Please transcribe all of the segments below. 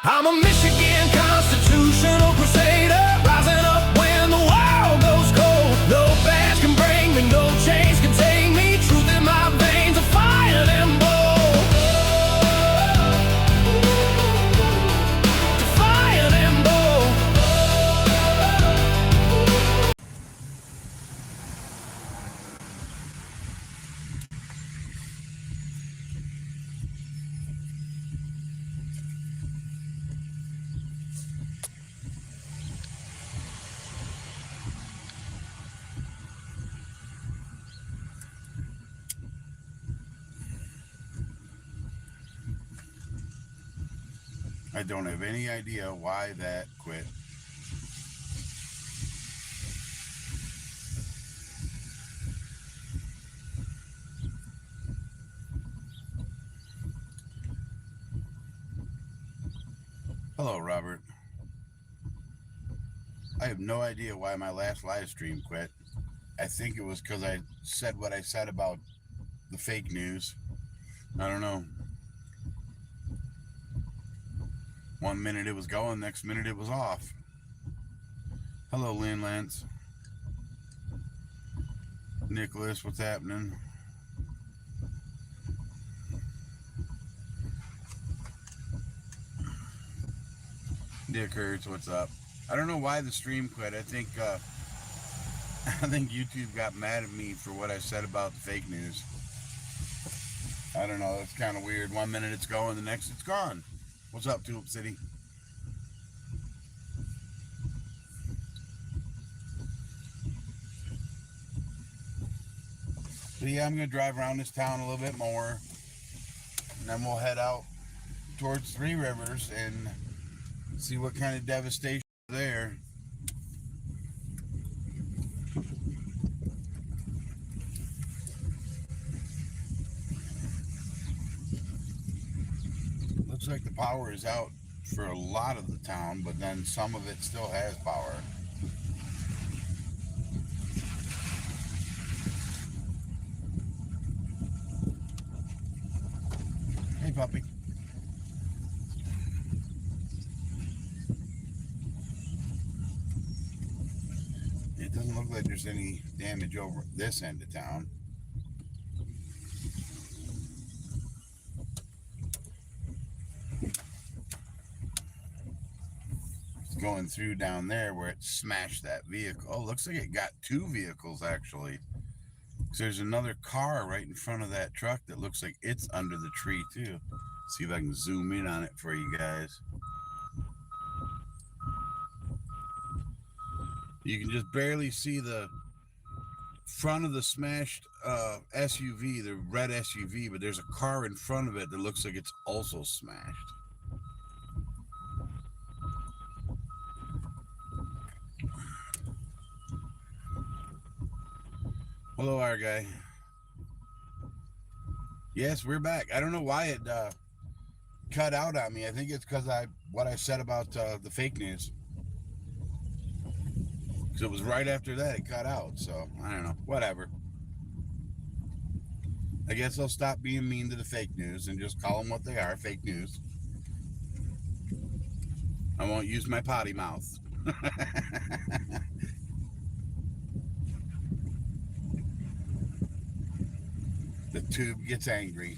I'm a Michigan constitutional crusader, rising up when the world goes cold. No badge can bring me, no chains can take me. Truth in my veins, a fire and bold. Fire and bold. I don't have any idea why that quit. Hello, Robert. I have no idea why my last live stream quit. I think it was because I said what I said about the fake news. I don't know. One minute it was going, next minute it was off. Hello, Lynn Lance. Nicholas, what's happening? Dick Hurts, what's up? I don't know why the stream quit. I think YouTube got mad at me for what I said about the fake news. I don't know. It's kind of weird. One minute it's going, the next it's gone. What's up, Tulip City? But yeah, I'm going to drive around this town a little bit more. And then we'll head out towards Three Rivers and see what kind of devastation is there. Looks like the power is out for a lot of the town, but then some of it still has power. Hey, puppy. It doesn't look like there's any damage over this end of town. Going through down there where it smashed that vehicle. Oh, looks like it got two vehicles actually. So there's another car right in front of that truck that looks like it's under the tree too. See if I can zoom in on it for you guys. You can just barely see the front of the smashed SUV, the red SUV, but there's a car in front of it that looks like it's also smashed. Hello, our guy. Yes, we're back. I don't know why it cut out on me. I think it's because what I said about the fake news. Because it was right after that it cut out. So I don't know. Whatever. I guess I'll stop being mean to the fake news and just call them what they are, fake news. I won't use my potty mouth. The tube gets angry.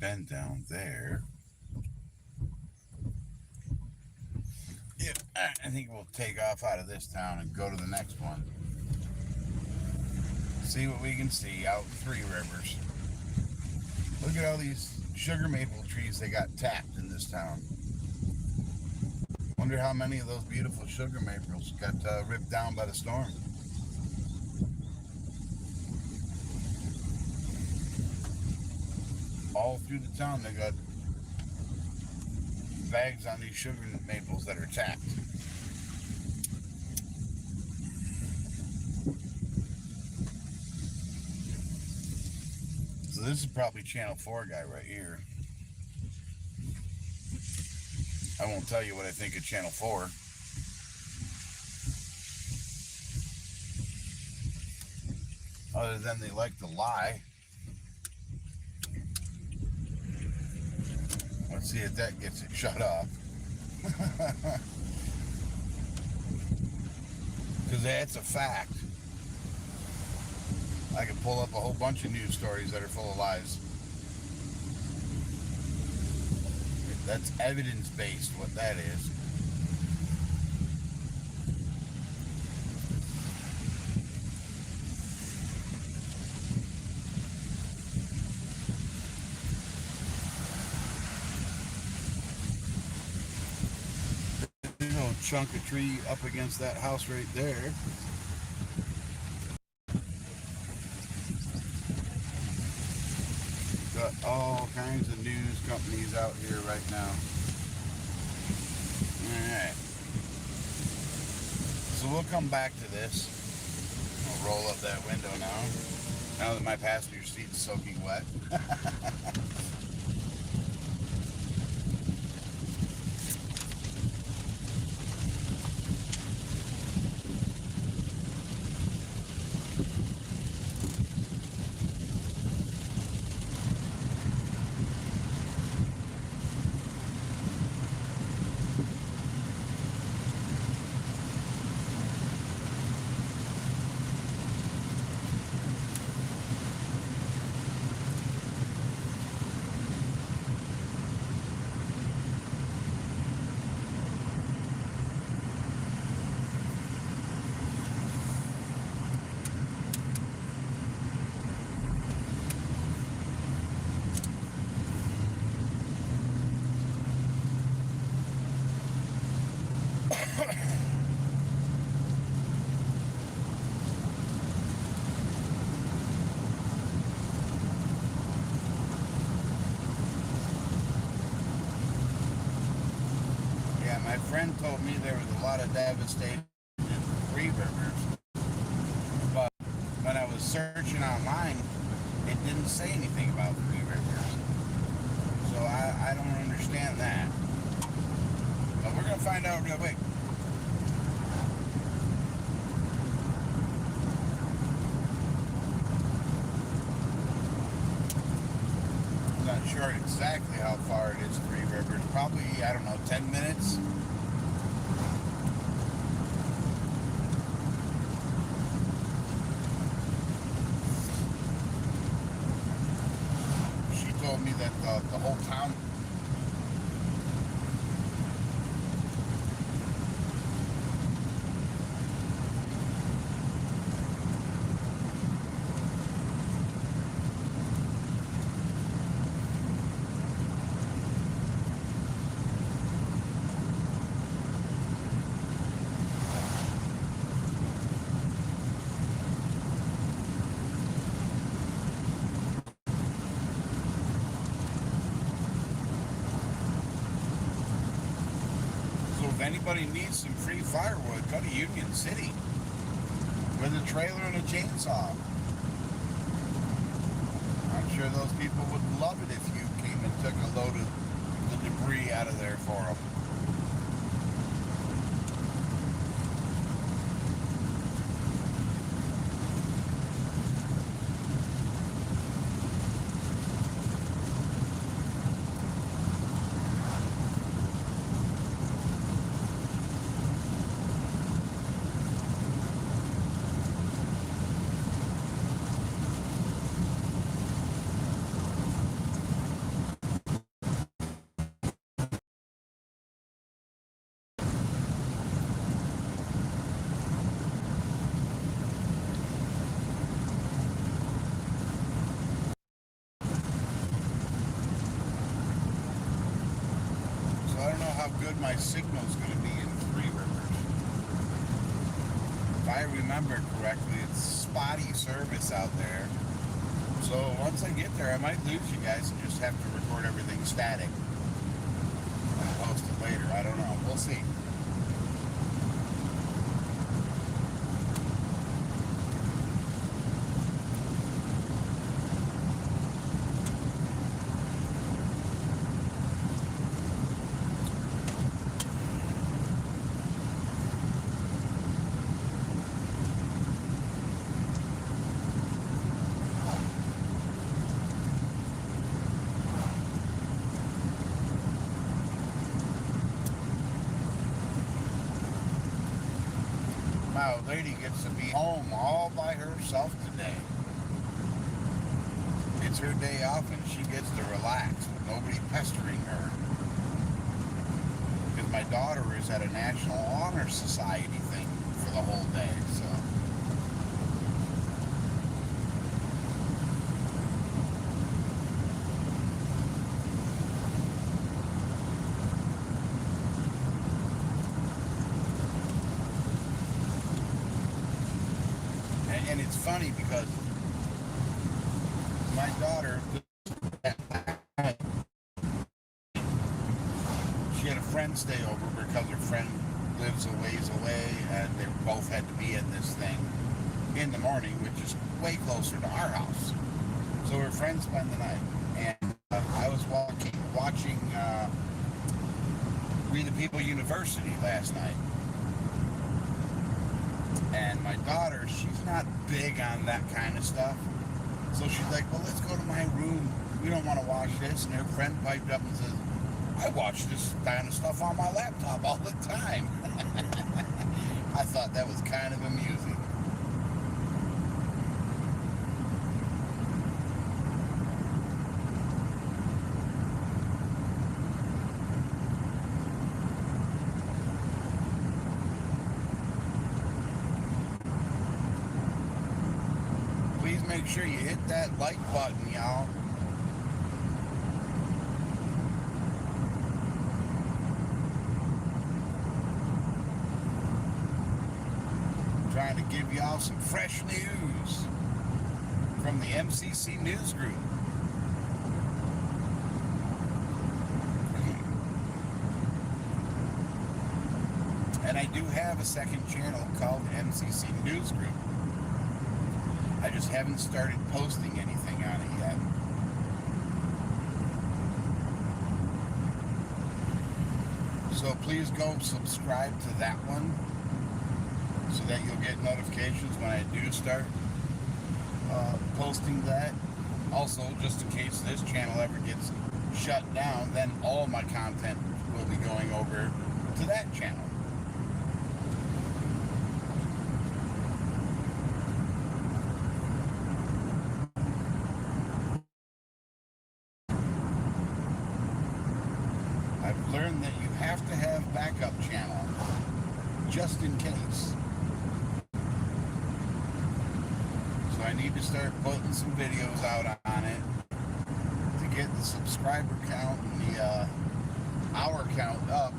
been down there. Yeah, I think we'll take off out of this town and go to the next one. See what we can see out in Three Rivers. Look at all these sugar maple trees they got tapped in this town. Wonder how many of those beautiful sugar maples got ripped down by the storm. All through the town they got bags on these sugar maples that are tapped. So this is probably Channel 4 guy right here. I won't tell you what I think of Channel 4. Other than they like to lie. Let's see if that gets it shut off. Because that's a fact. I can pull up a whole bunch of news stories that are full of lies. That's evidence-based, what that is. There's no chunk of tree up against that house right there. Got all kinds of news companies out here right now. Alright. So we'll come back to this. I'll roll up that window now that my passenger seat is soaking wet. My friend told me there was a lot of devastation in Three Rivers, but when I was searching online, it didn't say anything about Three Rivers. So I don't understand that. But we're going to find out real quick. I'm not sure exactly how far it is, Three Rivers. Probably, I don't know, 10 minutes. She told me that the whole town... If anybody needs some free firewood, go to Union City with a trailer and a chainsaw. I'm sure those people would love it if you came and took a load of the debris out of there for them. how good my signal's going to be in Three Rivers. If I remember correctly, it's spotty service out there. So once I get there, I might lose you guys and just have to record everything static and post it later. I don't know. We'll see. My old lady gets to be home all by herself today. It's her day off and she gets to relax with nobody pestering her. Because my daughter is at a National Honor Society thing for the whole day, so. And it's funny because my daughter, she had a friend stay over because her friend lives a ways away, and they both had to be in this thing in the morning, which is way closer to our house. So her friend spent the night, and I was watching We the People University last night. And my daughter, she's not big on that kind of stuff. So she's like, well, let's go to my room. We don't want to watch this. And her friend piped up and says, I watch this kind of stuff on my laptop all the time. I thought that was kind of amusing. Make sure you hit that like button, y'all. Trying to give y'all some fresh news from the MCC News Group. And I do have a second channel called MCC News Group. I just haven't started posting anything on it yet. So please go subscribe to that one so that you'll get notifications when I do start posting that. Also, just in case this channel ever gets shut down, then all my content will be going over to that channel. I've learned that you have to have backup channel just in case. So I need to start putting some videos out on it to get the subscriber count and the hour count up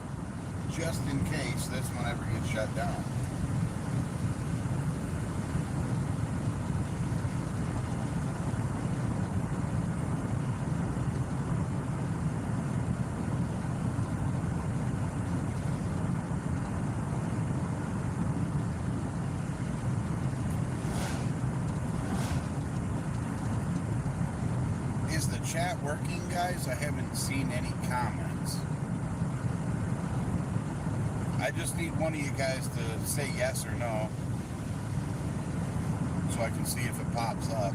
just in case this one ever gets shut down. Is the chat working, guys? I haven't seen any comments. I just need one of you guys to say yes or no so I can see if it pops up.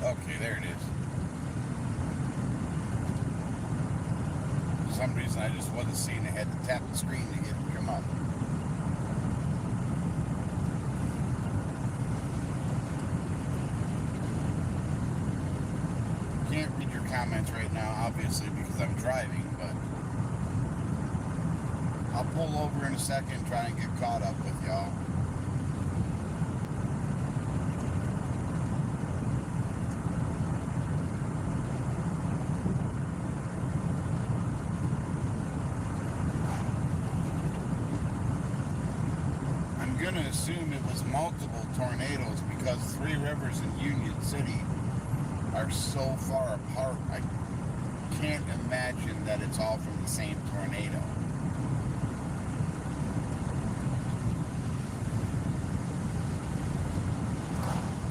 Okay, there it is. some reason I just wasn't seeing it. I had to tap the screen to get it to come up. Can't read your comments right now, obviously, because I'm driving, but I'll pull over in a second, try and get caught up with y'all. I'm going to assume it was multiple tornadoes because Three Rivers and Union City are so far apart. I can't imagine that it's all from the same tornado.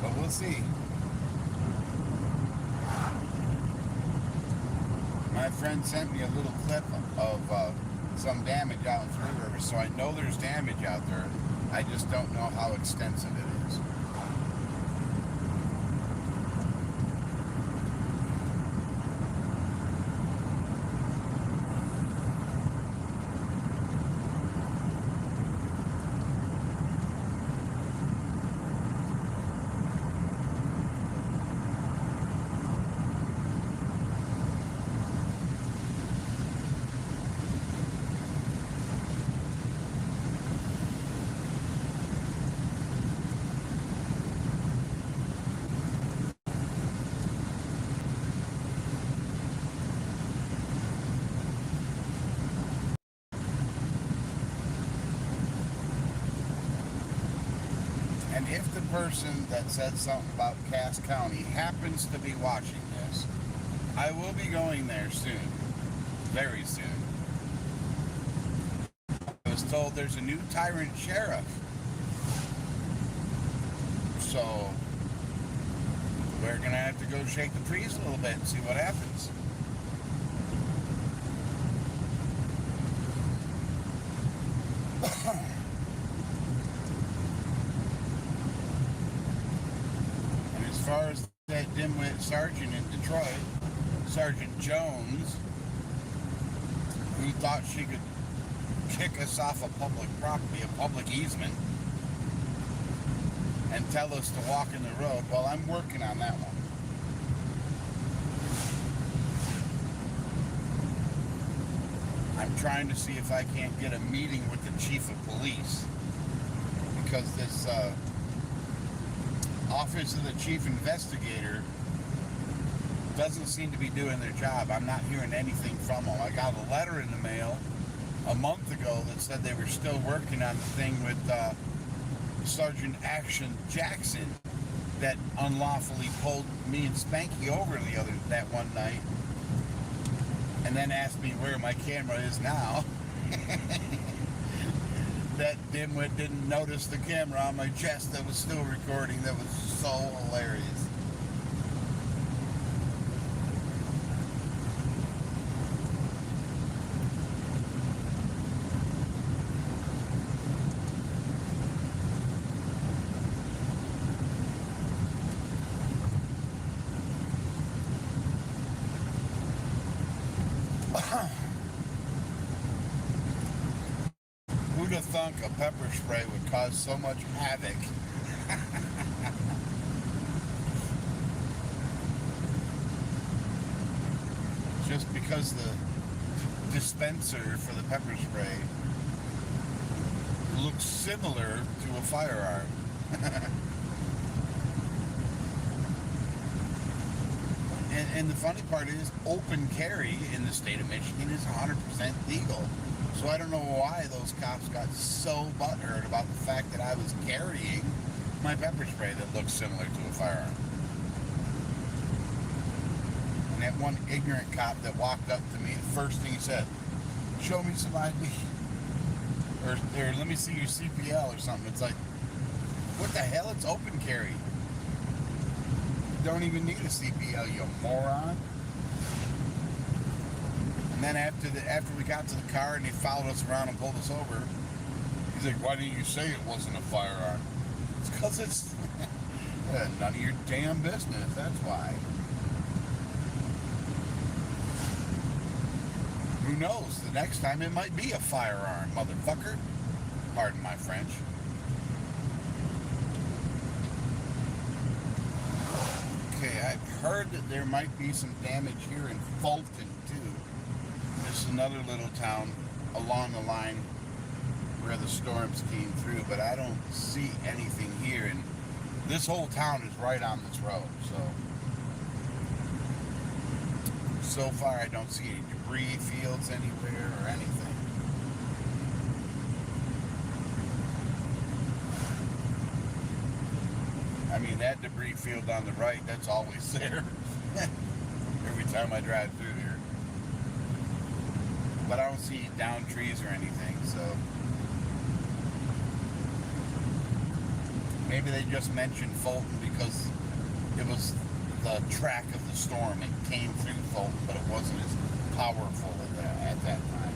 But we'll see. My friend sent me a little clip of some damage out in Three Rivers, so I know there's damage out there. I just don't know how extensive it is. And if the person that said something about Cass County happens to be watching this, I will be going there soon. Very soon. I was told there's a new tyrant sheriff. So, we're going to have to go shake the trees a little bit and see what happens. As far as that dimwit sergeant in Detroit, Sergeant Jones, who thought she could kick us off a public property, a public easement, and tell us to walk in the road, well, I'm working on that one. I'm trying to see if I can't get a meeting with the chief of police, because this Office of the Chief Investigator doesn't seem to be doing their job. I'm not hearing anything from them. I got a letter in the mail a month ago that said they were still working on the thing with Sergeant Action Jackson that unlawfully pulled me and Spanky over that one night, and then asked me where my camera is now. That dimwit didn't notice the camera on my chest that was still recording. That was so hilarious. Who'd have thunk a pepper spray would cause so much havoc? Just because the dispenser for the pepper spray looks similar to a firearm. And the funny part is, open carry in the state of Michigan is 100% legal. So I don't know why those cops got so butthurt about the fact that I was carrying my pepper spray that looks similar to a firearm. And that one ignorant cop that walked up to me, the first thing he said, "Show me some ID. Or let me see your CPL or something." It's like, what the hell? It's open carry. You don't even need a CPL, you moron. And then after we got to the car and he followed us around and pulled us over, he's like, "Why didn't you say it wasn't a firearm?" It's because it's none of your damn business, that's why. Who knows? The next time it might be a firearm, motherfucker. Pardon my French. Okay, I've heard that there might be some damage here in Fulton, too. This is another little town along the line where the storms came through, but I don't see anything here. And this whole town is right on this road, so far I don't see any debris fields anywhere or anything. I mean, that debris field on the right, that's always there. Every time I drive through here. But I don't see down trees or anything, so maybe they just mentioned Fulton because it was the track of the storm. It came through Fulton, but it wasn't as powerful at that time.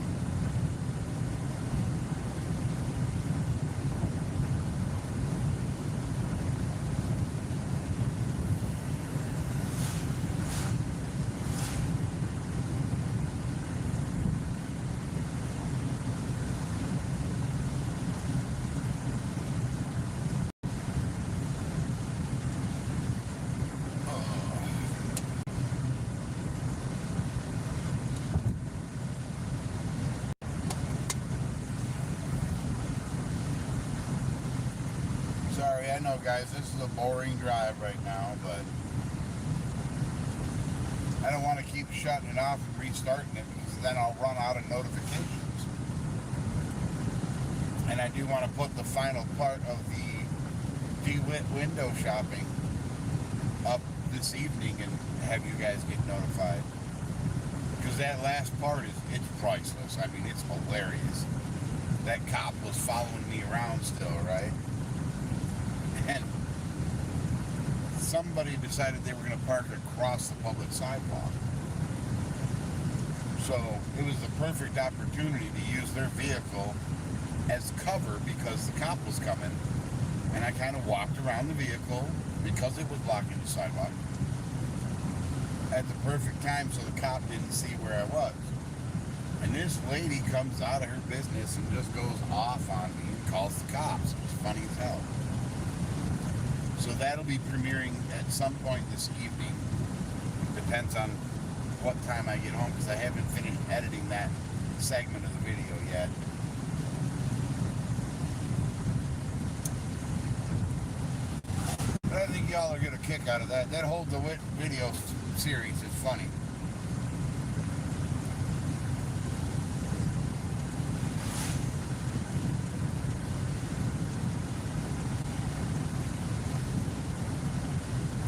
Sorry, I know, guys, this is a boring drive right now, but I don't want to keep shutting it off and restarting it because then I'll run out of notifications. And I do want to put the final part of the DeWitt window shopping up this evening and have you guys get notified. Because that last part it's priceless. I mean, it's hilarious. That cop was following me around still, right? And somebody decided they were going to park across the public sidewalk. So it was the perfect opportunity to use their vehicle as cover because the cop was coming. And I kind of walked around the vehicle because it was blocking the sidewalk at the perfect time so the cop didn't see where I was. And this lady comes out of her business and just goes off on me and calls the cops. It was funny as hell. So that'll be premiering at some point this evening. Depends on what time I get home because I haven't finished editing that segment of the video yet. But I think y'all are getting a kick out of that. That whole DeWitt video series is funny.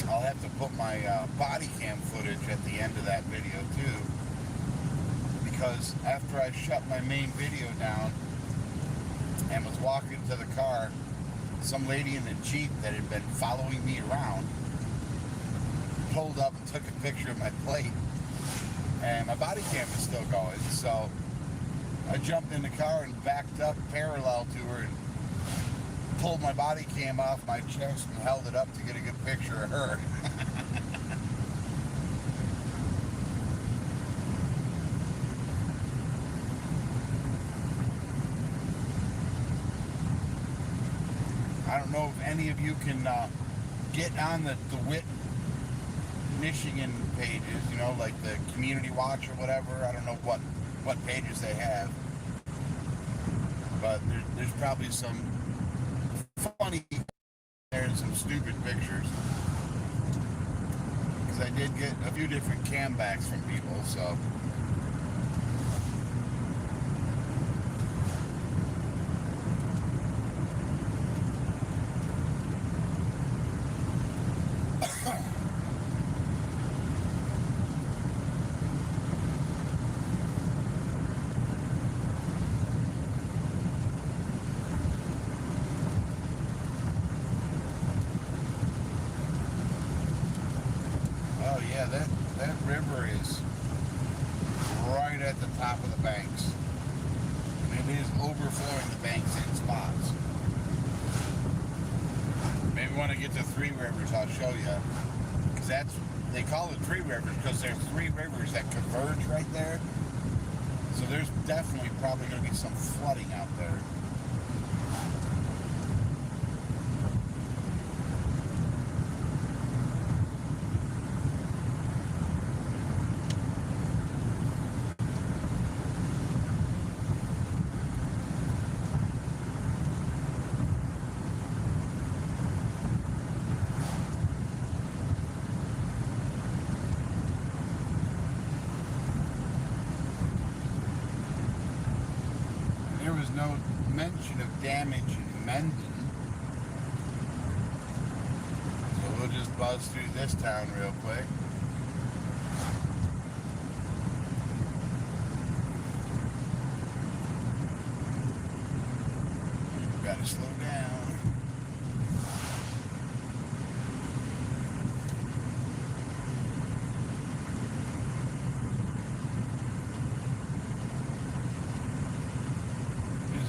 I'll have to put my body cam footage at the end of that video too, because after I shut my main video down and was walking to the car, some lady in the Jeep that had been following me around pulled up and took a picture of my plate, and my body cam was still going, so I jumped in the car and backed up parallel to her and pulled my body cam off my chest and held it up to get a good picture of her. I don't know if any of you can get on the DeWitt, Michigan pages, you know, like the Community Watch or whatever. I don't know what pages they have, but there's probably some funny there and some stupid pictures, because I did get a few different cam backs from people, so yeah, that river is right at the top of the banks. And it is overflowing the banks in spots. Maybe when I get to Three Rivers, I'll show you. Because they call it Three Rivers because there's three rivers that converge right there. So there's definitely probably going to be some flooding out there. There was no mention of damage in Mendon. So we'll just buzz through this town real quick. Gotta slow down.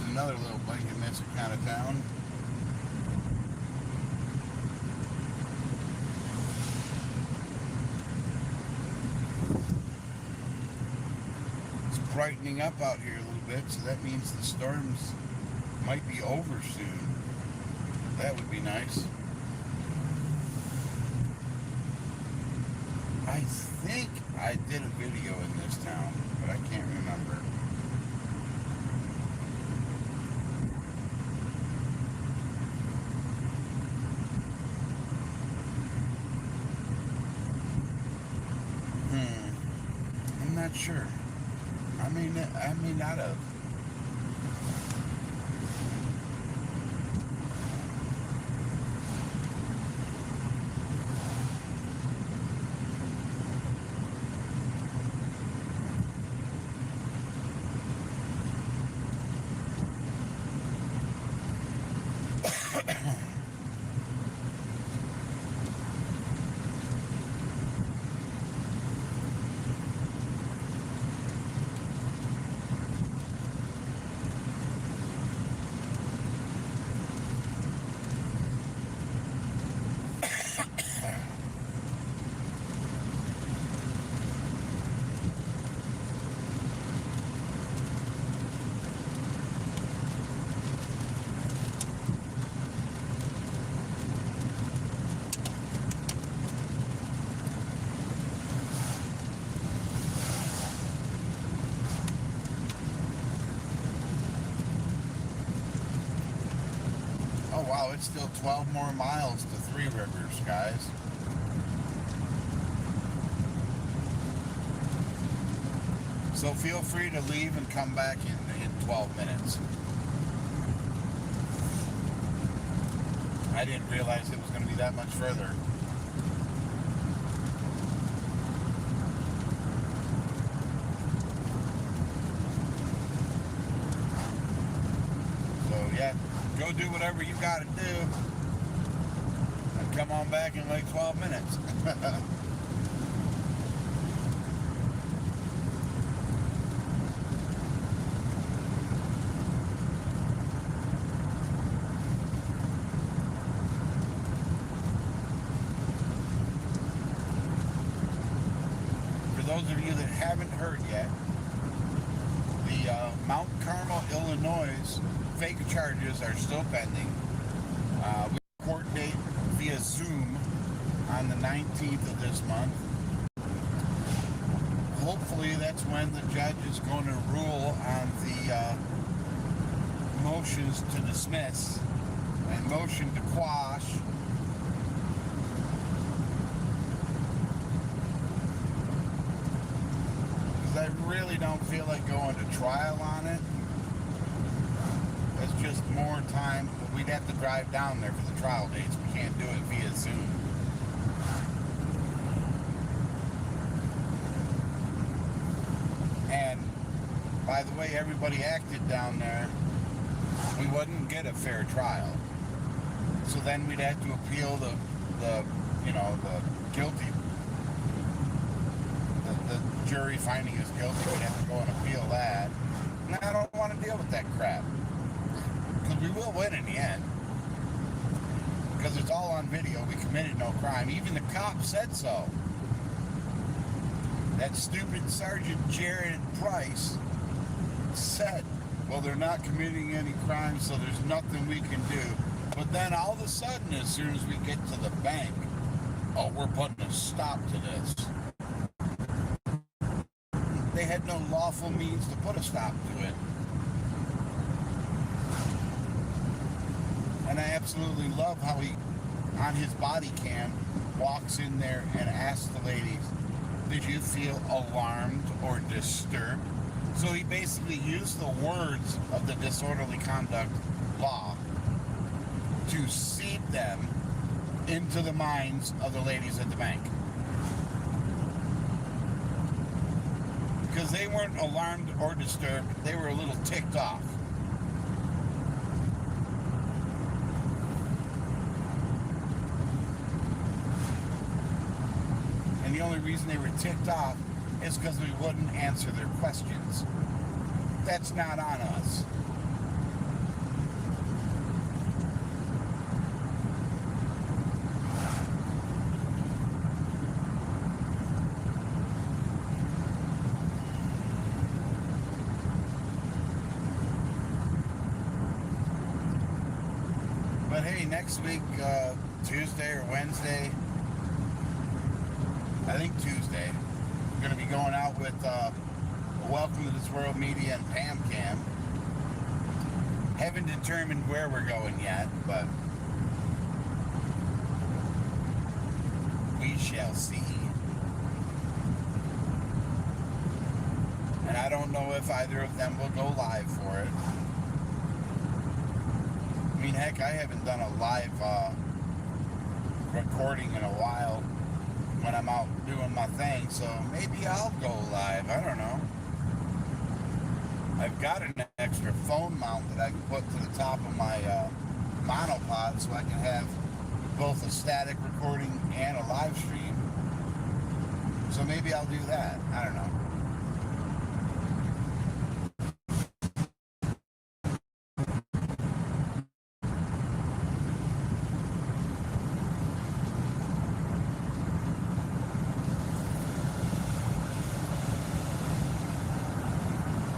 Another little blanket mist kind of town. It's brightening up out here a little bit, so that means the storms might be over soon. That would be nice. I think I did a video in this town, but I can't remember. I'm not sure. I may not have. Oh wow, it's still 12 more miles to Three Rivers, guys. So feel free to leave and come back in 12 minutes. I didn't realize it was going to be that much further. So yeah, go do whatever you got to do and come on back in like 12 minutes. Those of you that haven't heard yet, the Mount Carmel, Illinois fake charges are still pending. We have a court date via Zoom on the 19th of this month. Hopefully that's when the judge is going to rule on the motions to dismiss and motion to quash. I really don't feel like going to trial on it. It's just more time, but we'd have to drive down there for the trial dates. We can't do it via Zoom. And by the way everybody acted down there, we wouldn't get a fair trial. So then we'd have to appeal the guilty. The jury finding us guilty, we'd have to go and appeal that. And I don't want to deal with that crap. Because we will win in the end. Because it's all on video. We committed no crime. Even the cop said so. That stupid Sergeant Jared Price said, well, they're not committing any crime, so there's nothing we can do. But then all of a sudden, as soon as we get to the bank, oh, we're putting a stop to this. They had no lawful means to put a stop to it. And I absolutely love how he, on his body cam, walks in there and asks the ladies, did you feel alarmed or disturbed? So he basically used the words of the disorderly conduct law to seed them into the minds of the ladies at the bank. Because they weren't alarmed or disturbed, they were a little ticked off. And the only reason they were ticked off is because we wouldn't answer their questions. That's not on us. But hey, next week, Tuesday or Wednesday, I think Tuesday, we're going to be going out with Welcome to This World Media and Pam Cam. Haven't determined where we're going yet, but we shall see. And I don't know if either of them will go live for it. I mean, heck, I haven't done a live recording in a while when I'm out doing my thing, so maybe I'll go live. I don't know. I've got an extra phone mount that I can put to the top of my monopod so I can have both a static recording and a live stream. So maybe I'll do that. I don't know.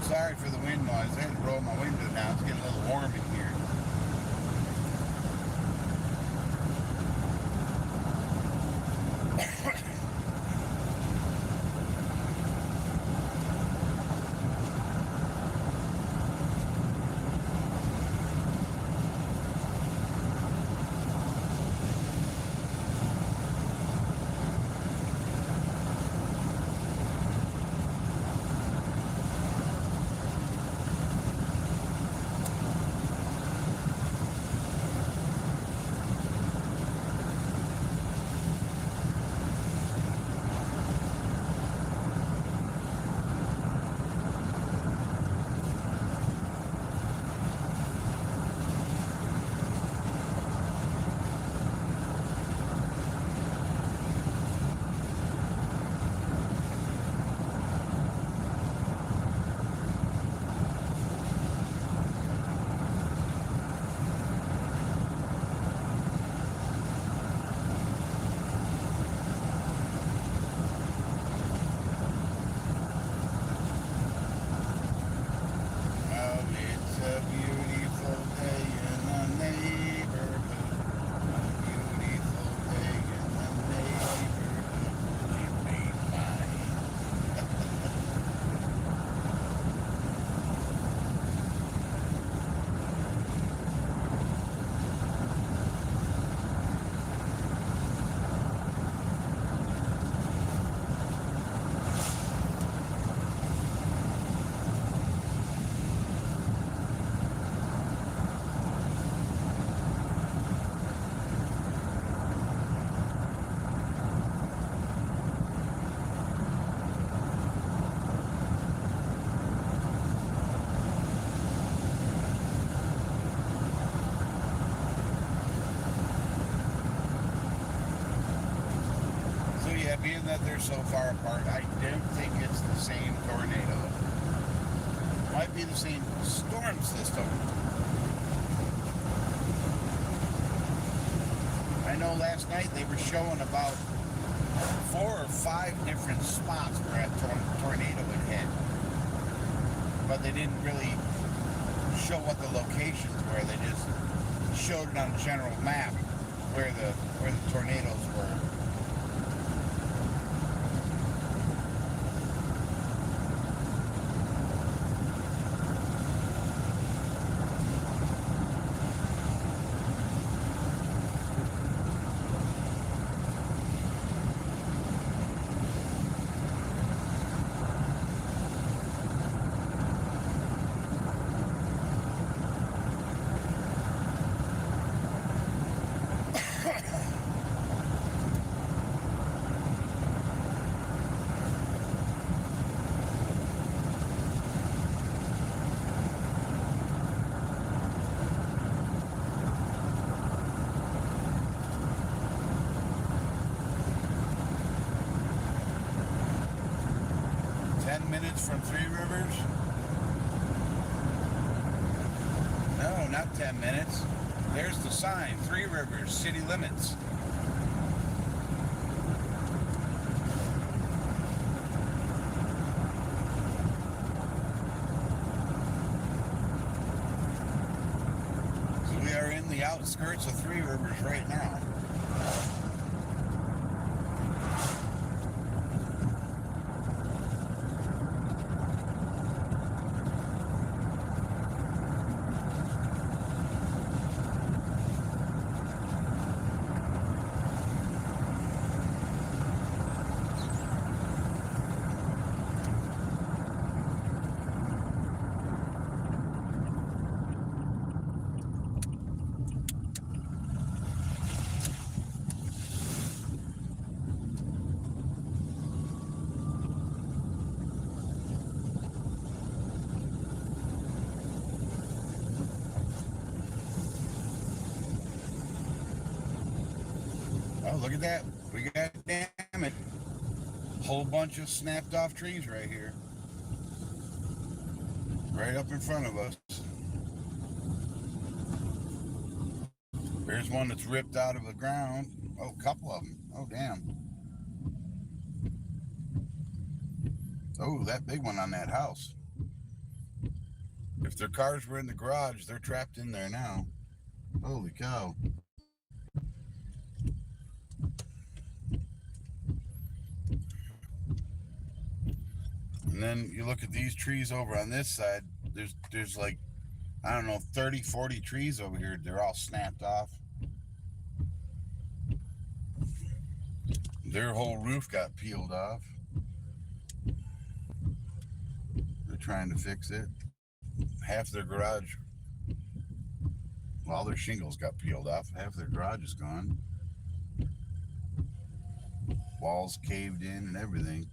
Sorry for the wind noise. I had to roll my window down. It's getting a little warm in here. Being that they're so far apart, I don't think it's the same tornado. Might be the same storm system. I know last night they were showing about 4 or 5 different spots where a tornado would hit. But they didn't really show what the locations were. They just showed it on a general map where the tornadoes were. Minutes from Three Rivers? No, not 10 minutes. There's the sign, Three Rivers, city limits. So we are in the outskirts of Three Rivers right now. Oh, look at that. We got damage. Whole bunch of snapped off trees right here. Right up in front of us. There's one that's ripped out of the ground. Oh, a couple of them. Oh, damn. Oh, that big one on that house. If their cars were in the garage, they're trapped in there now. Holy cow. And then you look at these trees over on this side, there's like, I don't know, 30, 40 trees over here. They're all snapped off. Their whole roof got peeled off. They're trying to fix it. Half their garage, well, their shingles got peeled off. Half their garage is gone. Walls caved in and everything.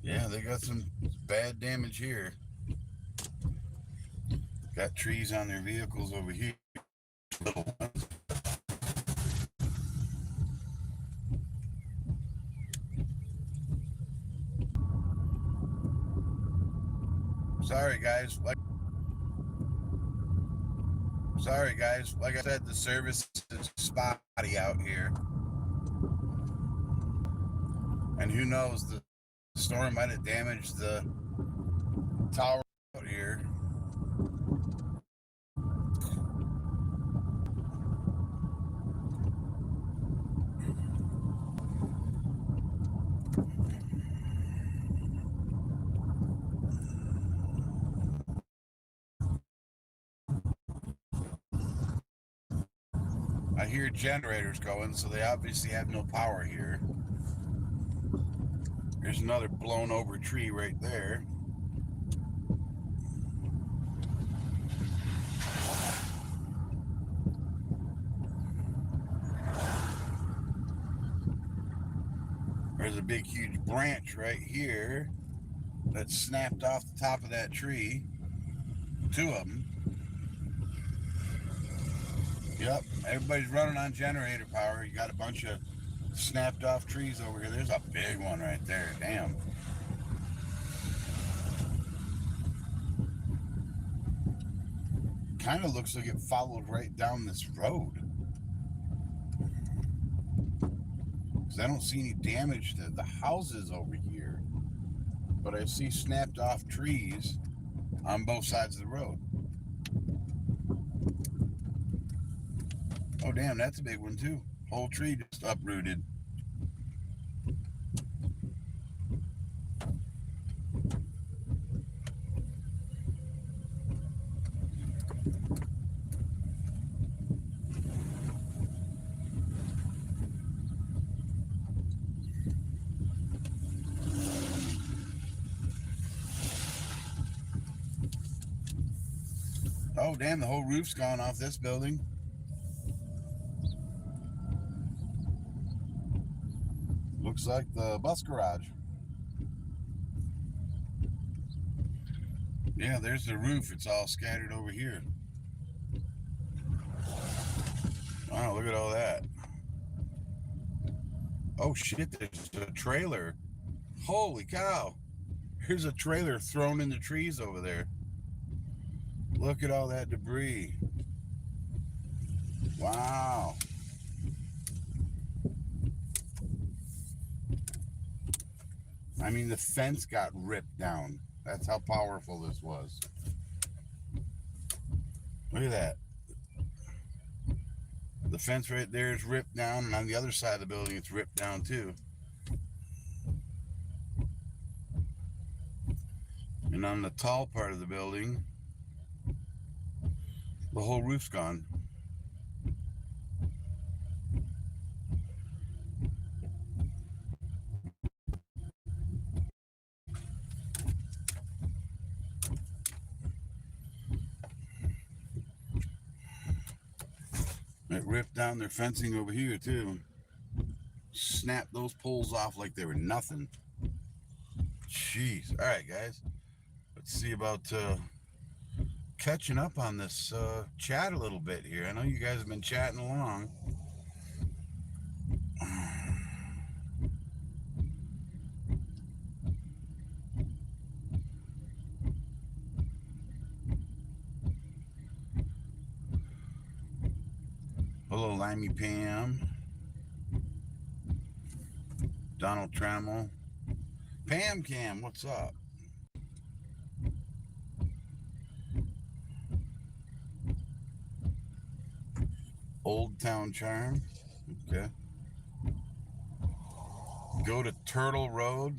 Yeah, they got some bad damage here. Got trees on their vehicles over here. Little ones. Sorry guys, like I said, the service is spotty out here. And who knows, the storm might have damaged the tower out here. I hear generators going, so they obviously have no power here. There's another blown over tree right there. There's a big huge branch right here that snapped off the top of that tree. Two of them. Yep, everybody's running on generator power. You got a bunch of snapped off trees over here. There's a big one right there. Damn. Kind of looks like it followed right down this road. Because I don't see any damage to the houses over here. but I see snapped off trees on both sides of the road. Oh, damn, that's a big one, too. Whole tree just uprooted. Oh, damn, the whole roof's gone off this building. Looks like the bus garage. Yeah, there's the roof. It's all scattered over here. Wow, look at all that. Oh, shit, there's a trailer. Holy cow. Here's a trailer thrown in the trees over there. Look at all that debris. Wow. I mean, the fence got ripped down. That's how powerful this was. Look at that. The fence right there is ripped down, and on the other side of the building, it's ripped down too. And on the tall part of the building, the whole roof's gone. It ripped down their fencing over here too. Snapped those poles off like they were nothing. Jeez. All right, guys. Let's see about catching up on this chat a little bit here. I know you guys have been chatting along. Hello, Limey Pam. Donald Trammell. Pam Cam, what's up? Old Town Charm. Okay. Go to Turtle Road.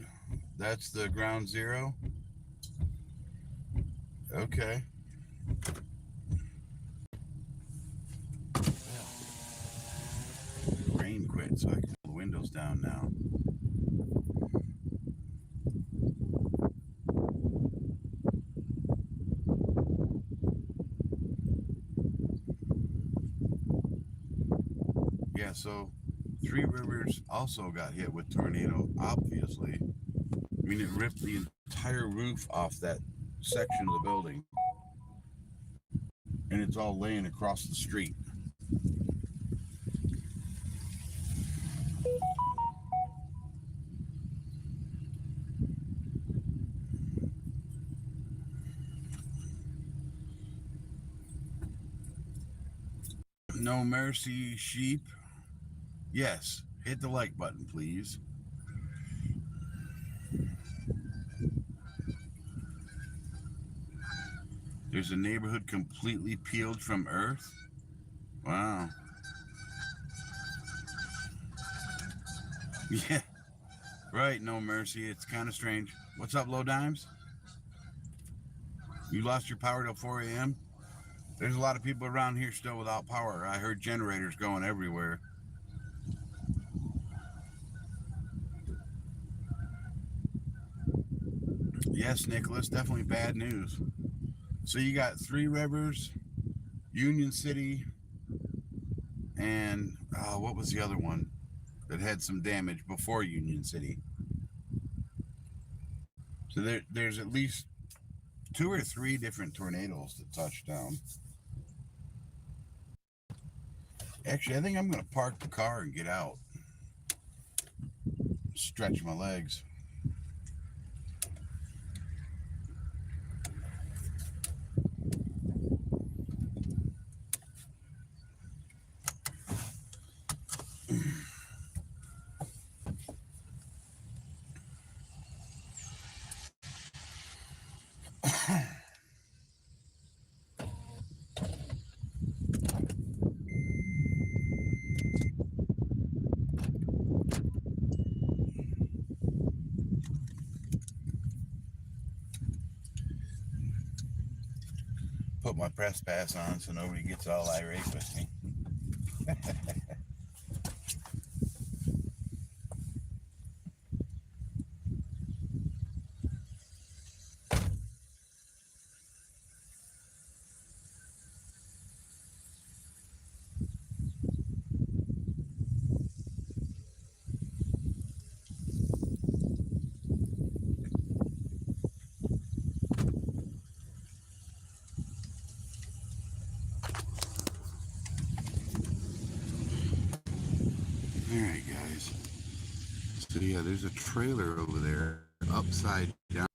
That's the ground zero. Okay. Rain quit, so I can pull the windows down now. Yeah, so Three Rivers also got hit with tornado, obviously. I mean, it ripped the entire roof off that section of the building. And it's all laying across the street. No Mercy Sheep. Yes, hit the like button, please. There's a neighborhood completely peeled from earth. Wow. Yeah, right, No Mercy. It's kind of strange. What's up, Low Dimes? You lost your power till 4 a.m.? There's a lot of people around here still without power. I heard generators going everywhere. Yes, Nicholas, definitely bad news. So you got Three Rivers, Union City, and what was the other one that had some damage before Union City? So there's at least 2 or 3 different tornadoes that touched down. Actually, I think I'm going to park the car and get out. Stretch my legs. put my press pass on so nobody gets all irate with me. Alright guys, so yeah, there's a trailer over there, upside down.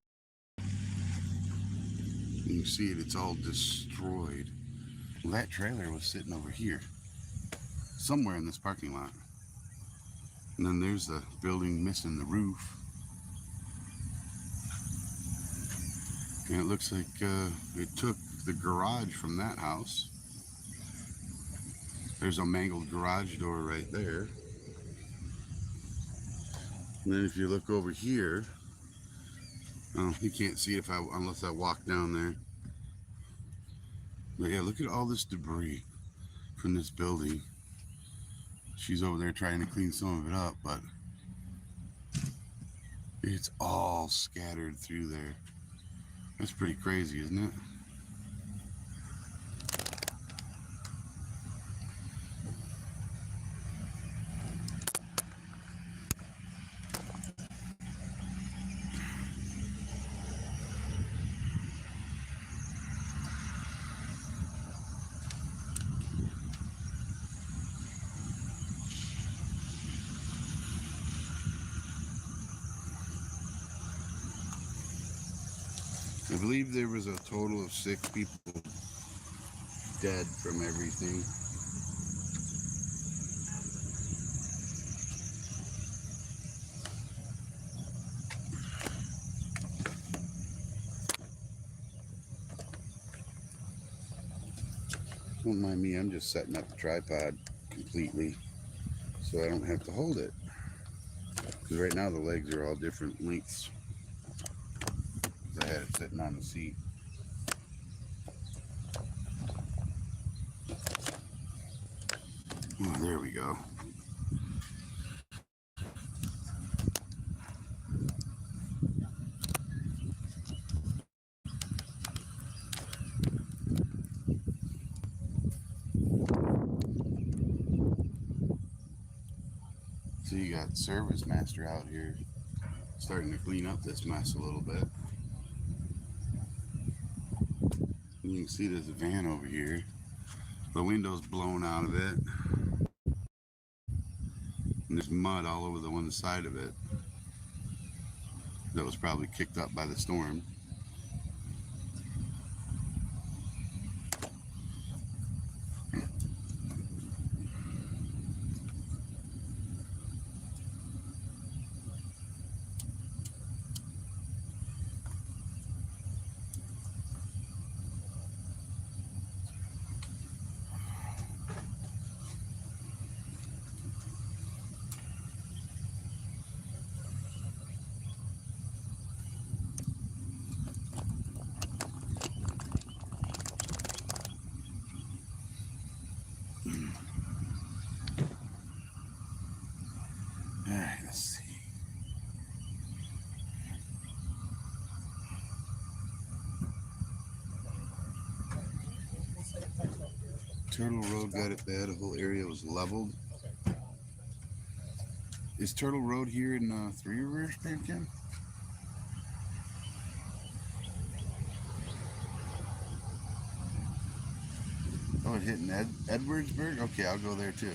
You can see it, it's all destroyed. Well, that trailer was sitting over here, somewhere in this parking lot. And then there's the building missing the roof. And it looks like it took the garage from that house. There's a mangled garage door right there. And then if you look over here, oh, you can't see it unless I walk down there. But yeah, look at all this debris from this building. She's over there trying to clean some of it up, but it's all scattered through there. That's pretty crazy, isn't it? I believe there was a total of 6 people dead from everything. Don't mind me, I'm just setting up the tripod completely so I don't have to hold it. Because right now the legs are all different lengths. I had it sitting on the seat. Oh, there we go. So you got Service Master out here starting to clean up this mess a little bit. You can see there's a van over here. The window's blown out of it. And there's mud all over the one side of it. That was probably kicked up by the storm. Alright, let's see. Turtle Road got it bad. The whole area was leveled. Is Turtle Road here in Three Rivers, Pumpkin? Oh, it hit in Edwardsburg? Okay, I'll go there too.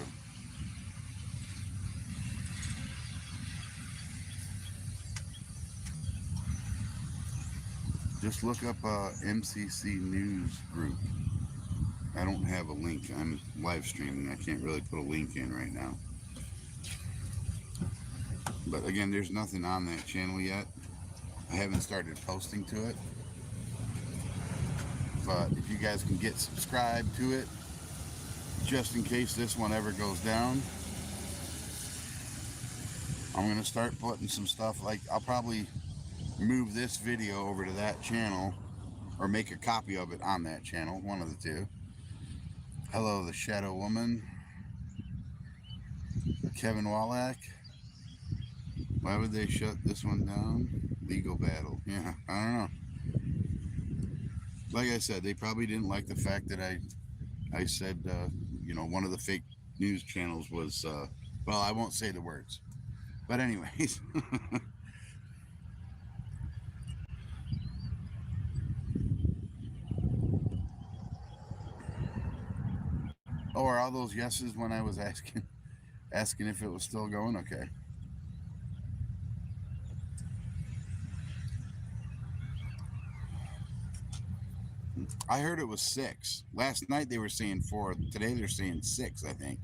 Just look up MCC News Group. I don't have a link. I'm live streaming. I can't really put a link in right now. But again, there's nothing on that channel yet. I haven't started posting to it. But if you guys can get subscribed to it, just in case this one ever goes down, I'm going to start putting some stuff, like I'll probably move this video over to that channel or make a copy of it on that channel, one of the two. Hello, the Shadow Woman. Kevin Wallach. Why would they shut this one down? Legal battle. Yeah, I don't know. Like I said, they probably didn't like the fact that I said, you know, one of the fake news channels was, well, I won't say the words. But anyways. Oh, are all those yeses when I was asking if it was still going? Okay. I heard it was 6. Last night they were saying 4. Today they're saying 6, I think.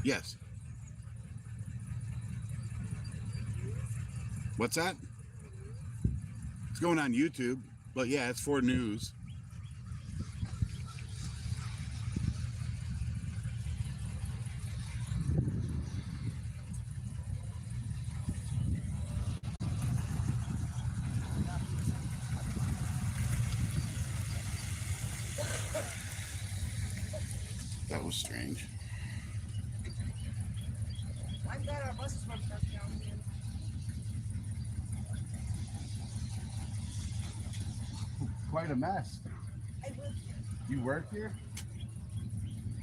Yes. What's that? It's going on YouTube. But yeah, it's for news. That was strange. I'm glad our bus is from down here. Quite a mess. I live here. You work here?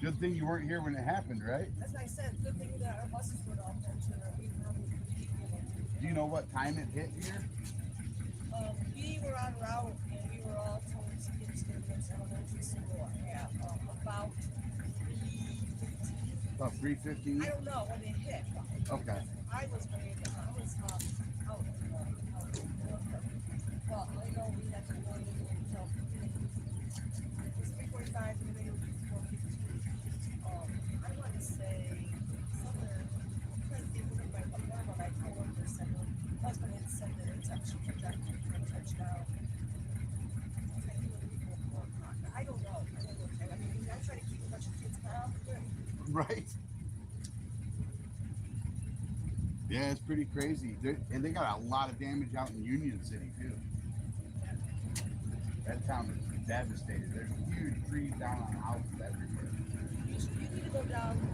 Good thing you weren't here when it happened, right? As I said, good thing that our buses were all there too. Do you know what time it hit here? We were on route and we were all told to get to the elementary school at about 3:15. About 3:15? I don't know when it hit. Okay. I was ready to, I was out. Well, I know we had to go until it was 3:45 and then it was 4:15. I want to say somewhere, I'm trying to think of my one of my coworkers said, well, husband had said that it's actually projected for a touchdown. I don't know. I mean, I try to keep a bunch of kids calm. Right. Yeah, it's pretty crazy. And they got a lot of damage out in Union City, too. That town is devastated. There's huge trees down on houses everywhere. You need to go down, you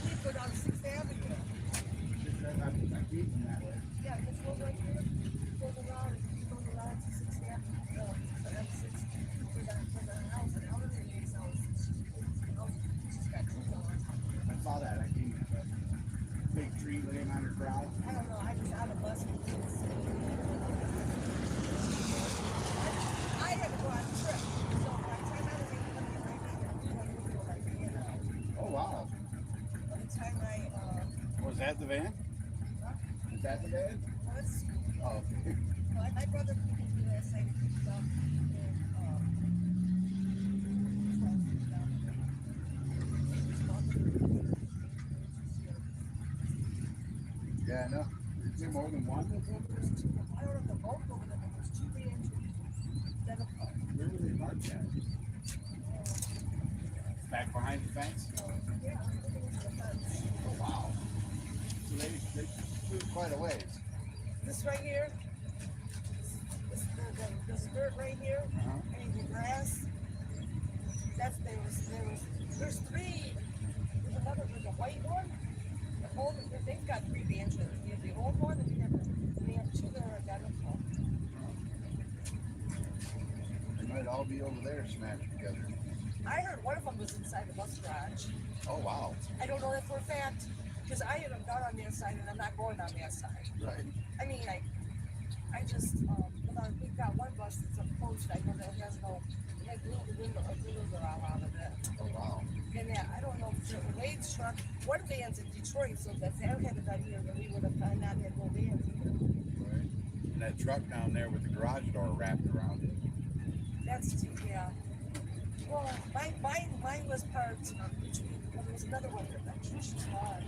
need to go down 6th Avenue. I keep them that way. Yeah, just go right here, go around to 6th Avenue, so that's 6th, for the house, and out of the days, she's got trees all on top. I saw that. I came that way. Big tree laying on her ground. I don't know, I was out of bus with kids. I had to go on a trip, so by the time I was able to get right here, Oh, wow. by the time I, Was that the van? Is that the van? was, Oh, okay. my brother picked me last night, picked up, Yeah, no. Is there more than one? I don't know if they're both over there, but there's 2 vans identical. Where do they mark that? Back behind the fence? Yeah, I think it was the fence. Oh, wow. So they flew quite a ways. This right here, this dirt right here, and the grass, there's 3. There's another, there's a white one. They've got 3 vans. We have the old one, and we have 2 that are identical. They might all be over there smashed together. I heard one of them was inside the bus garage. Oh, wow. I don't know that for a fact, because I haven't gone on their side, and I'm not going on their side. Right. I mean, I just, we've got one bus that's a post, I know that has no, it blew the window out of it. Oh, wow. And yeah, I don't know if it's a Wade's truck. One van's in Detroit, so if that had been here, then we would have not had no vans either. Right. And that truck down there with the garage door wrapped around it. That's, yeah. Well, mine was parked between, well, there was another one that Trisha's car.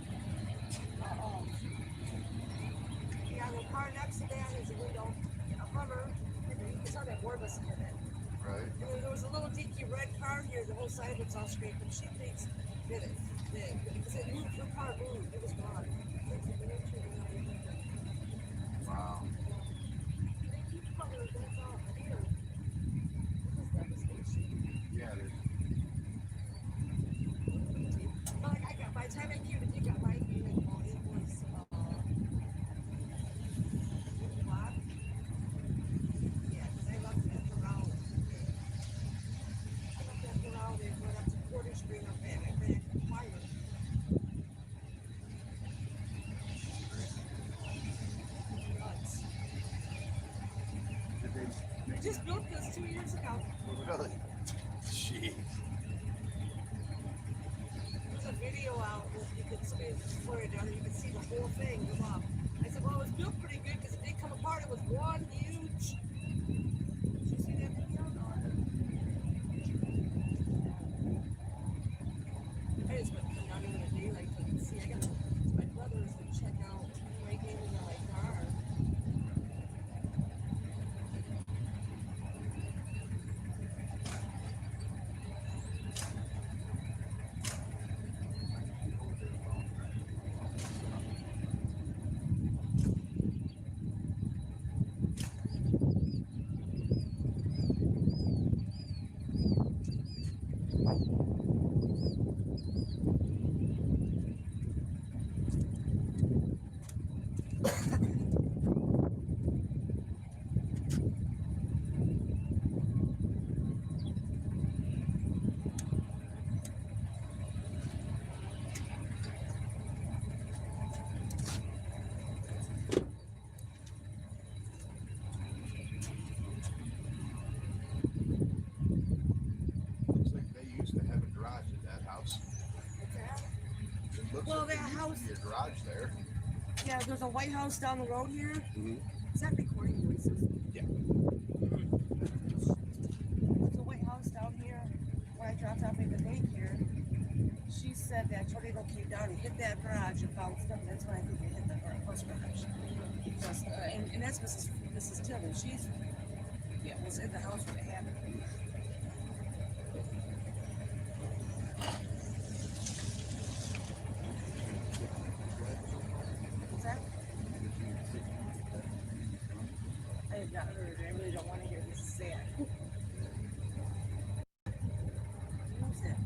Yeah, the car next to that is a window, a Hummer, and you saw that Warbus in it. Right. And there was a little dinky red car here, the whole side of it's all scraped, and she thinks that it's because it moved, her car moved, it was gone. Wow. That's all here. This is devastation. Yeah, it is. But like I got, by the time I came to pick up my vehicle, it was black. Yeah, because I left that around. I left that around and went up to Porter Street up there and ran fire. Nuts. Did they make Just built this 2 years ago. Really? Jeez. There's a video out where you can see it down there, you can see the whole thing come up. I said, well, it was built pretty good because it did come apart. It was one huge. Did you see that video? I just went down there in the daylight so I could see. I got my brothers to check out my game in my car. Looks like they used to have a garage at that house. What's that? It looks Well, like that there used house- to be a garage there. Yeah, there's a White House down the road here. Mm-hmm. Is that recording voices? Yeah. There's a White House down here. When I dropped off at the daycare, she said that tornado came down and hit that garage and bounced up. That's when I think it hit the house garage. Just, and that's Mrs. Tillman. She's was in the house when it happened. What's that? I have not heard it. I really don't want to hear this sad. Who's that?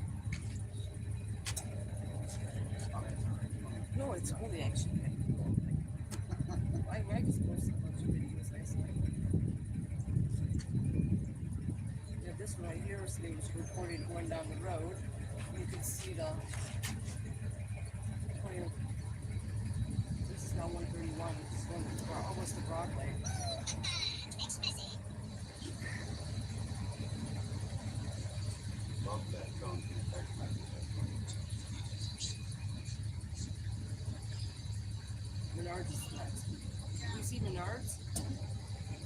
No, it's only actually. I just posted a bunch of videos last night. Yeah, this one right here was reported going down the road. You can see the. This is now 131, which is going to almost to Broadway. Love that phone. Menards is next. You see Menards?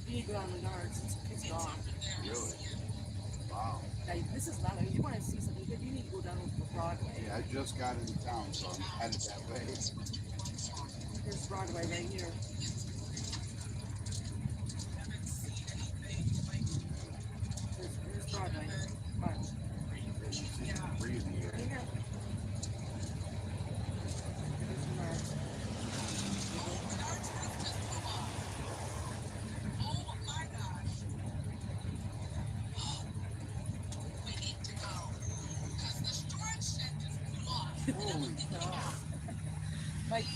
You need to go on Menards. It's gone. Really? Wow. Now, this is not. If you want to see something good, you need to go down to Broadway. Yeah, I just got into town, so I'm headed that way. Here's Broadway right here. Here's Broadway. Watch. Breathing here. Here. Here's Menards. Holy cow. Like,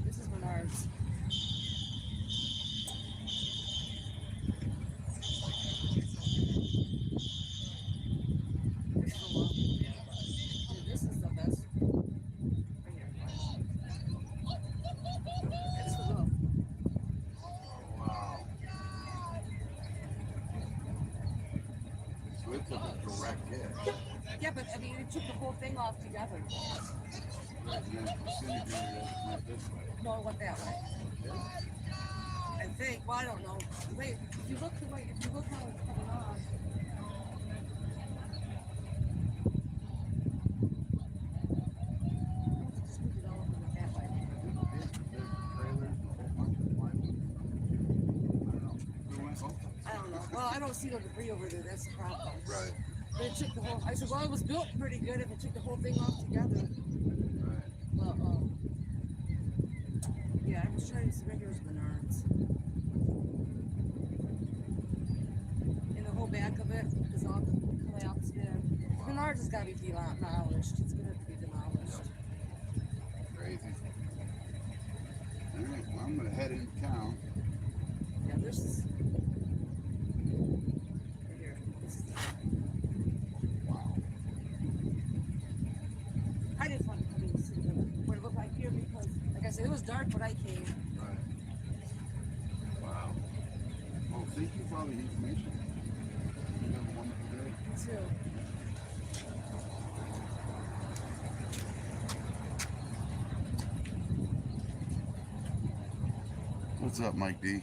this is Menards. This is the best. Right here. That's the roof. Wow. So it took a direct hit. Yeah, but I mean, it took the whole thing off together. Right, and then disintegrated it went this way. No, it went that way. Okay. I think. Well, I don't know. Wait, if you look the way, if you look how it's coming off. Just move it all over that way. Big trailers, a whole bunch of plywood. I don't know. Well, I don't see no debris over there. That's the problem. Right. But it took the whole. I said, well, it was built pretty good if it took the whole thing off together. Right. But yeah, I was trying to see right here's Menards, and the whole back of it is all collapsed in. Menards has got to be demolished. It's gonna have to be demolished. Crazy. All right, well, I'm gonna head into town. Yeah, this is right here. This is Wow. I just wanted to come in and see what it looked like here because, like I said, it was dark when I came. Right. Wow. Oh, thank you for all the information. You have a wonderful day. Too. What's up, Mike D?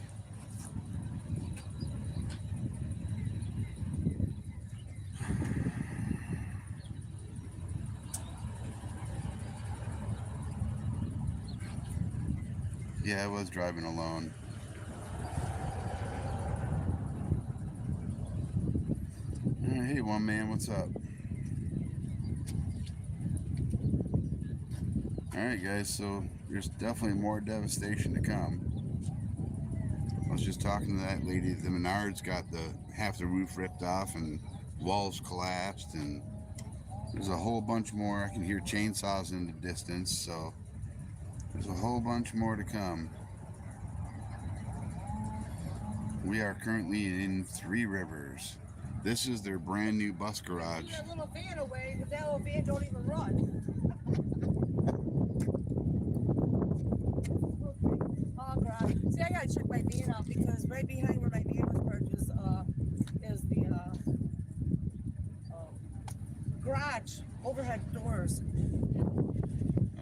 Yeah, I was driving alone. Hey, one man, what's up? Alright, guys, so there's definitely more devastation to come. I was just talking to that lady. The Menards got half the roof ripped off and walls collapsed, and there's a whole bunch more. I can hear chainsaws in the distance, so there's a whole bunch more to come. We are currently in Three Rivers. This is their brand new bus garage. That little van away, because that little van don't even run. Oh, garage. See, I gotta check my van out because right behind where my van was parked is the garage, overhead doors.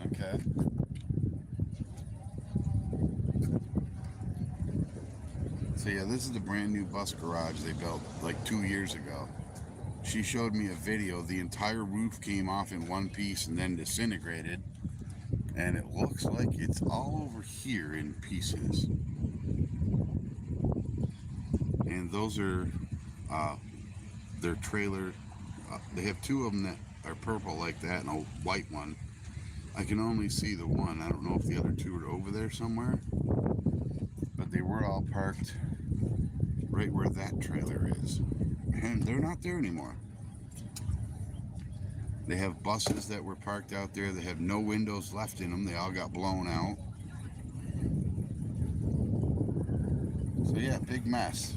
Okay. So yeah, this is the brand new bus garage they built like 2 years ago. She showed me a video. The entire roof came off in one piece and then disintegrated. And it looks like it's all over here in pieces. And those are their trailer. They have two of them that are purple like that and a white one. I can only see the one. I don't know if the other two are over there somewhere. But they were all parked right where that trailer is. And they're not there anymore. They have buses that were parked out there that have no windows left in them. They all got blown out. So yeah, big mess.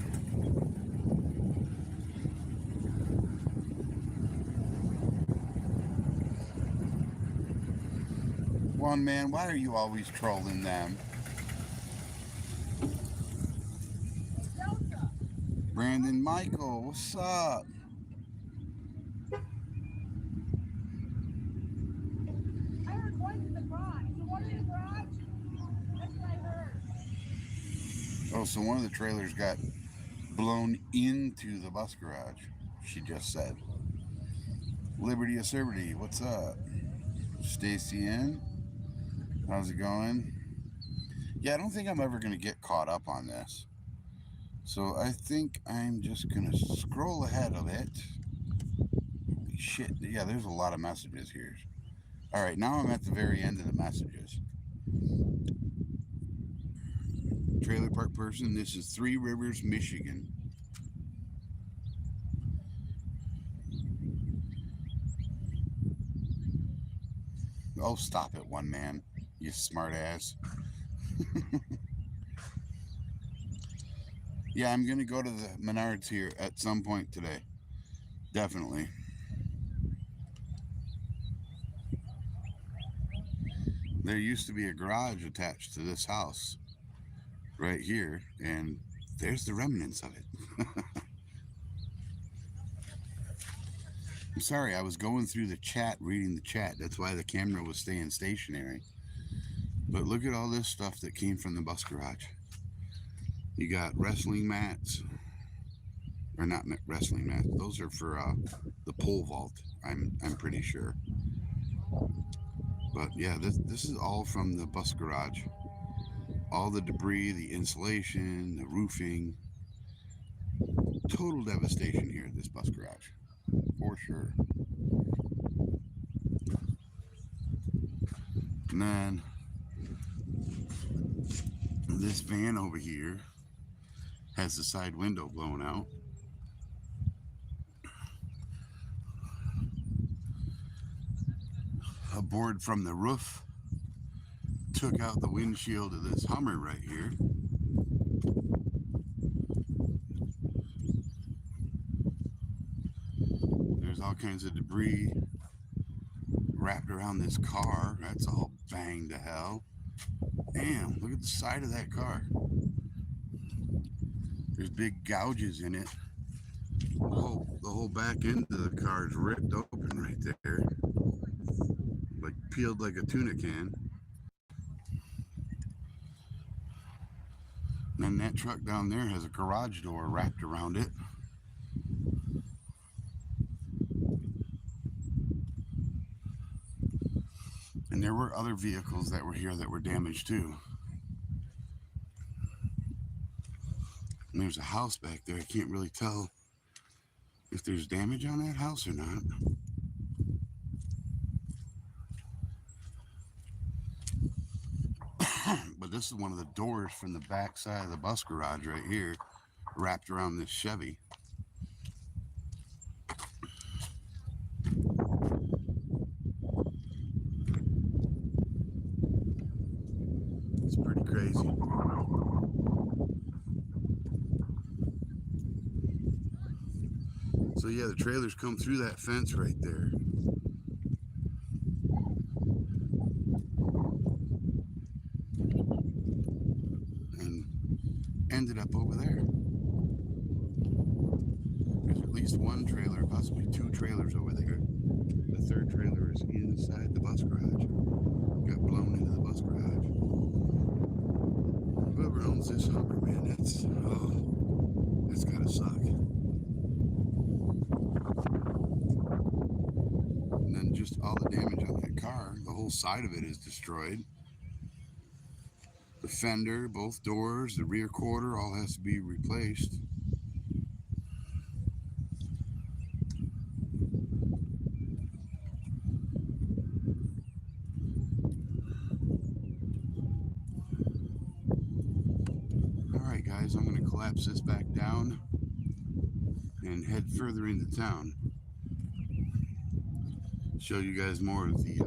One man, why are you always trolling them? Brandon Michael, what's up? I heard one in the garage. The one in the garage? That's what I heard. Oh, so one of the trailers got blown into the bus garage, she just said. Liberty Acerbity, what's up? Stacy in? How's it going? Yeah, I don't think I'm ever going to get caught up on this. So I think I'm just going to scroll ahead a bit. Holy shit. Yeah, there's a lot of messages here. All right, now I'm at the very end of the messages. Trailer park person, this is Three Rivers, Michigan. Oh, stop it, one man. You smart ass. Yeah, I'm going to go to the Menards here at some point today. Definitely. There used to be a garage attached to this house right here, and there's the remnants of it. I'm sorry, I was going through the chat, reading the chat. That's why the camera was staying stationary. But look at all this stuff that came from the bus garage. You got wrestling mats, or not wrestling mats. Those are for the pole vault. I'm pretty sure. But yeah, this is all from the bus garage. All the debris, the insulation, the roofing. total devastation here at this bus garage, for sure. And then this van over here has the side window blown out. A board from the roof took out the windshield of this Hummer right here. There's all kinds of debris wrapped around this car. That's all banged to hell. Damn, look at the side of that car. There's big gouges in it. The whole back end of the car is ripped open right there. Like peeled like a tuna can. And then that truck down there has a garage door wrapped around it. And there were other vehicles that were here that were damaged too. And there's a house back there. I can't really tell if there's damage on that house or not. But this is one of the doors from the back side of the bus garage right here, wrapped around this Chevy. It's pretty crazy. So yeah, the trailers come through that fence right there. And ended up over there. There's at least one trailer, possibly two trailers over there. The third trailer is inside the bus garage. Got blown into the bus garage. Whoever owns this Hummer, man, that's gotta suck. And then just all the damage on that car, the whole side of it is destroyed. The fender, both doors, the rear quarter, all has to be replaced. Alright guys, I'm going to collapse this back down and head further into town. Show you guys more of the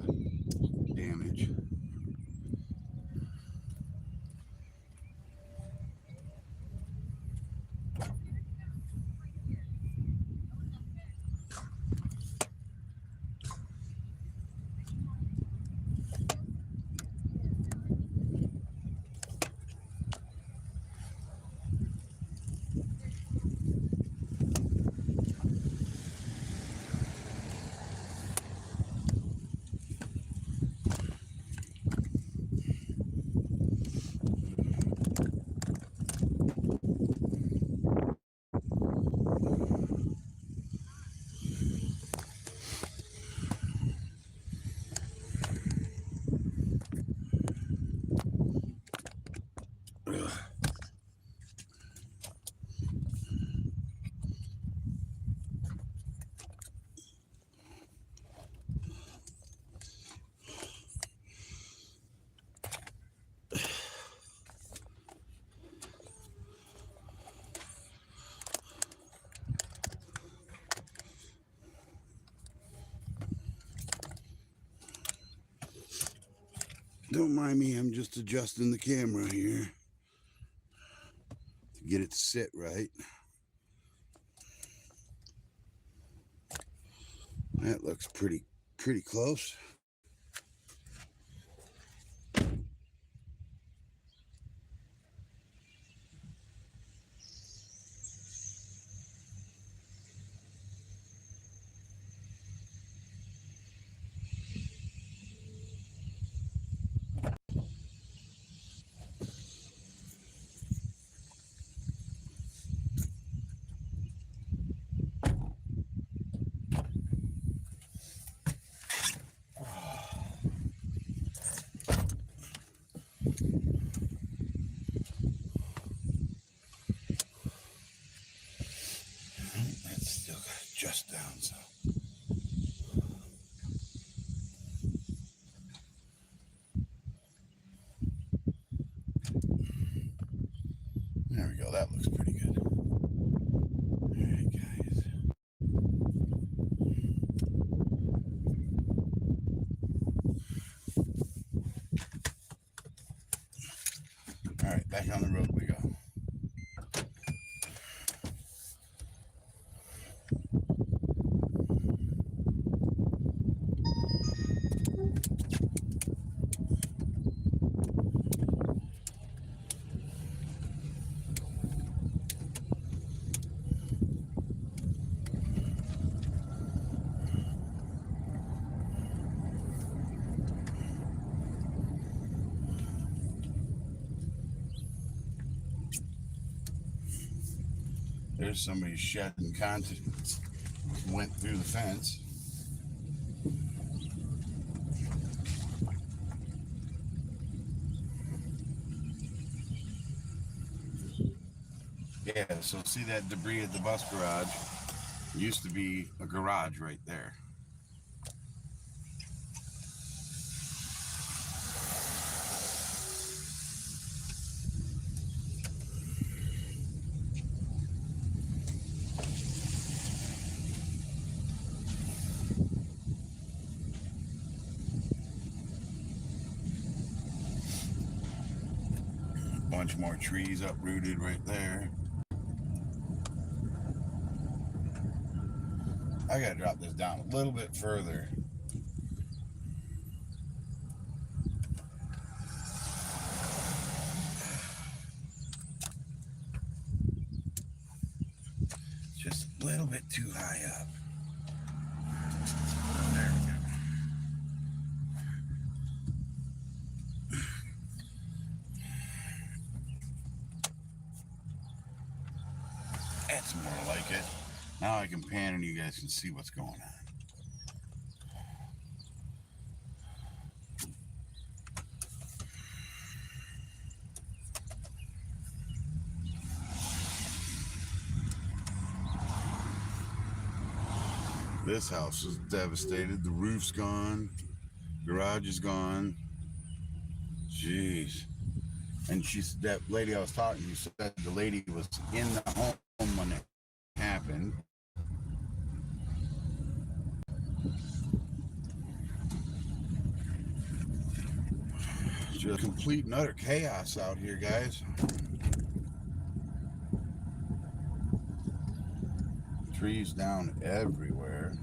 damage. Don't mind me, I'm just adjusting the camera here to get it to sit right. That looks pretty close. down so. There we go. That looks pretty good. All right, guys. All right, back on the road we go. There's somebody's shedding contents. Went through the fence. Yeah, so see that debris at the bus garage? It used to be a garage right there. Bunch more trees uprooted right there. I gotta drop this down a little bit further. Just a little bit too high up. There we go. That's more like it. Now I can pan and you guys can see what's going on. This house is devastated. The roof's gone. Garage is gone. Jeez. And that lady I was talking to said the lady was in the home when it happened. Just complete and utter chaos out here, guys. Trees down everywhere.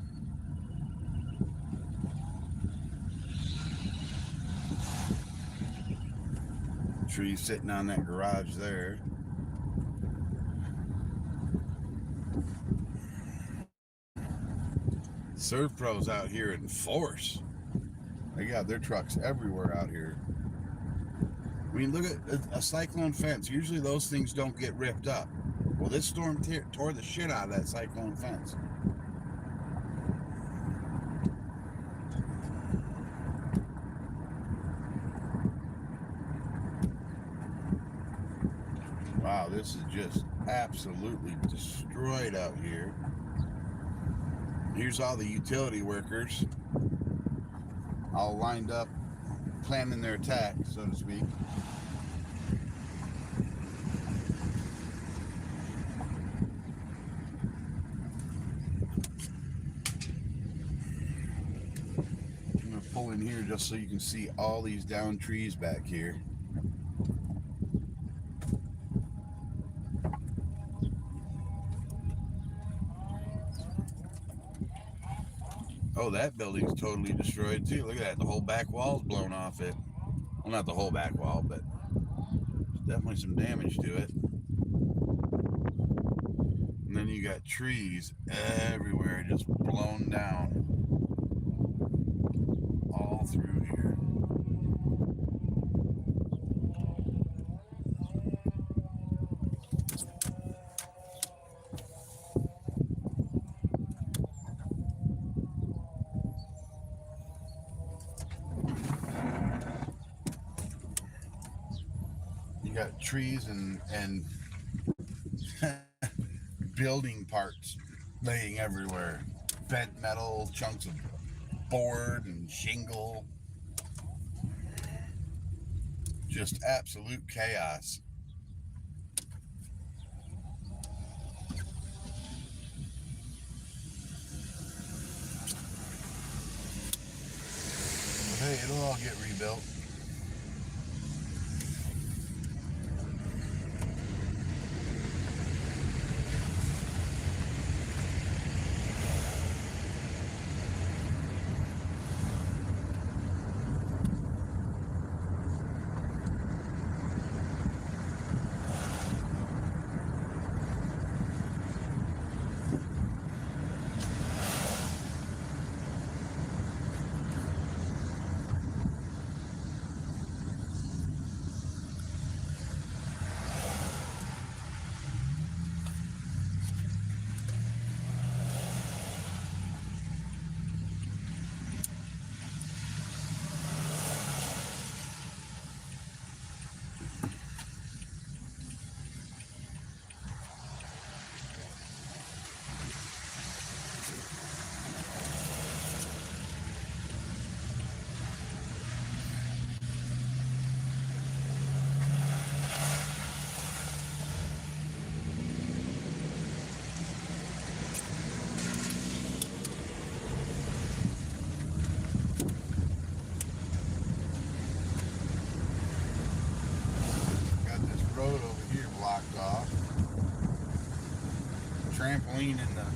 Trees sitting on that garage there. Surf pros out here in force. They got their trucks everywhere out here. I mean, look at a cyclone fence. Usually those things don't get ripped up. Well, this storm tore the shit out of that cyclone fence. Wow, this is just absolutely destroyed out here. Here's all the utility workers all lined up, planning their attack, so to speak. I'm going to pull in here just so you can see all these down trees back here. Oh, that building's totally destroyed too. Look at that. The whole back wall's blown off it. Well, not the whole back wall, but there's definitely some damage to it. And then you got trees everywhere just blown down. All through here. Got trees and building parts laying everywhere. bent metal, chunks of board and shingle. Just absolute chaos. But hey, it'll all get rebuilt. Road over here blocked off. Trampoline in the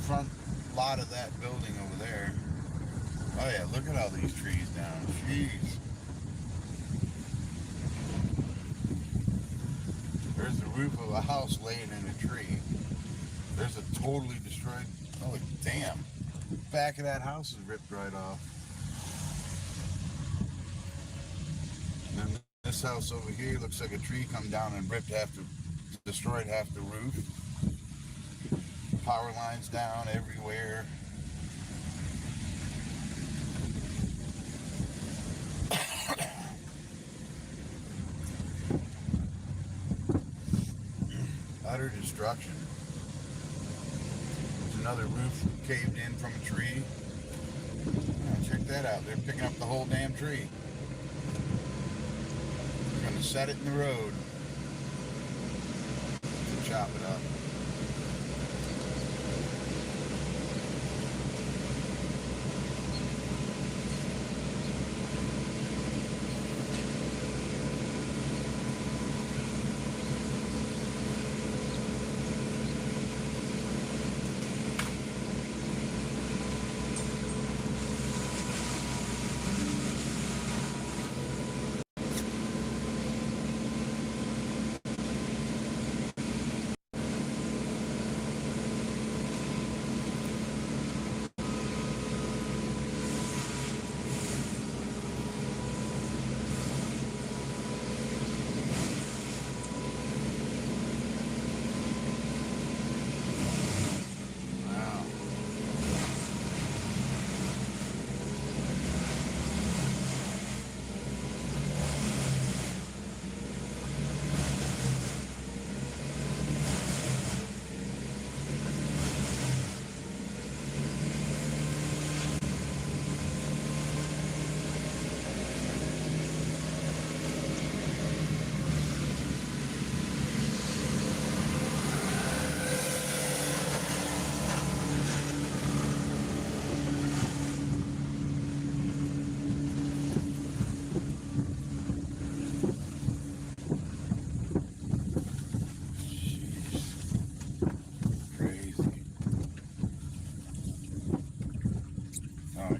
front lot of that building over there. Oh yeah, look at all these trees down. Jeez. There's the roof of a house laying in a tree. There's a totally destroyed, oh damn. Back of that house is ripped right off. And then this house over here looks like a tree come down and destroyed half the roof. Power lines down everywhere. Utter destruction. There's another roof caved in from a tree. Oh, check that out. They're picking up the whole damn tree. Gonna set it in the road to chop it up.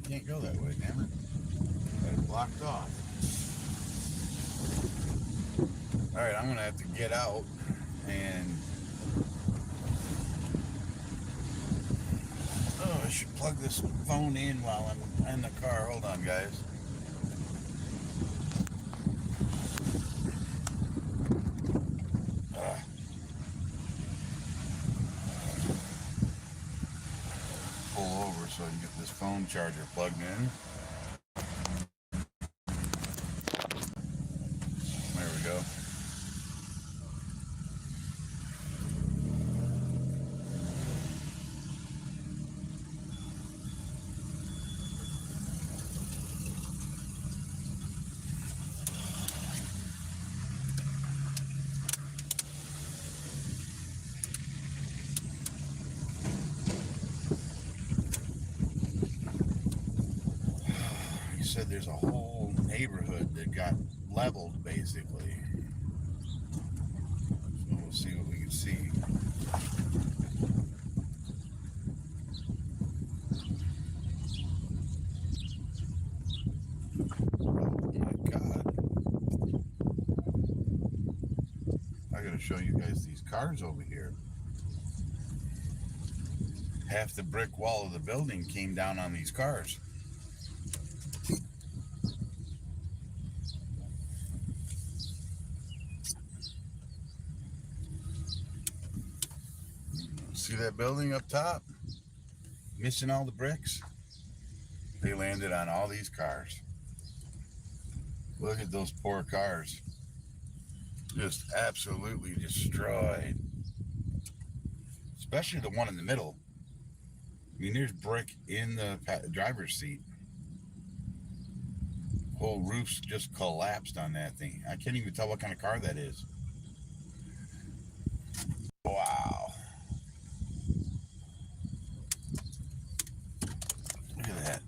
Can't go that way, damn it. Got it blocked off. Alright, I'm gonna have to get out and I should plug this phone in while I'm in the car. Hold on, guys. Pull over so I can get this phone charger plugged in. There we go. said there's a whole neighborhood that got leveled, basically. So we'll see what we can see. Oh my God. I gotta show you guys these cars over here. Half the brick wall of the building came down on these cars. See that building up top? Missing all the bricks? They landed on all these cars. Look at those poor cars. Just absolutely destroyed. Especially the one in the middle. I mean, there's brick in the driver's seat. Whole roof's just collapsed on that thing. I can't even tell what kind of car that is. Wow. Look at that.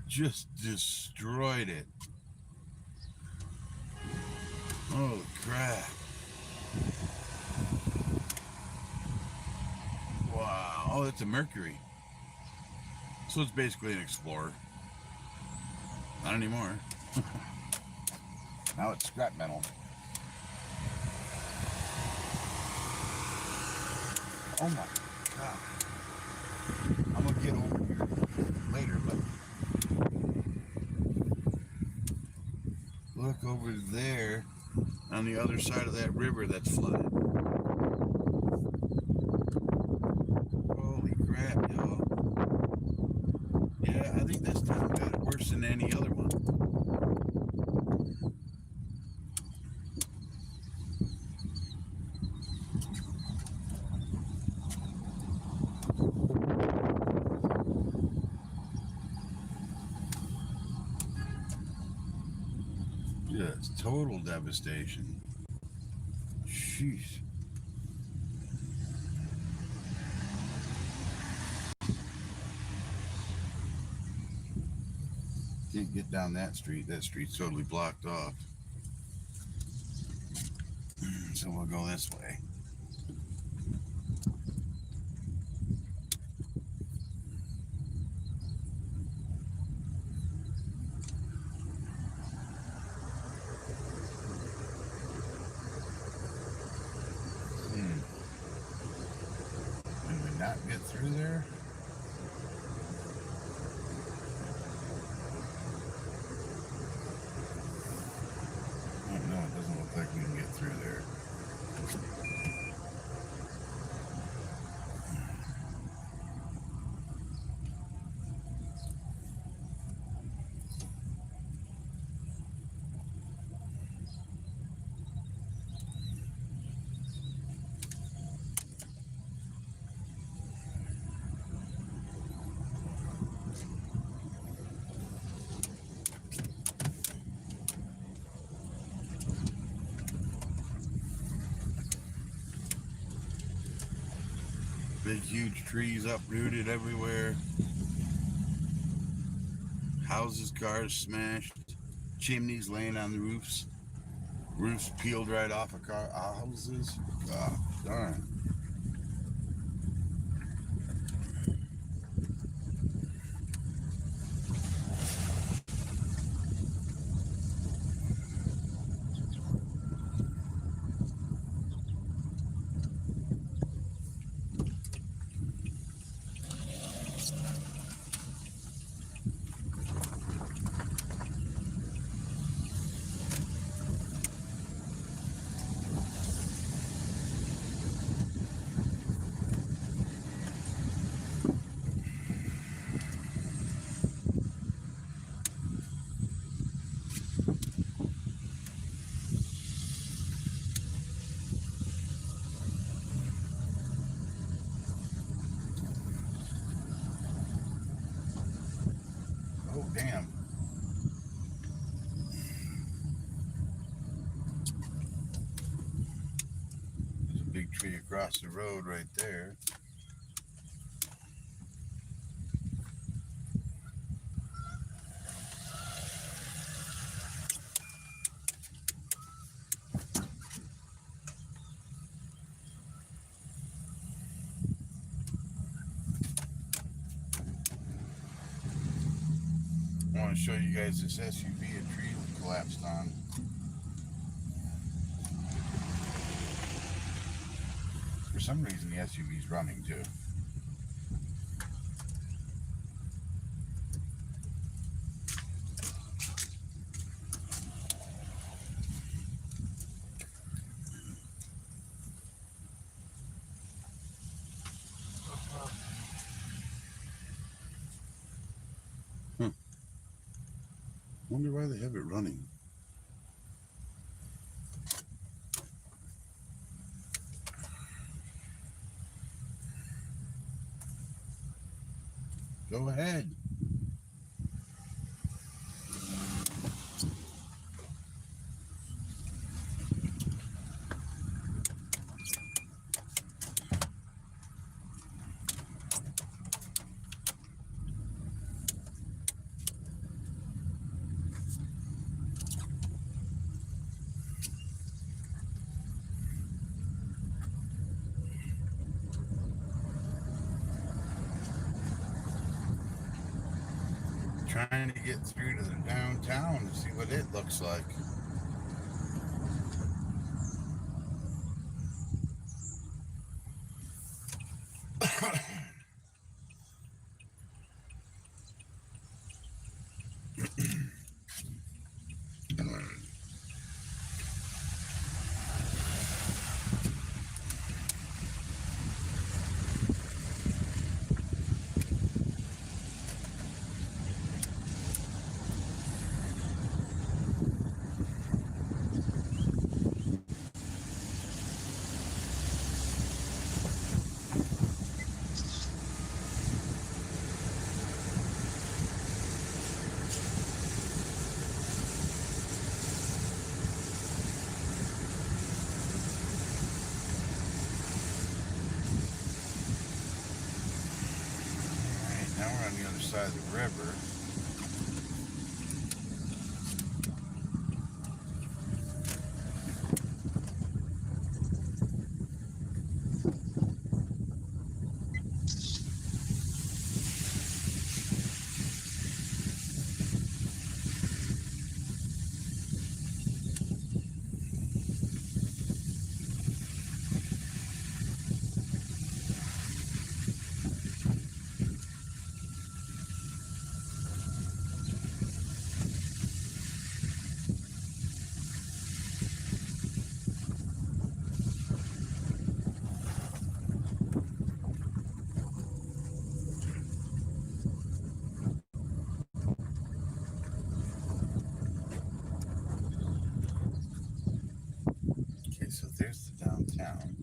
Just destroyed it. Holy crap. Wow. Oh, that's a Mercury. So it's basically an Explorer. Not anymore. Now it's scrap metal. Oh my God. I'm gonna get over here later, but look over there on the other side of that river that's flooded. Holy crap, y'all. Yeah, I think this time got it worse than any other one. Yeah, it's total devastation. Sheesh. Can't get down that street. That street's totally blocked off. So we'll go this way. Can we not get through there? Oh, no, it doesn't look like we can get through there. Big, huge trees uprooted everywhere. Houses, cars smashed. Chimneys laying on the roofs. Roofs peeled right off of houses. God darn. Oh, damn. There's a big tree across the road right there. want to show you guys this SUV a tree collapsed on. For some reason, the SUV's running too. Wonder why they have it running. Go ahead. Trying to get through to the downtown to see what it looks like. Now we're on the other side of the river. Okay, so there's the downtown.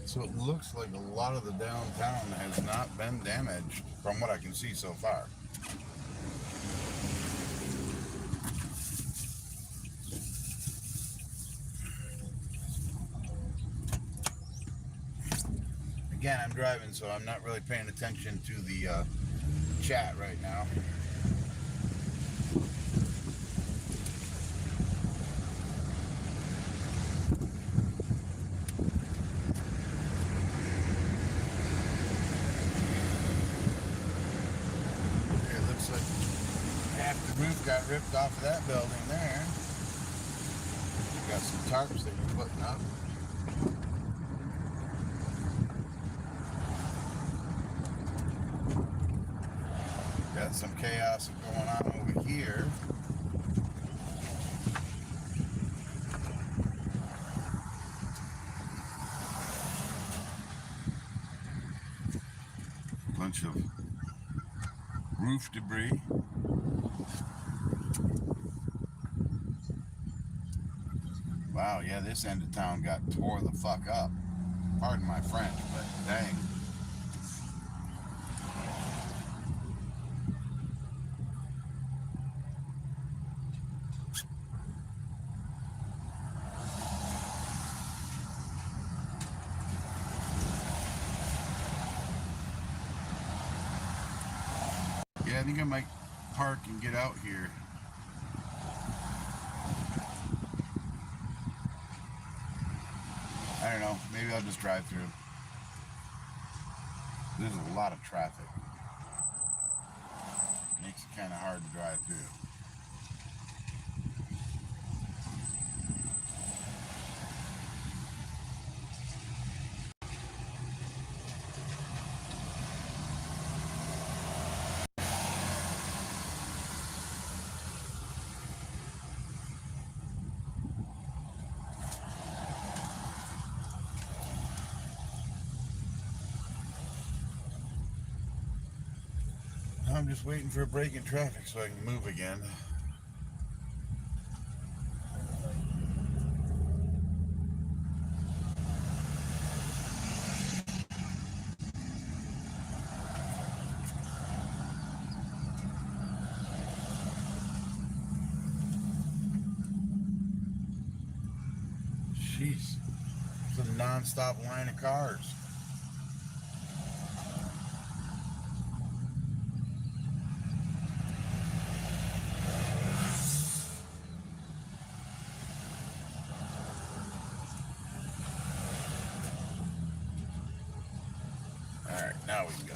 So it looks like a lot of the downtown has not been damaged from what I can see so far. Again, I'm driving, so I'm not really paying attention to the chat right now. Roof got ripped off of that building there. Got some tarps that you're putting up. Got some chaos going on over here. Roof debris. Wow, yeah, this end of town got tore the fuck up. Pardon my French, but dang. Yeah, I think I might park and get out here. I don't know. Maybe I'll just drive through. There's a lot of traffic. Makes it kind of hard to drive through. I'm just waiting for a break in traffic so I can move again. Jeez, it's a non-stop line of cars. Alright, now we can go.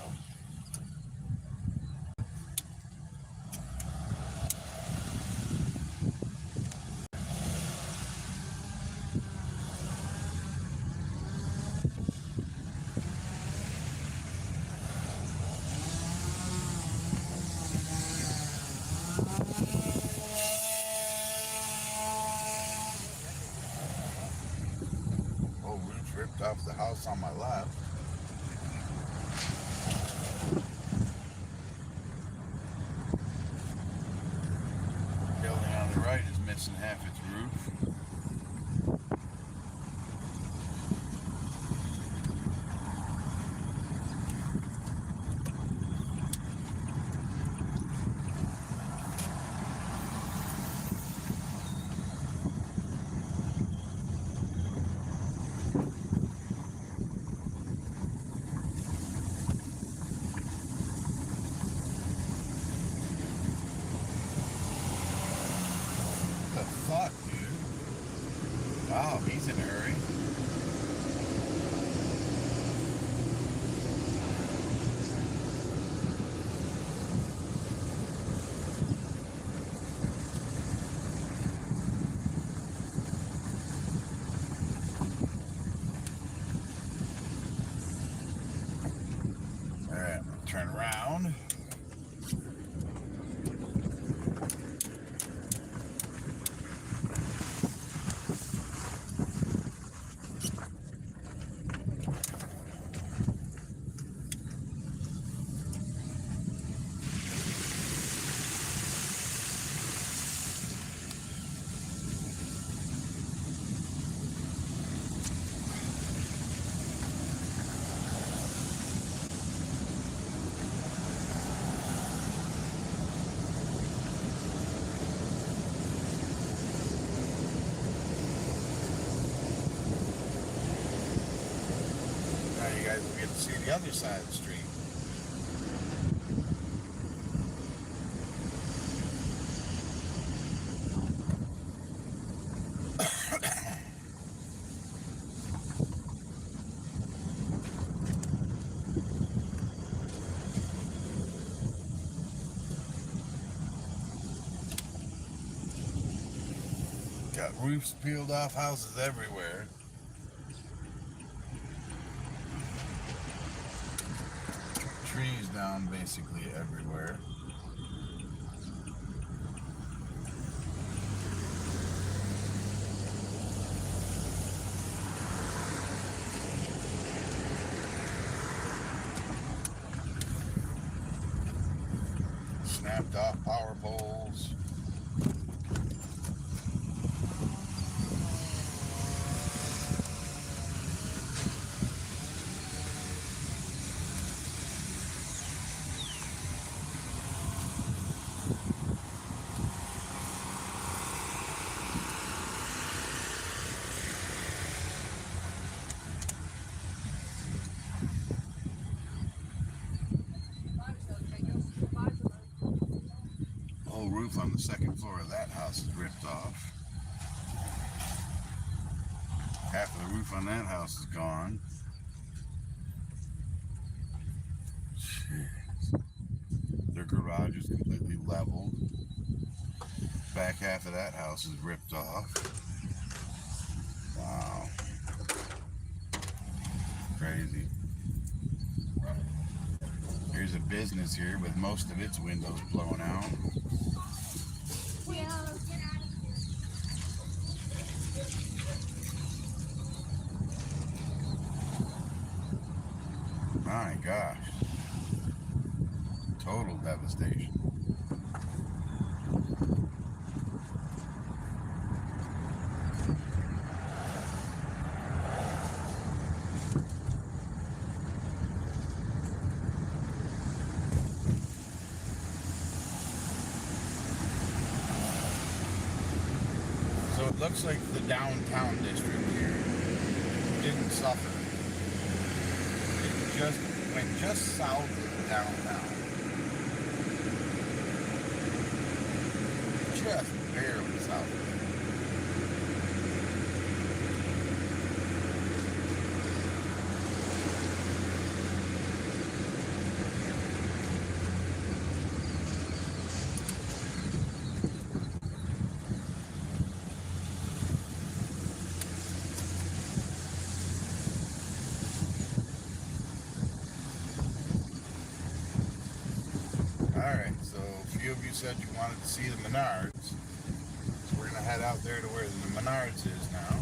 Oh, roof ripped off the house on my left. Building on the right is missing half its roof. What the fuck, dude? Wow, he's in a hurry. Alright, I'm gonna turn around. Now you guys will get to see the other side of the street. Got roofs peeled off, houses everywhere. Trees down basically everywhere. snapped off power poles. Whole roof on the second floor of that house is ripped off. Half of the roof on that house is gone. Jeez. Their garage is completely leveled. Back half of that house is ripped off. Wow. Crazy. Here's a business here with most of its windows blown out. My gosh. Total devastation. So it looks like the downtown district here didn't suffer. It just went just south of downtown. Just barely south of it. Alright, so a few of you said you wanted to see the Menards. So we're going to head out there to where the Menards is now.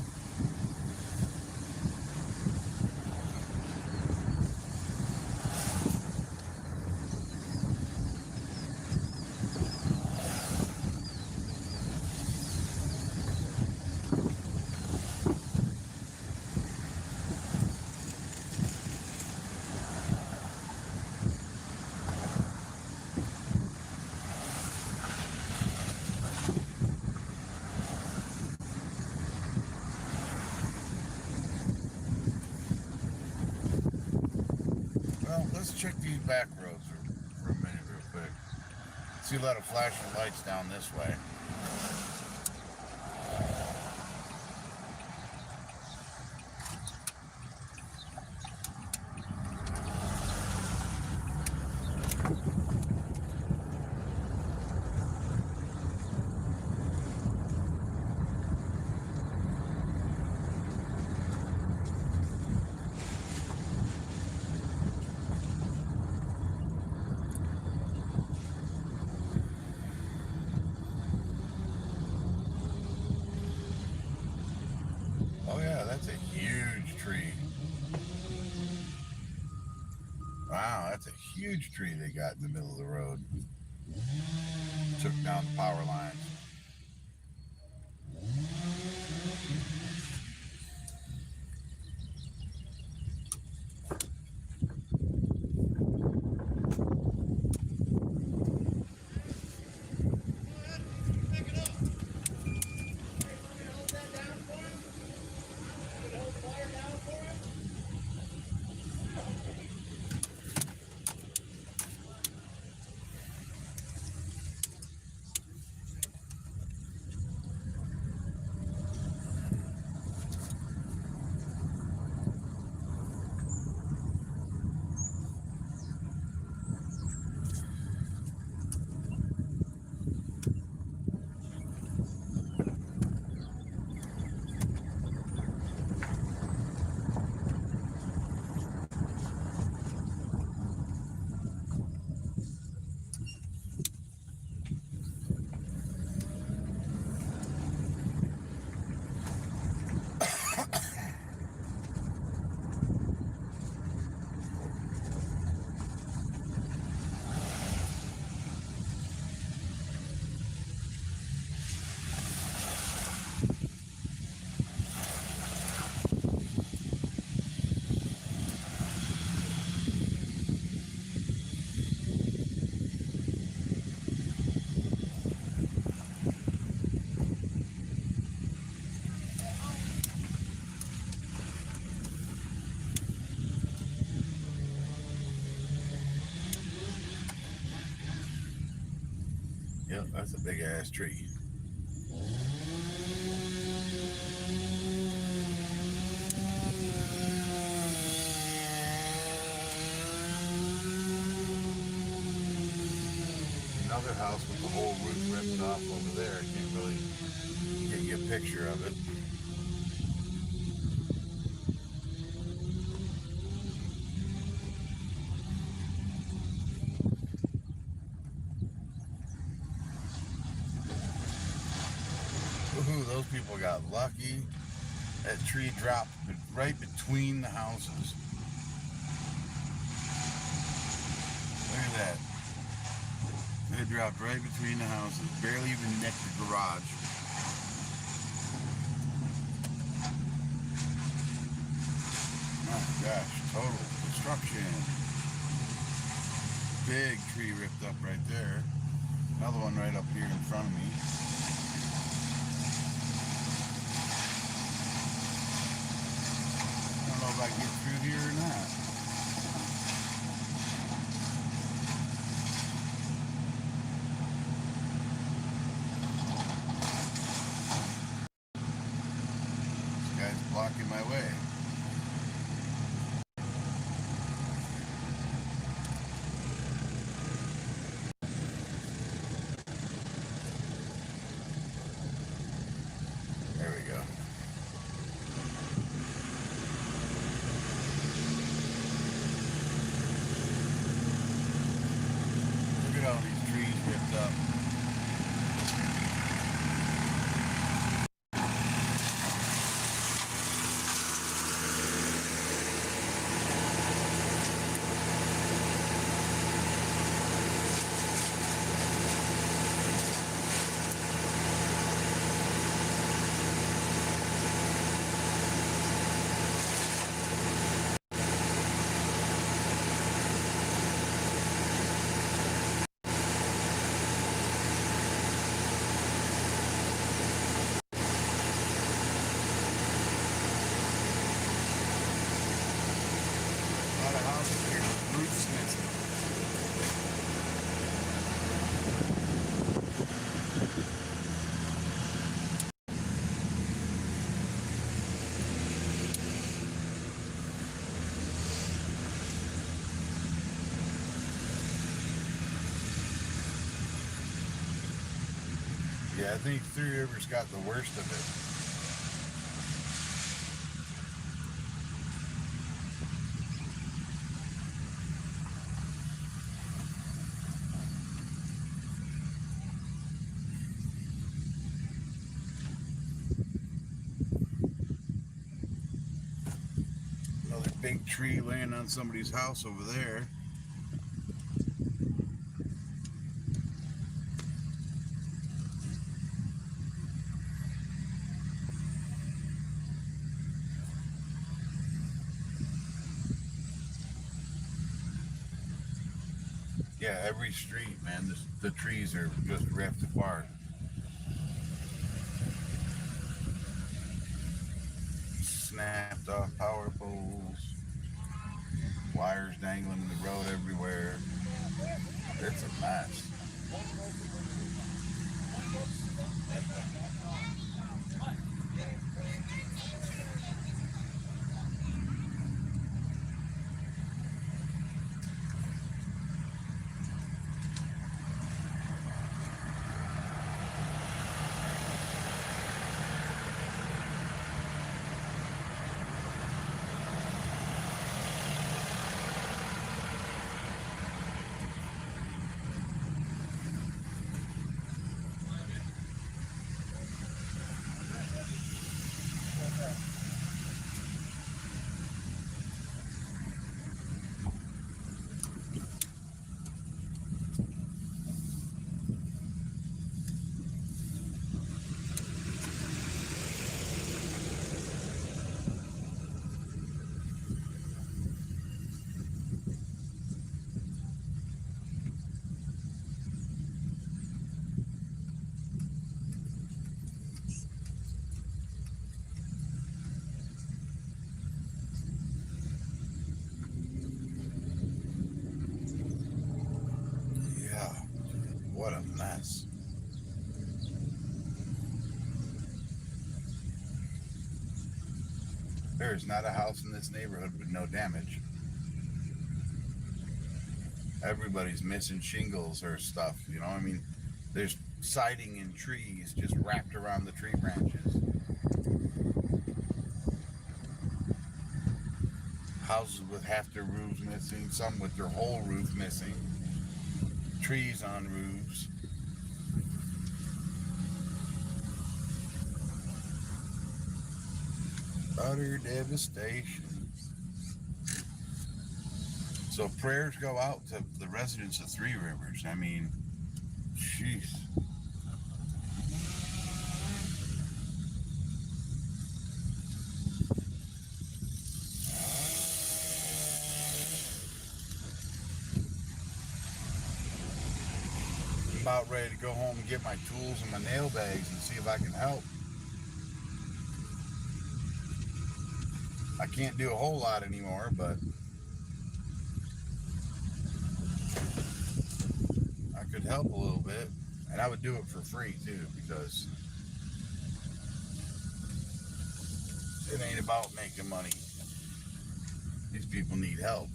Well, let's check these back roads for a minute real quick. See a lot of flashing lights down this way. Oh yeah, that's a huge tree. Wow, that's a huge tree they got in the middle of the road. Took down the power lines. Yep, that's a big ass tree. Another house with the whole roof ripped off over there. I can't really get you a picture of it. Ooh, those people got lucky. That tree dropped right between the houses. Look at that. It dropped right between the houses. Barely even nicked the garage. Oh gosh, total destruction. Big tree ripped up right there. Another one right up here in front of me. I don't know if I can get through here or not. This guy's blocking my way. There we go. Look at all these trees ripped up. A lot of houses here with roofs missing. Yeah, I think Three Rivers got the worst of it. Another big tree laying on somebody's house over there. Yeah, every street, man, the trees are just ripped apart. Snapped off power poles, wires dangling in the road everywhere. It's a mess. Yeah, what a mess. There is not a house in this neighborhood with no damage. Everybody's missing shingles or stuff, you know. I mean, there's siding and trees just wrapped around the tree branches. Houses with half their roofs missing, some with their whole roof missing. Trees on roofs. Utter devastation. So prayers go out to the residents of Three Rivers. I mean, jeez. I'm about ready to go home and get my tools and my nail bags and see if I can help. I can't do a whole lot anymore, but I could help a little bit. And I would do it for free too, because it ain't about making money. These people need help.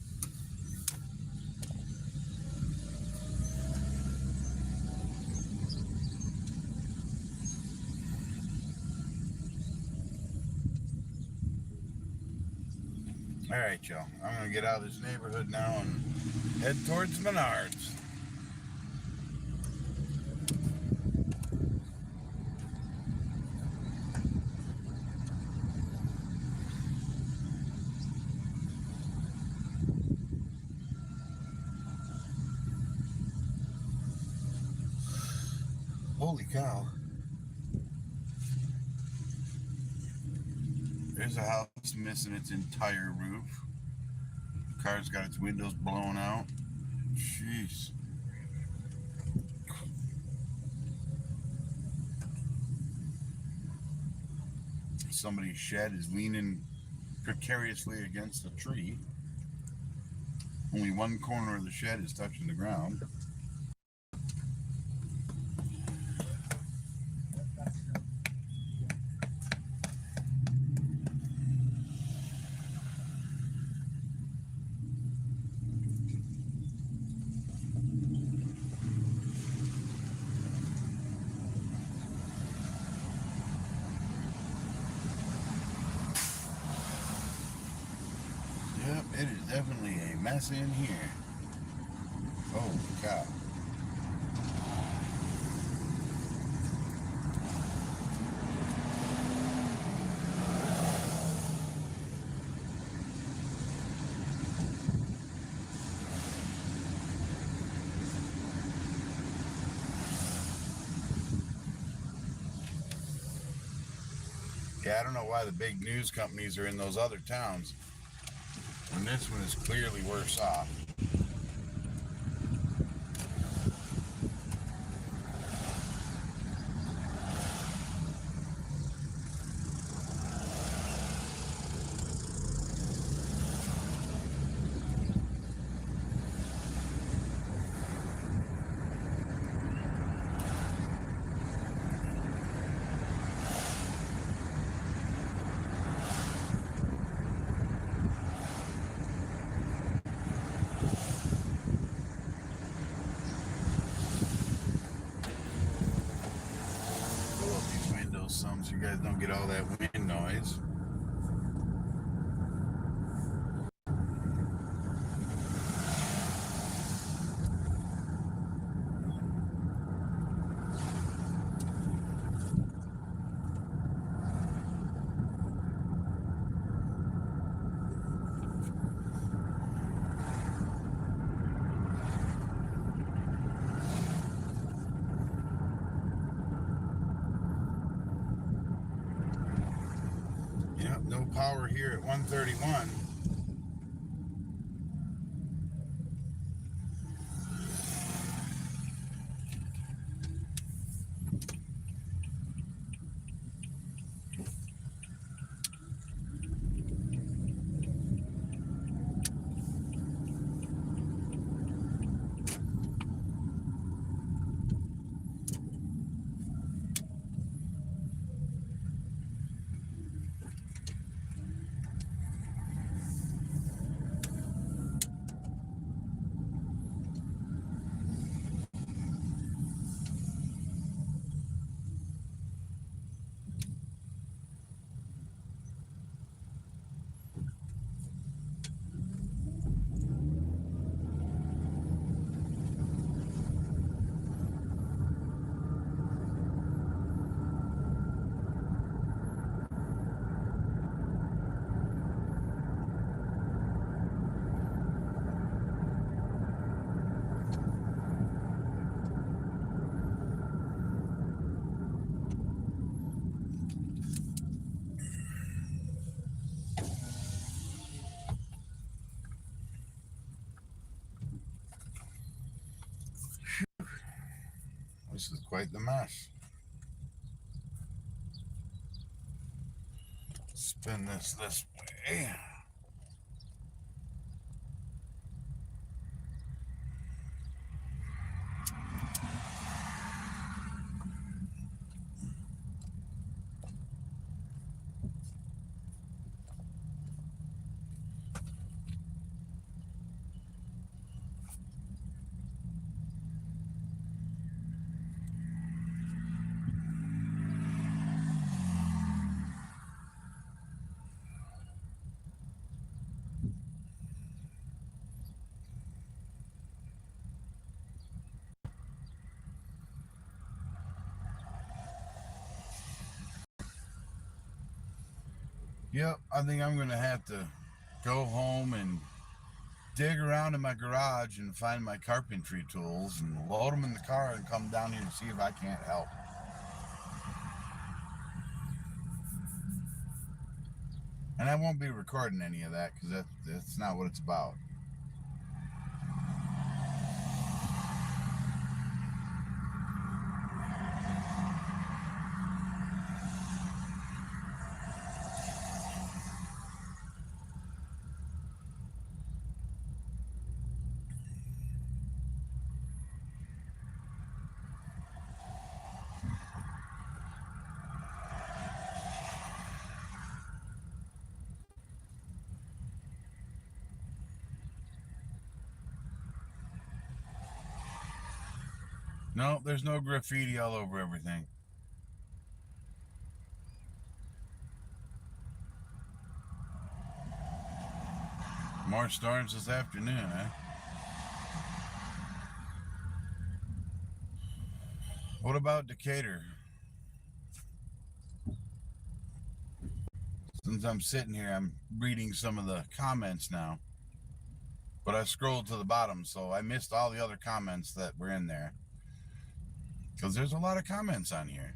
All right, y'all. I'm going to get out of this neighborhood now and head towards Menards. Holy cow. There's a house missing its entire roof. The car's got its windows blown out. Jeez. Somebody's shed is leaning precariously against a tree. Only one corner of the shed is touching the ground. Yep, it is definitely a mess in here. Holy cow. Yeah, I don't know why the big news companies are in those other towns, and this one is clearly worse off. Some so you guys don't get all that wind noise. Yep, no power here at 131. This is quite the mess. Spin this way. Yep, I think I'm going to have to go home and dig around in my garage and find my carpentry tools and load them in the car and come down here and see if I can't help. And I won't be recording any of that because that's not what it's about. No, there's no graffiti all over everything. More storms this afternoon, eh? What about Decatur? Since I'm sitting here, I'm reading some of the comments now. But I scrolled to the bottom, so I missed all the other comments that were in there. Because there's a lot of comments on here.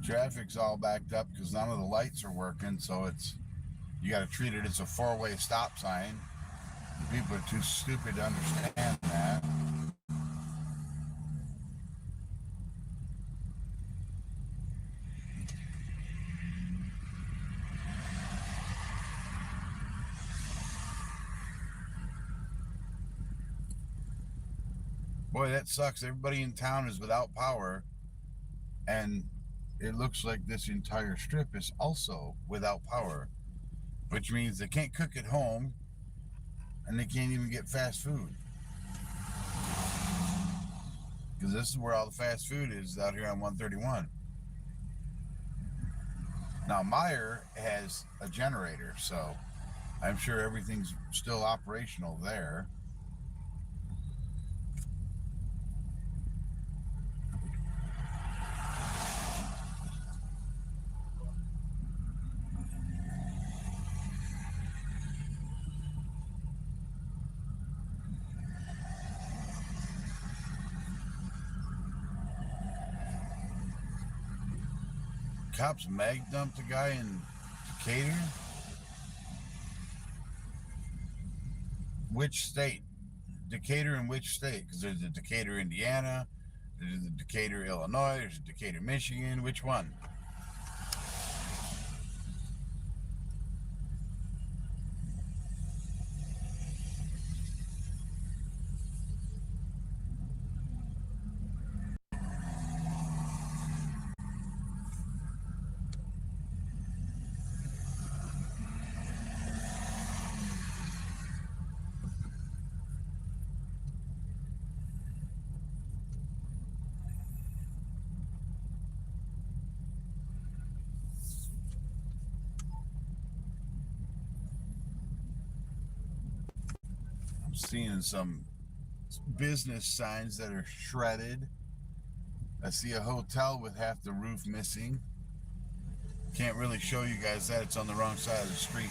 Traffic's all backed up because none of the lights are working, so you got to treat it as a four-way stop sign. People are too stupid to understand that. Boy, that sucks. Everybody in town is without power, and it looks like this entire strip is also without power, which means they can't cook at home and they can't even get fast food. Because this is where all the fast food is, out here on 131. Now, Meyer has a generator, so I'm sure everything's still operational there. Cops mag dumped a guy in Decatur? Which state? Decatur in which state? Because there's a Decatur, Indiana, there's a Decatur, Illinois, there's a Decatur, Michigan. Which one? Seeing some business signs that are shredded. I see a hotel with half the roof missing. Can't really show you guys that, it's on the wrong side of the street.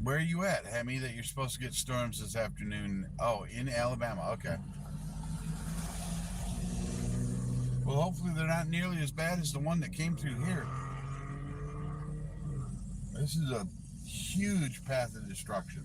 Where are you at, Hemi, that you're supposed to get storms this afternoon? Oh, in Alabama. Okay. Well, hopefully they're not nearly as bad as the one that came through here. This is a huge path of destruction.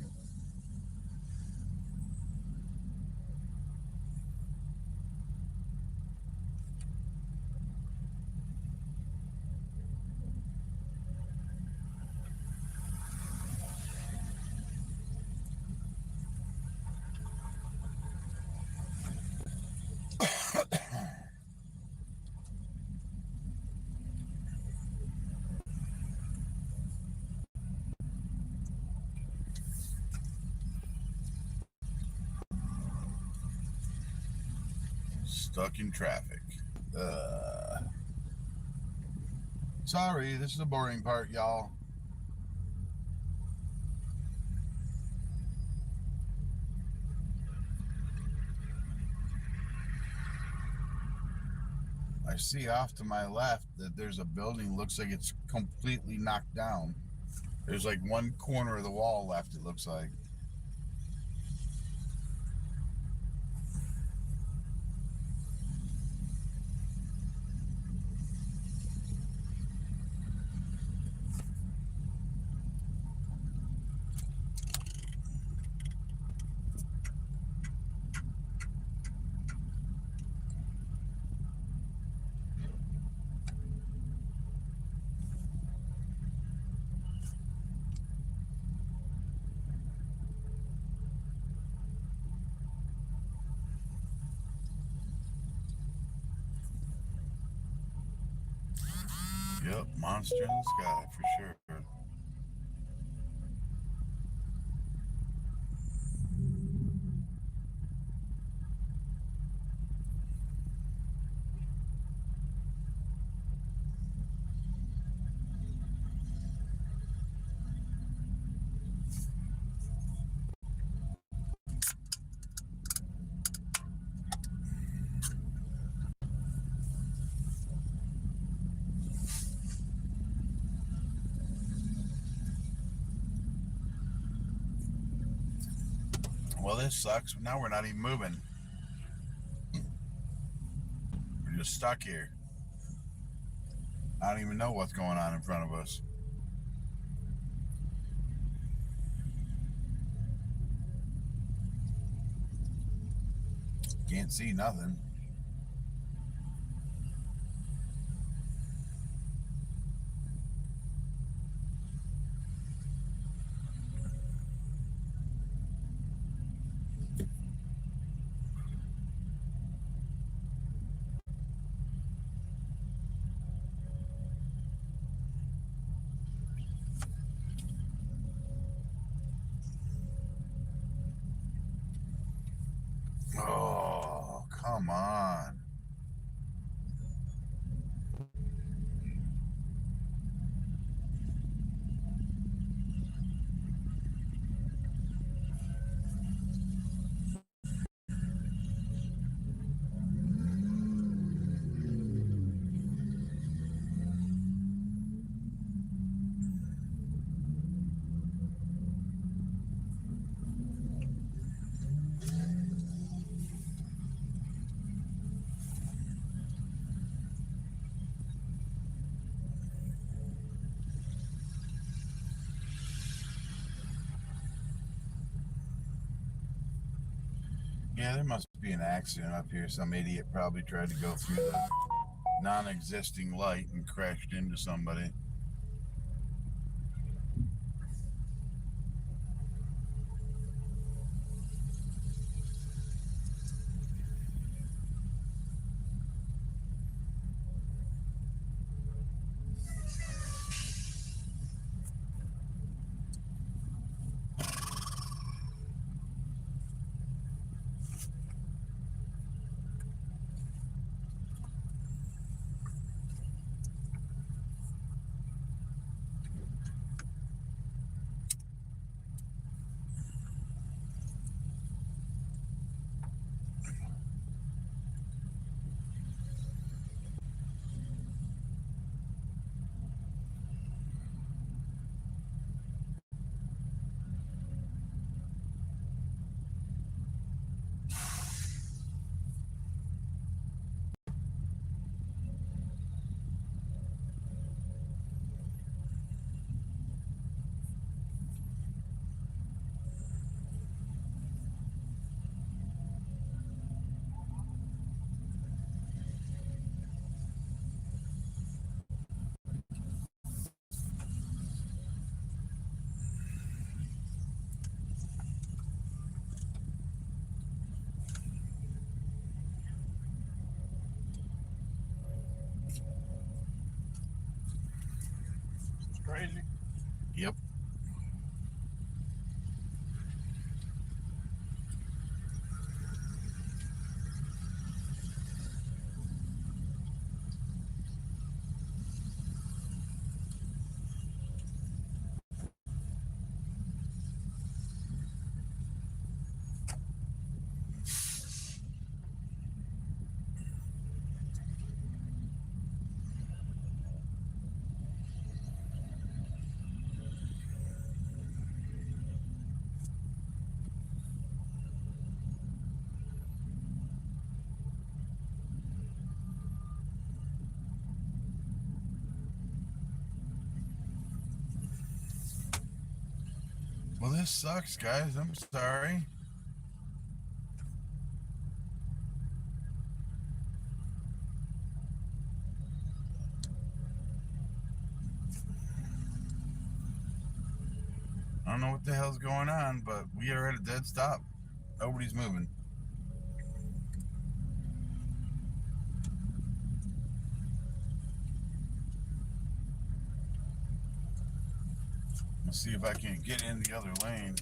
Stuck in traffic. Sorry, this is the boring part, y'all. I see off to my left that there's a building. Looks like it's completely knocked down. There's like one corner of the wall left, it looks like. Yep, monster in the sky for sure. Well, this sucks. Now we're not even moving. We're just stuck here. I don't even know what's going on in front of us. Can't see nothing. Oh, come on. Yeah, there must be an accident up here. Some idiot probably tried to go through the non-existing light and crashed into somebody. Well, this sucks, guys. I'm sorry. I don't know what the hell's going on, but we are at a dead stop. Nobody's moving. Let's see if I can get in the other lane.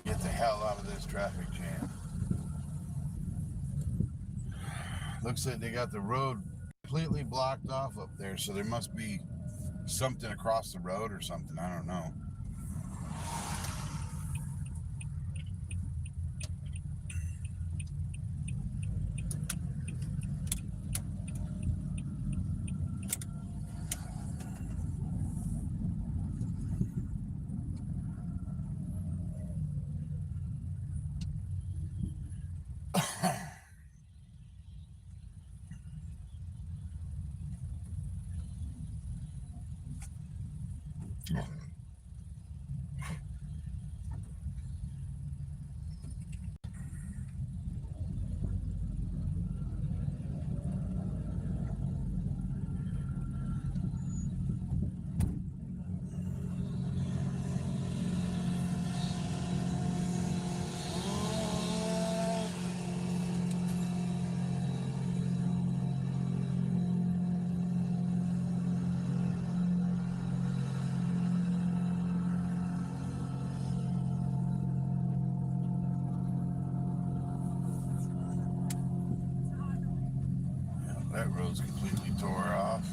Get the hell out of this traffic jam. Looks like they got the road completely blocked off up there, so there must be something across the road or something. I don't know. That road's completely tore off.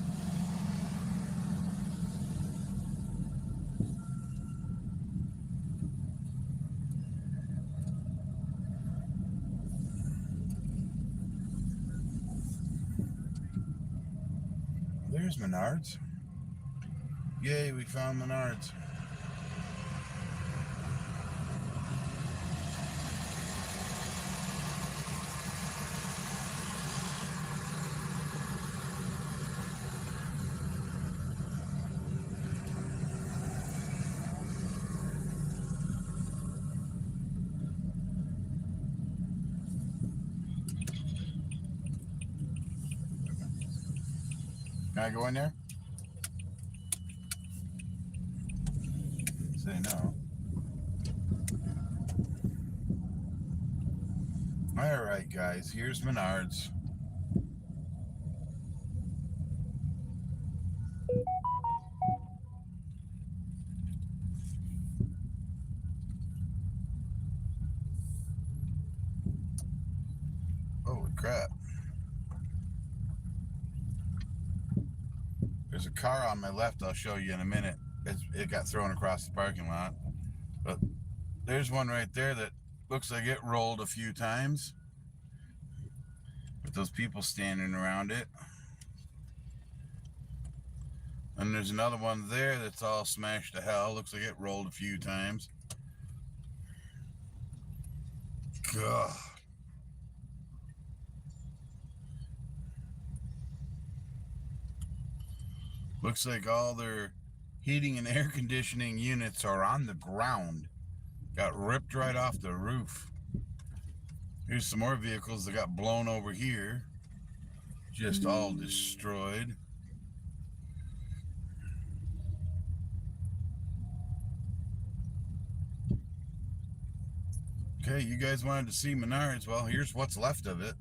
There's Menards. Yay, we found Menards. Can I go in there? Say no. All right, guys, here's Menards. Holy crap. There's a car on my left I'll show you in a minute. It got thrown across the parking lot. But there's one right there that looks like it rolled a few times. With those people standing around it. And there's another one there that's all smashed to hell. Looks like it rolled a few times. God. Looks like all their heating and air conditioning units are on the ground. Got ripped right off the roof. Here's some more vehicles that got blown over here. Just all destroyed. Okay, you guys wanted to see Menards. Well, here's what's left of it.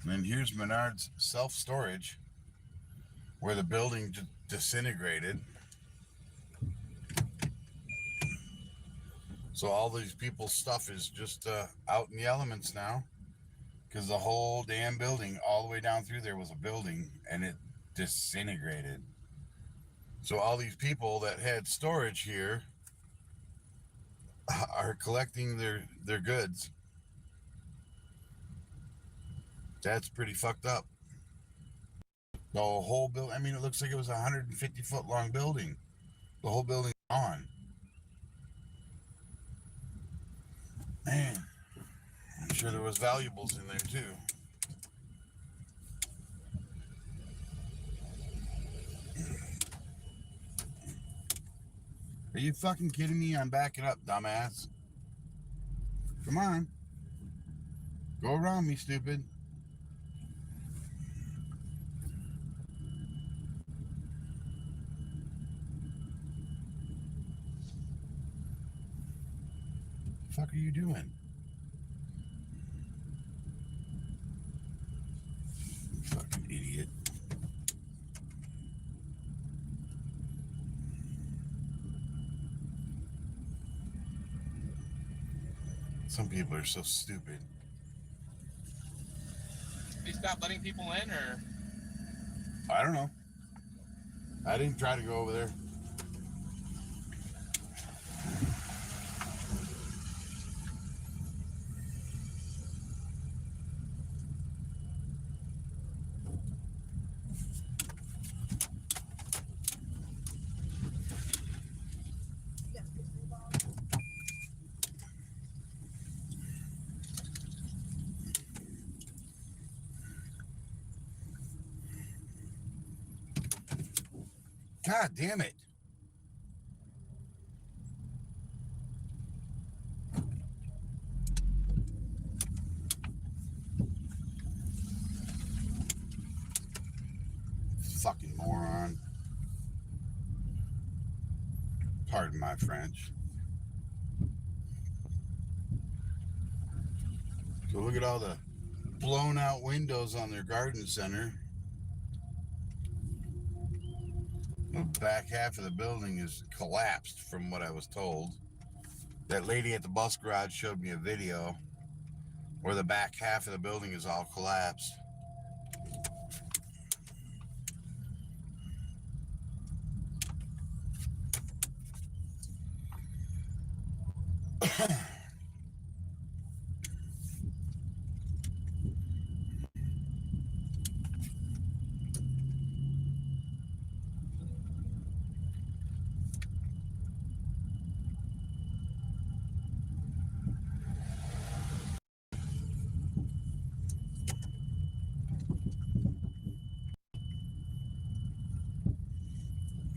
And then here's Menards self-storage, where the building disintegrated. So all these people's stuff is just out in the elements now. because the whole damn building, all the way down through there, was a building, and it disintegrated. So all these people that had storage here are collecting their goods. That's pretty fucked up. The whole building, I mean, it looks like it was a 150-foot long building. The whole building's gone. Man, I'm sure there was valuables in there too. Are you fucking kidding me? I'm backing up, dumbass. Come on. Go around me, stupid. What the fuck are you doing? You fucking idiot. Some people are so stupid. They stopped letting people in, or? I don't know. I didn't try to go over there. God damn it. Fucking moron. Pardon my French. So look at all the blown out windows on their garden center. The back half of the building is collapsed from what I was told. That lady at the bus garage showed me a video where the back half of the building is all collapsed.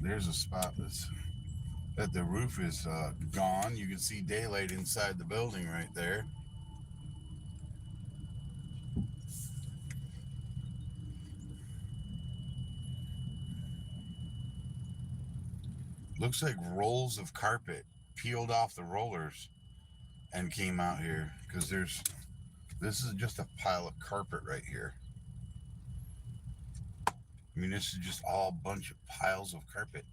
There's a spot that the roof is gone. You can see daylight inside the building right there. Looks like rolls of carpet peeled off the rollers and came out here, because this is just a pile of carpet right here. I mean, this is just all a bunch of piles of carpet.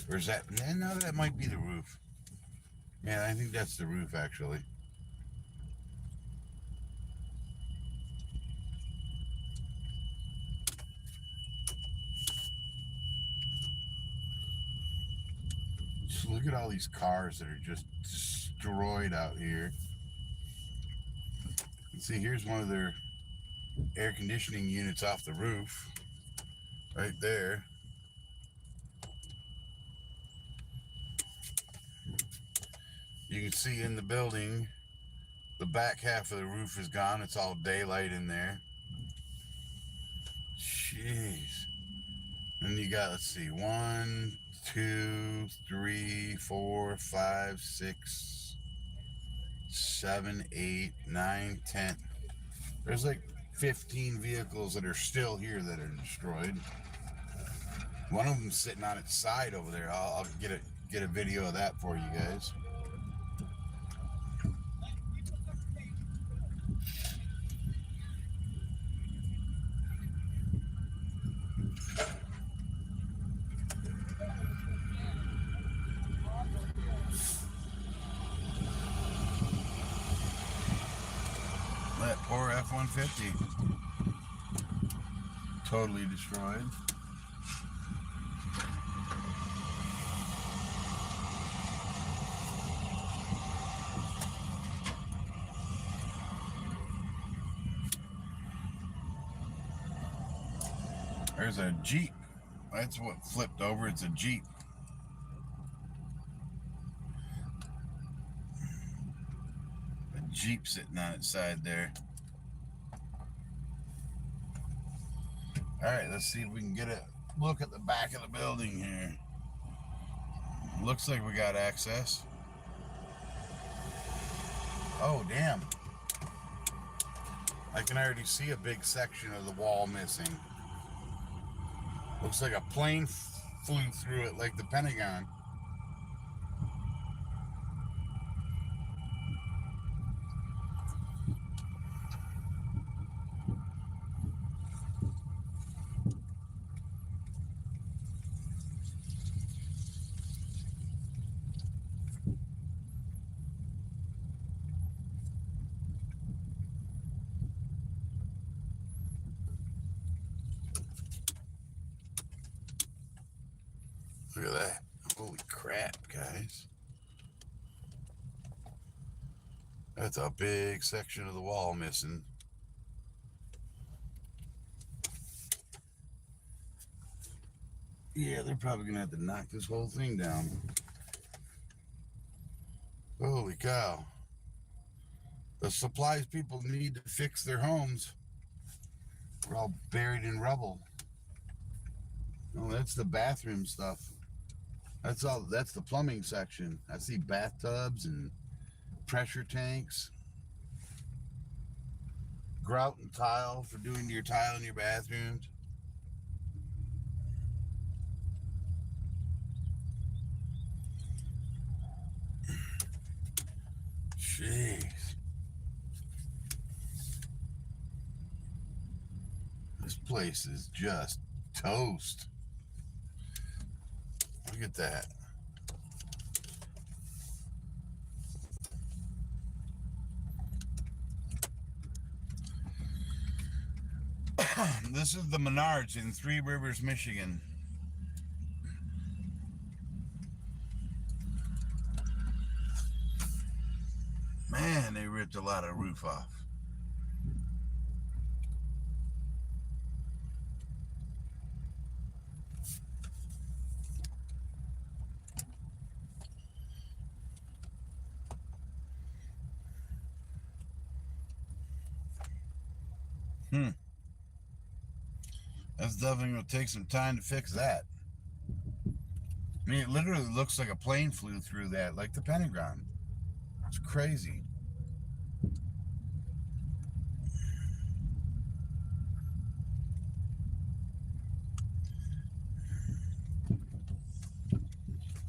Or is that? No, that might be the roof. Yeah, I think that's the roof, actually. Just look at all these cars that are just destroyed out here. You see, here's one of their air conditioning units off the roof. Right there. You can see in the building, the back half of the roof is gone. It's all daylight in there. Jeez. And you got, let's see, 1, 2, 3, 4, 5, 6, 7, 8, 9, 10. There's like 15 vehicles that are still here that are destroyed. One of them's sitting on its side over there. I'll get a video of that for you guys. That poor F-150. Totally destroyed. There's a Jeep. That's what flipped over. It's a Jeep. A Jeep sitting on its side there. All right, let's see if we can get a look at the back of the building here. Looks like we got access. Oh, damn. I can already see a big section of the wall missing. Looks like a plane flew through it like the Pentagon. Look at that. Holy crap, guys. That's a big section of the wall missing. Yeah, they're probably going to have to knock this whole thing down. Holy cow. The supplies people need to fix their homes are all buried in rubble. Oh, that's the bathroom stuff. That's the plumbing section. I see bathtubs and pressure tanks. Grout and tile for doing your tile in your bathrooms. Jeez. This place is just toast. Look at that. This is the Menards in Three Rivers, Michigan. Man, they ripped a lot of roof off. That's definitely going to take some time to fix that. I mean, it literally looks like a plane flew through that, like the Pentagon. It's crazy.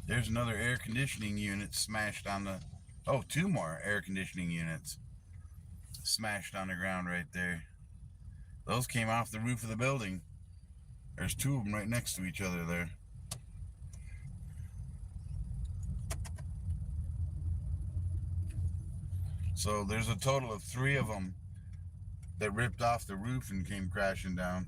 There's another air conditioning unit smashed on the... Oh, two more air conditioning units smashed on the ground right there. Those came off the roof of the building. There's two of them right next to each other there. So there's a total of 3 of them that ripped off the roof and came crashing down.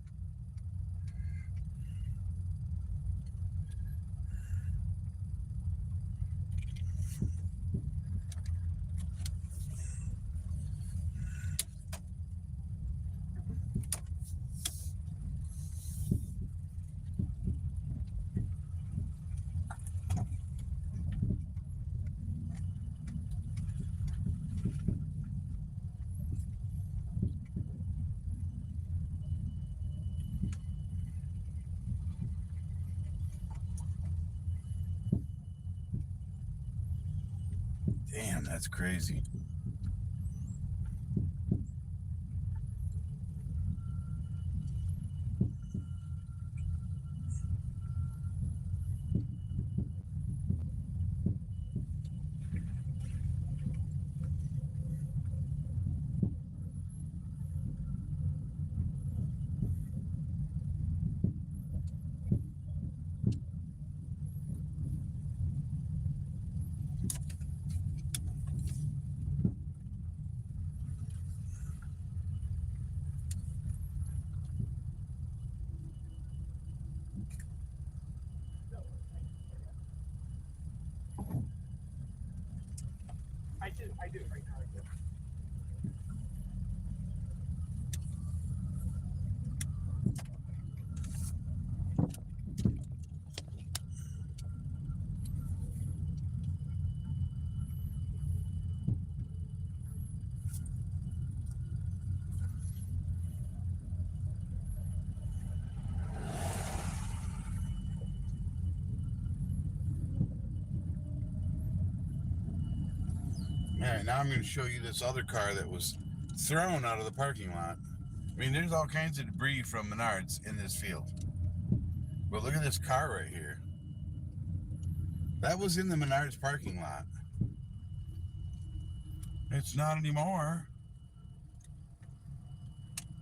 Damn, that's crazy. do. Right now I do. All right, now I'm going to show you this other car that was thrown out of the parking lot. I mean, there's all kinds of debris from Menards in this field. But look at this car right here. That was in the Menards parking lot. It's not anymore.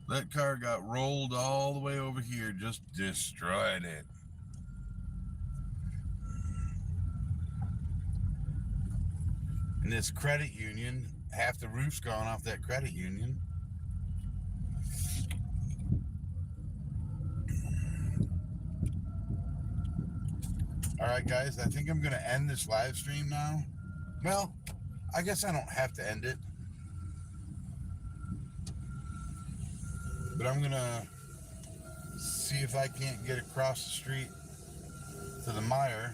That car got rolled all the way over here, just destroyed it. And this credit union, half the roof's gone off that credit union. All right, guys, I think I'm going to end this live stream now. Well, I guess I don't have to end it. But I'm going to see if I can't get across the street to the Meijer.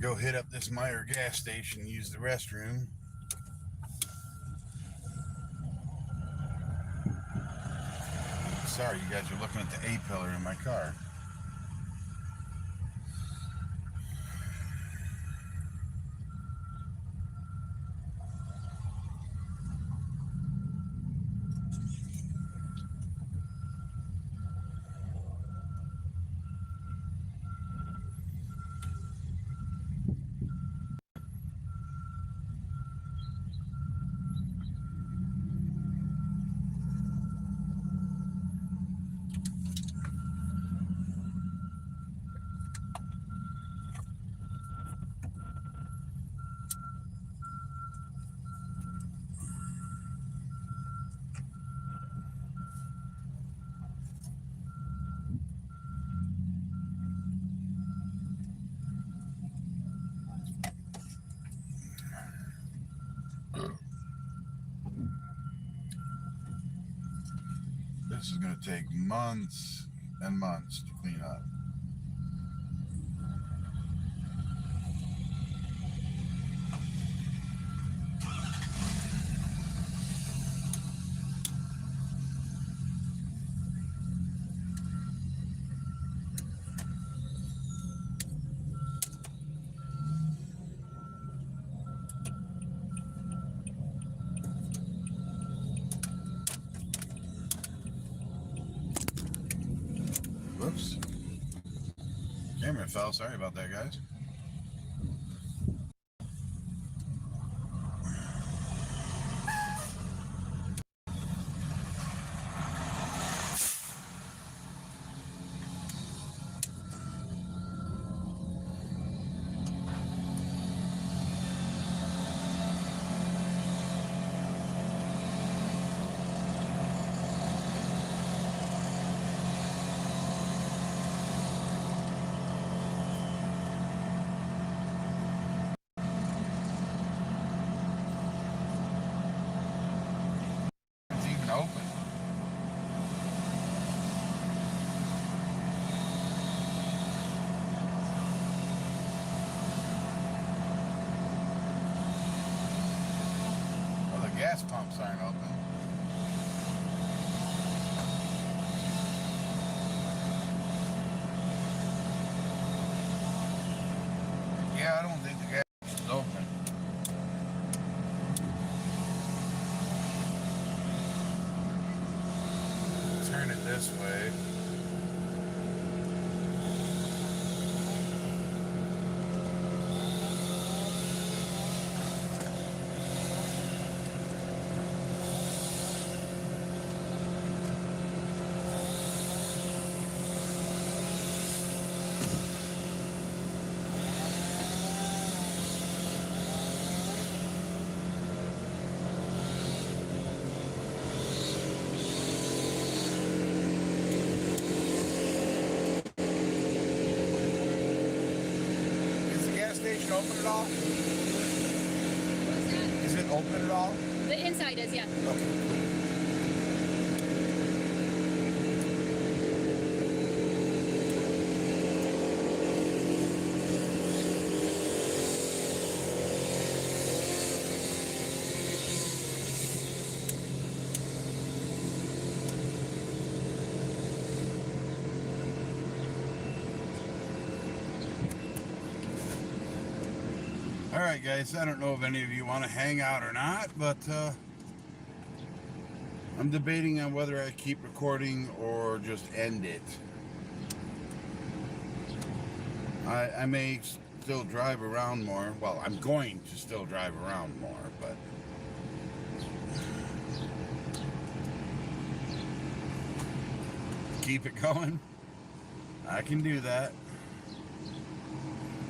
Go hit up this Meijer gas station, use the restroom. Sorry, you guys are looking at the A-pillar in my car. This is going to take months and months to clean up. Whoops. Camera fell. Sorry about that, guys. It's even open. Well, the gas pumps aren't open. open at all? What's that? Is it open at all? The inside is, yeah. Okay. Alright guys, I don't know if any of you want to hang out or not, but I'm debating on whether I keep recording or just end it. I may still drive around more. Well, I'm going to still drive around more, but keep it going. I can do that.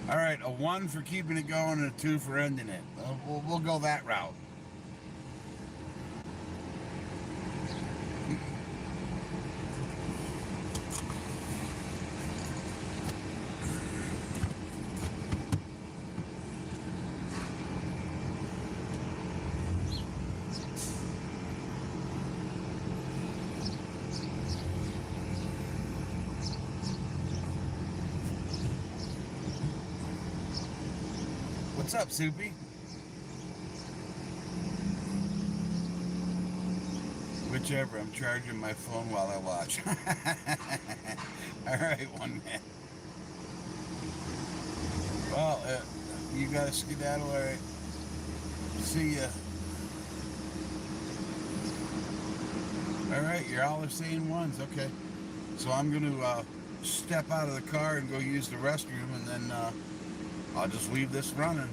All right, a 1 for keeping it going and a 2 for ending it. We'll go that route. What's up, Soupy? Whichever, I'm charging my phone while I watch. Alright, one man. Well, you got to skedaddle, alright. See ya. Alright, you're all the same ones, okay. So I'm going to step out of the car and go use the restroom, and then I'll just leave this running.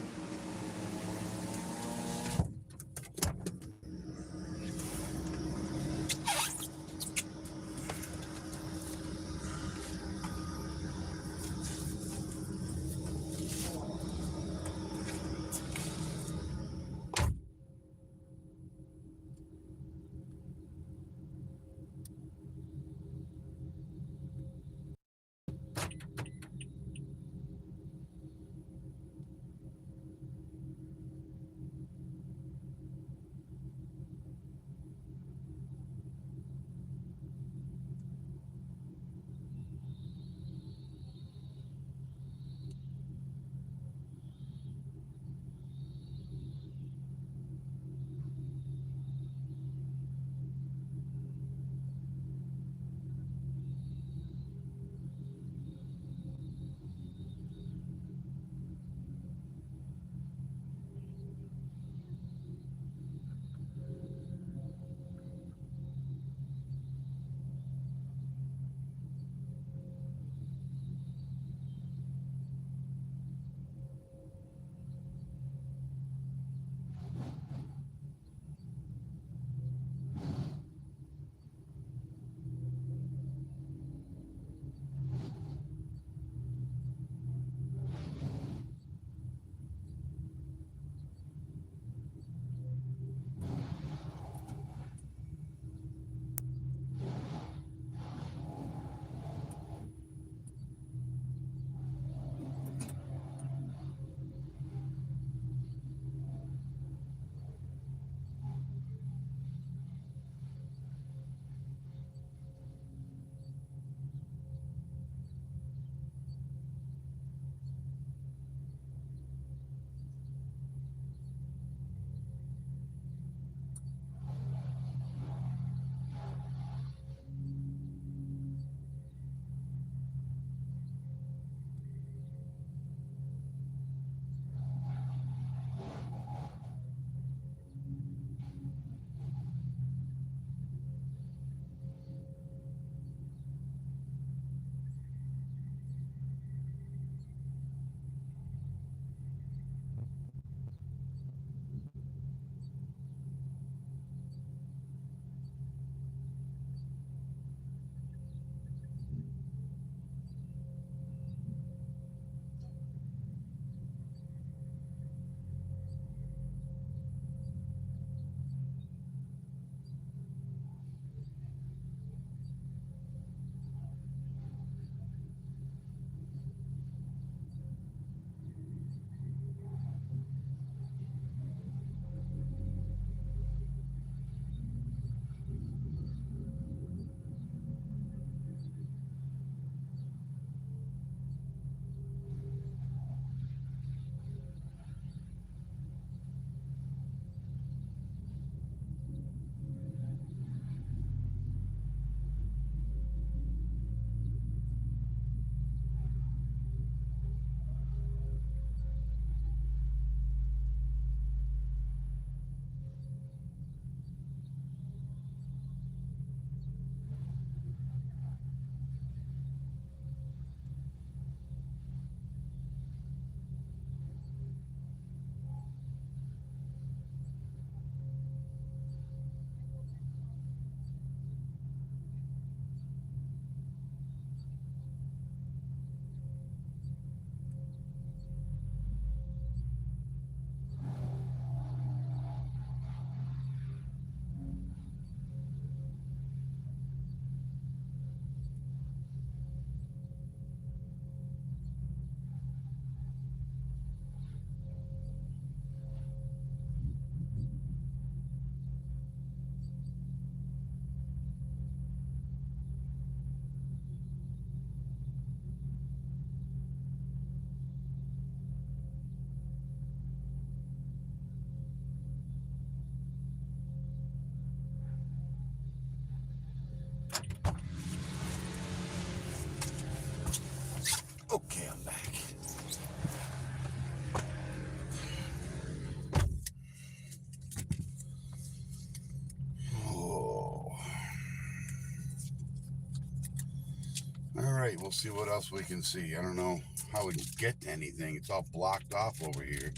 right, we'll see what else we can see. I don't know how we can get to anything. It's all blocked off over here.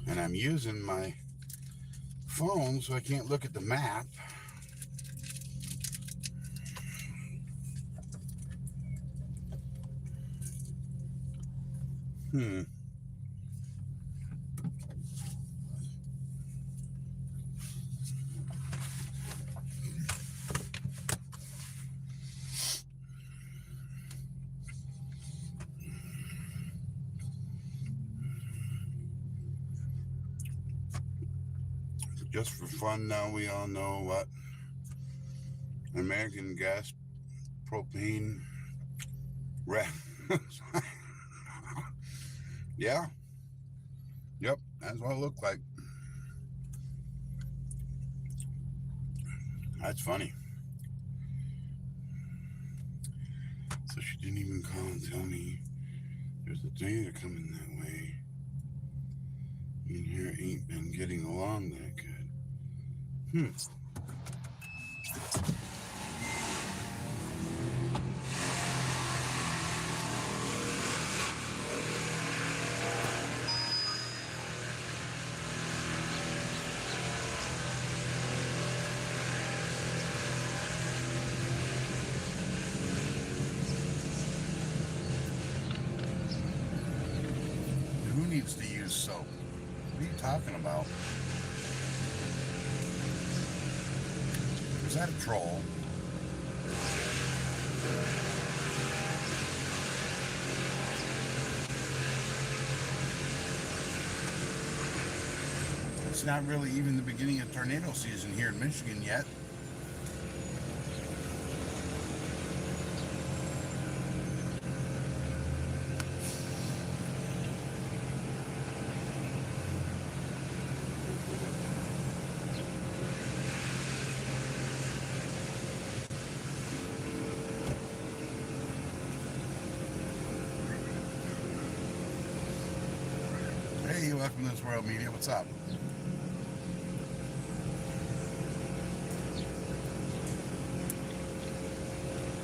And I'm using my phone, so I can't look at the map. Just for fun now, we all know what American gas propane yeah. Yep, that's what it looked like. That's funny. So she didn't even call and tell me there's a tornado coming that way. And here ain't been getting along that good. Who needs to use soap? What are you talking about? Is that a troll? It's not really even the beginning of tornado season here in Michigan yet. Hey, welcome to This World Media. What's up?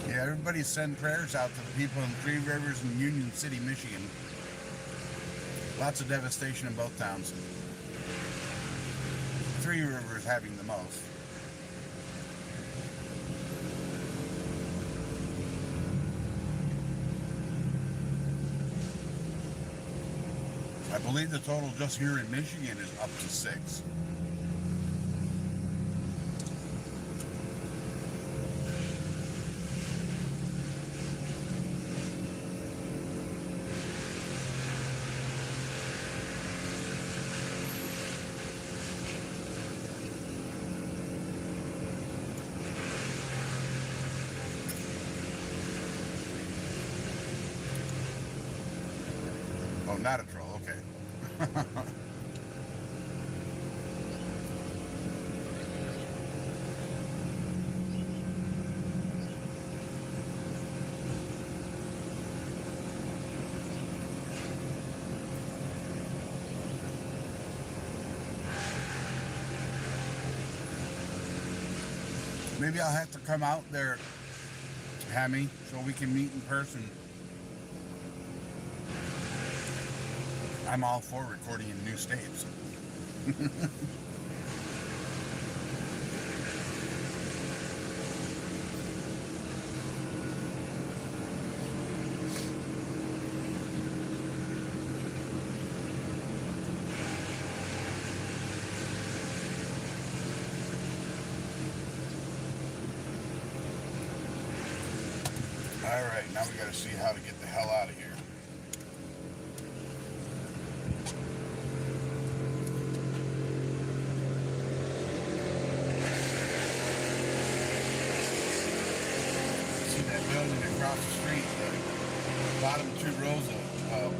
Yeah, everybody send prayers out to the people in Three Rivers and Union City, Michigan. Lots of devastation in both towns. Three Rivers having the most. I believe the total just here in Michigan is up to 6. Oh, not a troll, okay. Maybe I'll have to come out there, Hammy, so we can meet in person. I'm all for recording in new states. All right, now we got to see how to get the hell out of here. See that building across the street, the bottom 2 rows of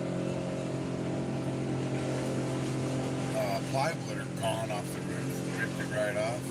plywood are gone off the roof, ripped it right off.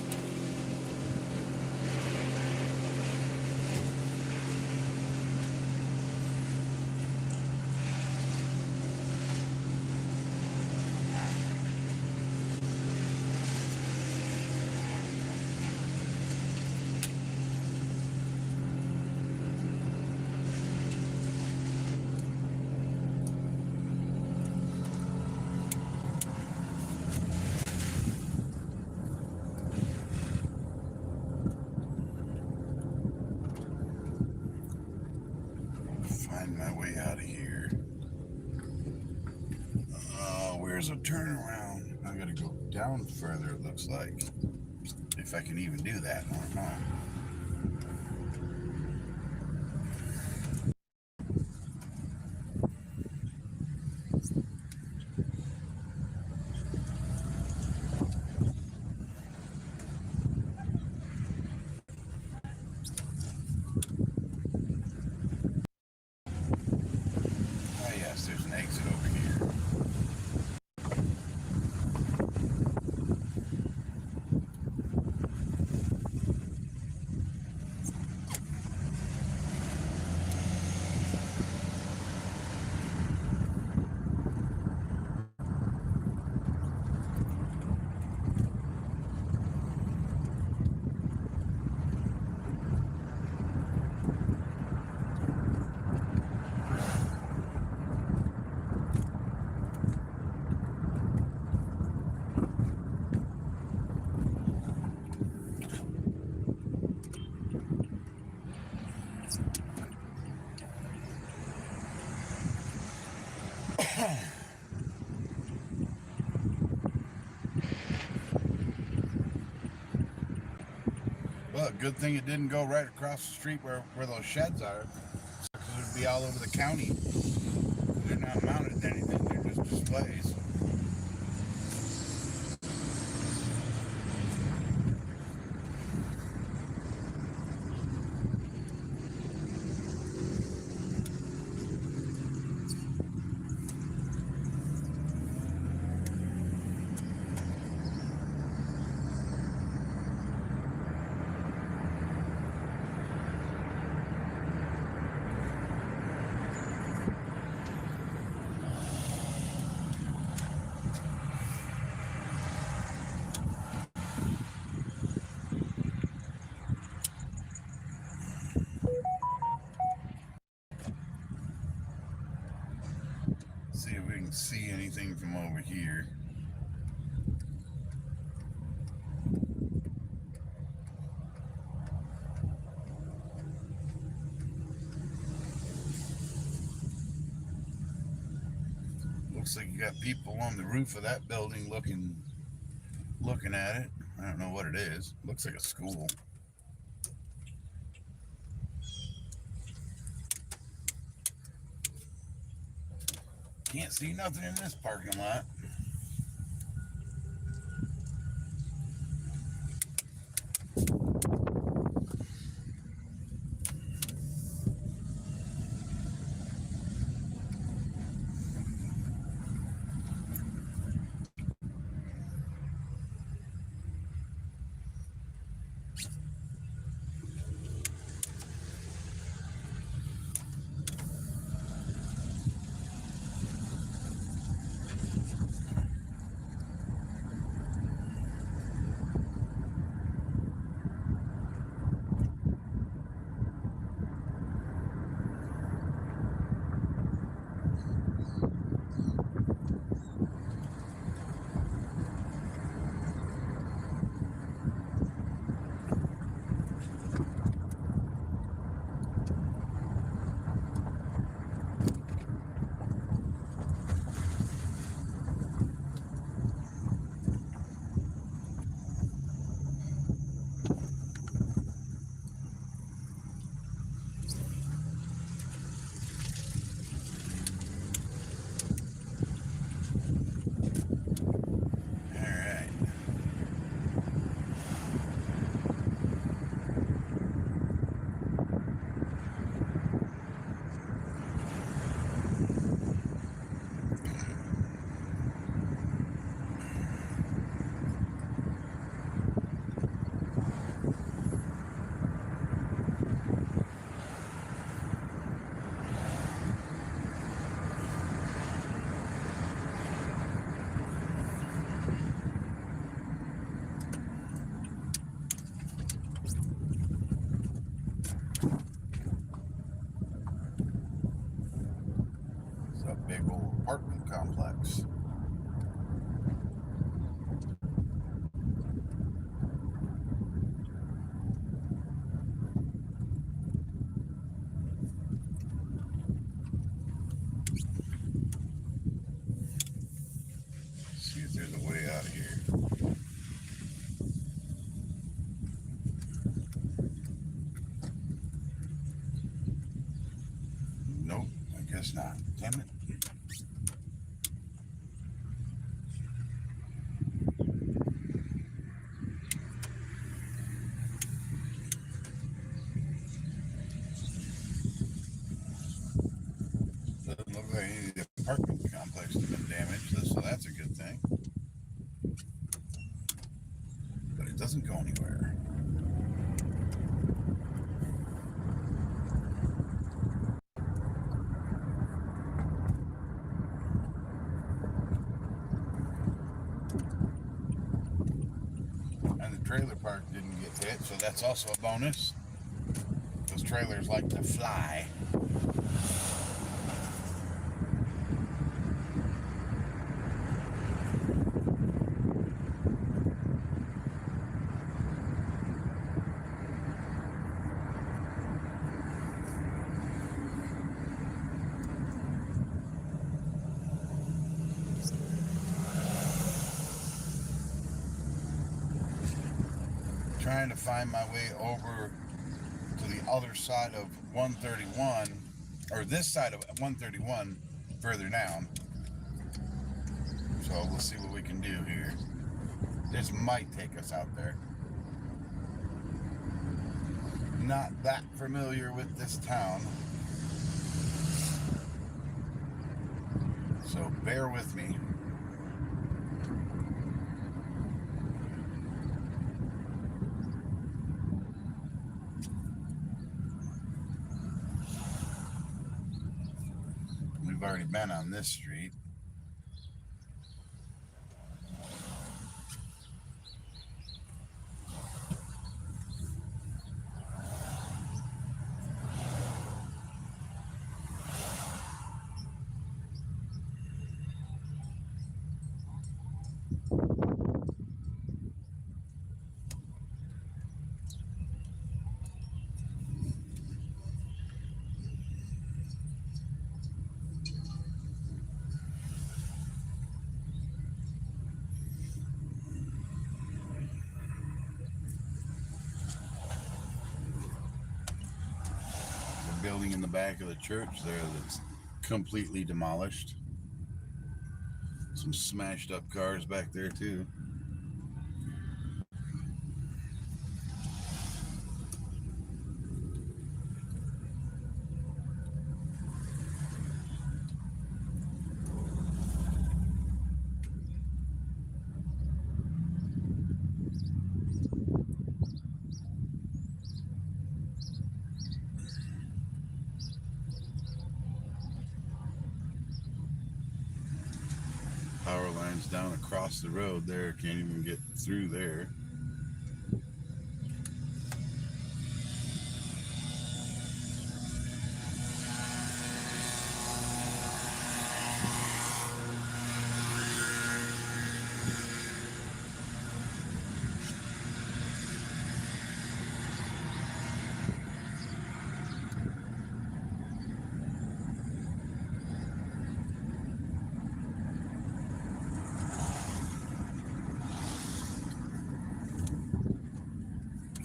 where's a turnaround? I gotta go down further, it looks like. If I can even do that, I don't know. Oh yes, there's an exit over here. Well, good thing it didn't go right across the street where those sheds are. Because it would be all over the county. They're not mounted to anything, they're just displays. See if we can see anything from over here. Looks like you got people on the roof of that building looking at it. I don't know what it is. Looks like a school. Can't see nothing in this parking lot. Big old apartment complex. it's not. Damn it. Doesn't look like any of the apartment complex has been damaged, so that's a good thing. But it doesn't go anywhere. And the trailer park didn't get hit, so that's also a bonus. Those trailers like to fly. Trying to find my way over to the other side of 131, or this side of 131 further down. So we'll see what we can do here. This might take us out there. Not that familiar with this town, so bear with me. We've already been on this street. Building in the back of the church there that's completely demolished. Some smashed up cars back there too. Power lines down across the road there. Can't even get through there.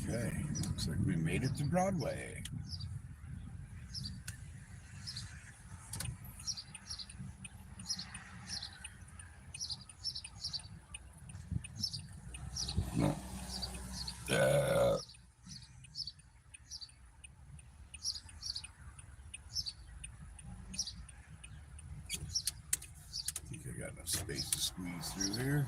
Okay, looks like we made it to Broadway. No. I think I got enough space to squeeze through here.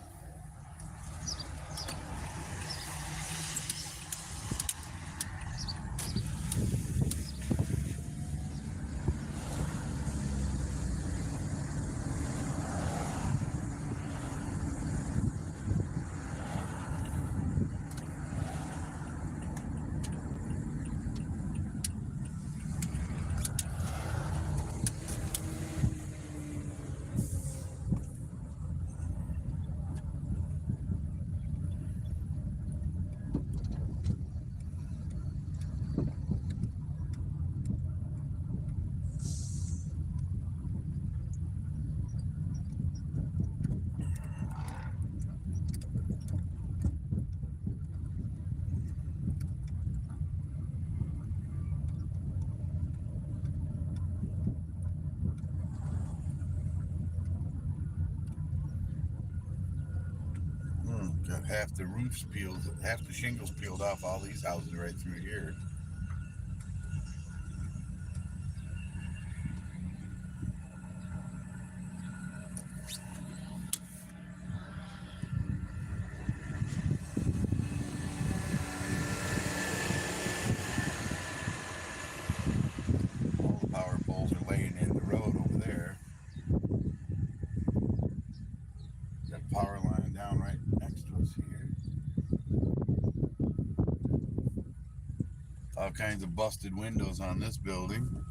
Got half the roofs peeled, half the shingles peeled off all these houses right through here. All the power poles are laying in the road over there. Got a power line down right next to us here. All kinds of busted windows on this building.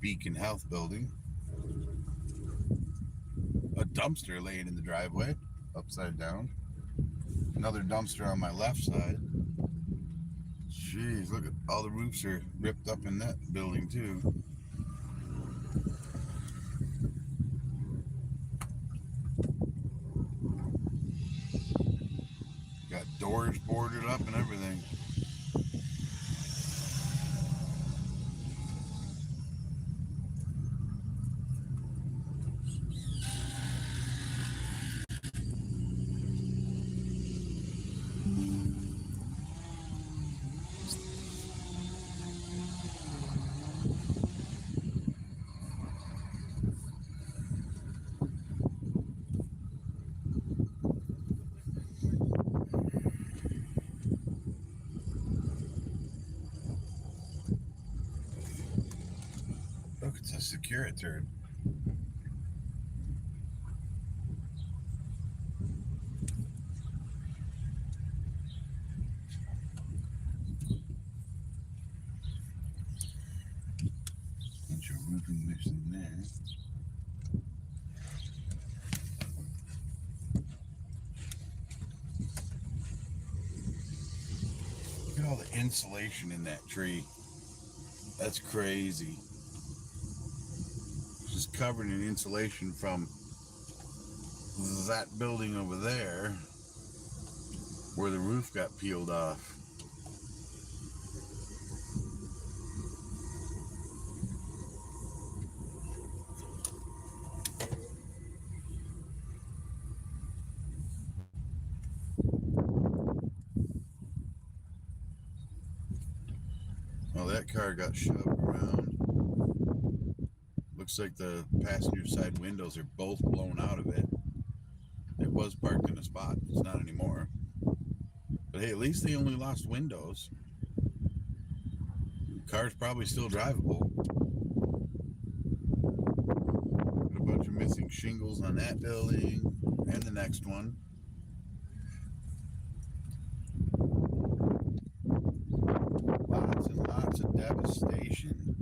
Beacon Health building. A dumpster laying in the driveway, upside down. Another dumpster on my left side. Jeez, look at all the roofs are ripped up in that building too. Got doors boarded up and everything. Look, it's a Securiturn. Bunch of roofing mixing there. Look at all the insulation in that tree. That's crazy. Just covered in insulation from that building over there where the roof got peeled off. Well, that car got shoved around. Looks like the passenger side windows are both blown out of it. It was parked in a spot. It's not anymore. But hey, at least they only lost windows. The car's probably still drivable. Got a bunch of missing shingles on that building and the next one. Lots and lots of devastation.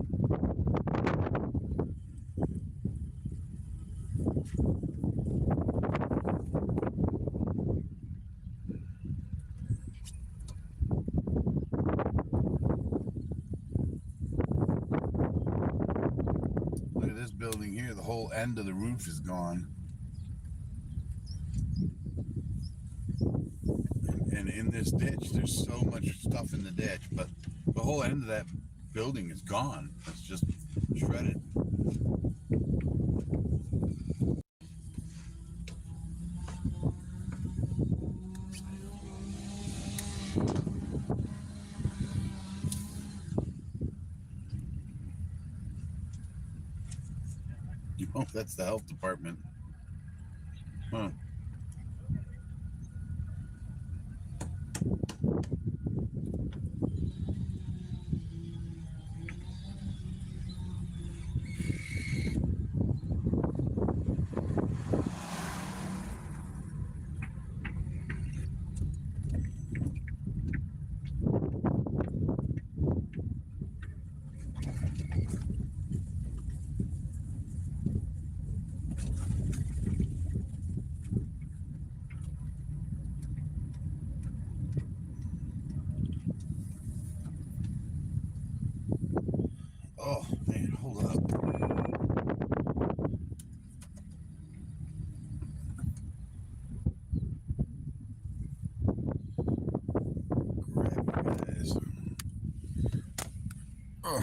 Look at this building here. The whole end of the roof is gone. And in this ditch, there's so much stuff in the ditch, but the whole end of that building is gone. It's just shredded. Oh, that's the health department. Huh. Oh, man, hold up. Grab you guys. Oh.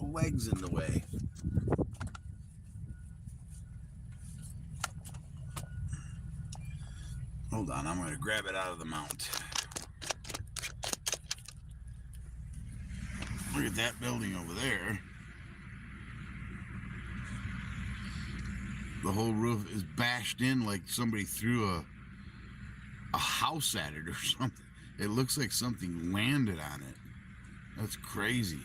Legs in the way. Hold on, I'm going to grab it out of the mount. Look at that building over there. The whole roof is bashed in like somebody threw a house at it or something. It looks like something landed on it. That's crazy.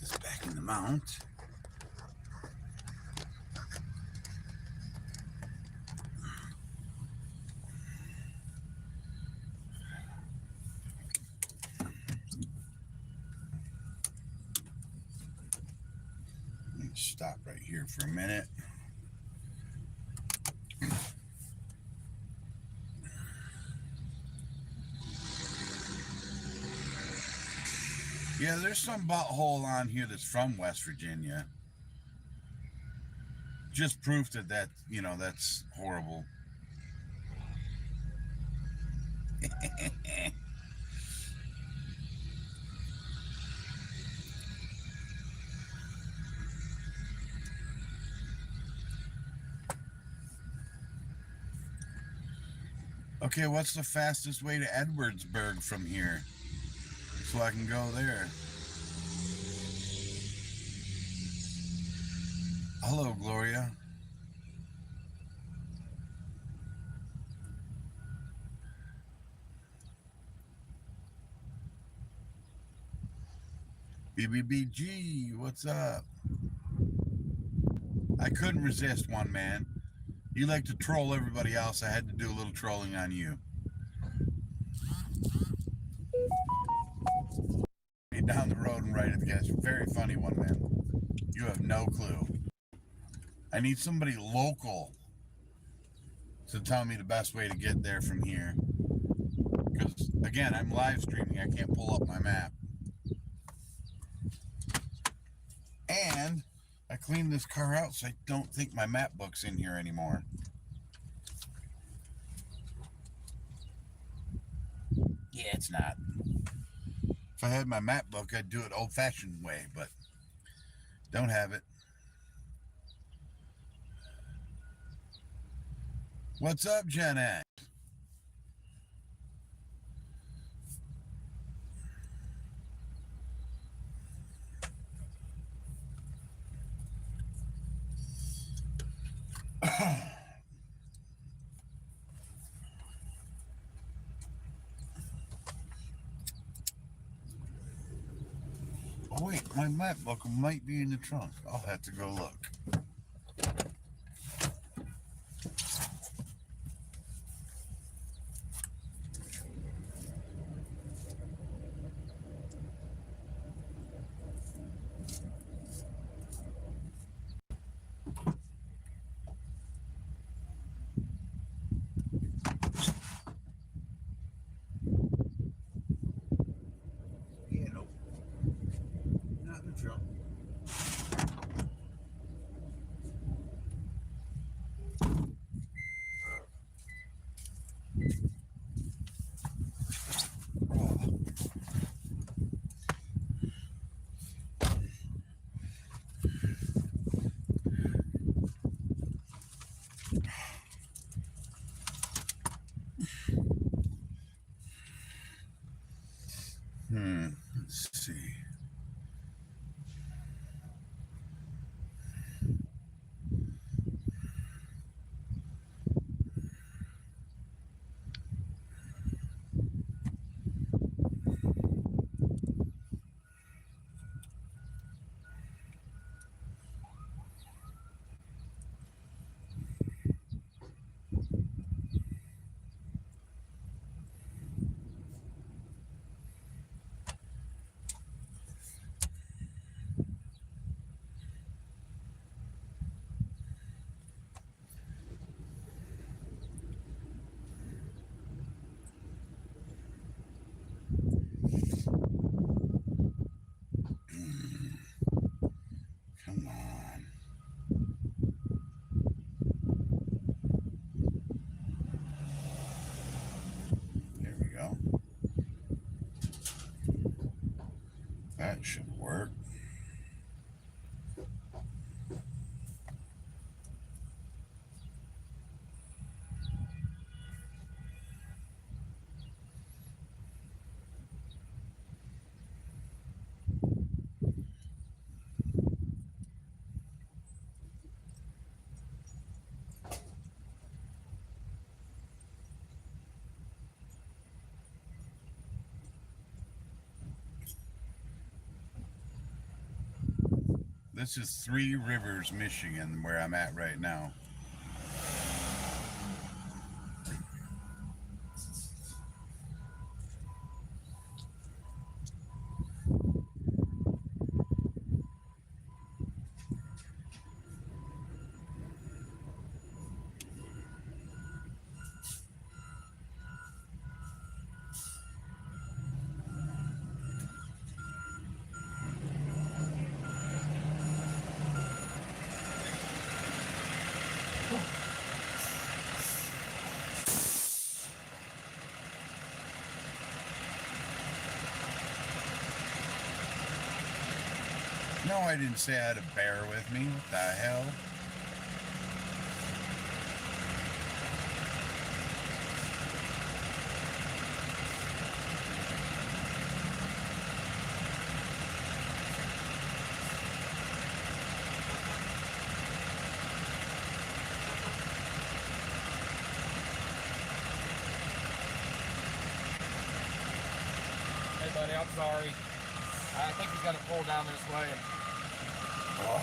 This back in the mount. Stop right here for a minute. Yeah, there's some butthole on here that's from West Virginia. Just proof that you know, that's horrible. Okay, what's the fastest way to Edwardsburg from here? So I can go there. Hello, Gloria. BBBG, what's up? I couldn't resist, one man. You like to troll everybody else. I had to do a little trolling on you. Down the road and right at the gas. Very funny, one man. You have no clue. I need somebody local to tell me the best way to get there from here. Because, again, I'm live streaming. I can't pull up my map. And I cleaned this car out, so I don't think my map book's in here anymore. Yeah, it's not. If I had my map book, I'd do it old-fashioned way, but don't have it. What's up, Gen X? Oh, wait, my map book might be in the trunk. I'll have to go look. Yeah, nope. Not in the trunk. Let's see. work. This is Three Rivers, Michigan, where I'm at right now. No, I didn't say I had a bear with me. What the hell? Hey, buddy, I'm sorry. I think he's got to pull down this way. Oh.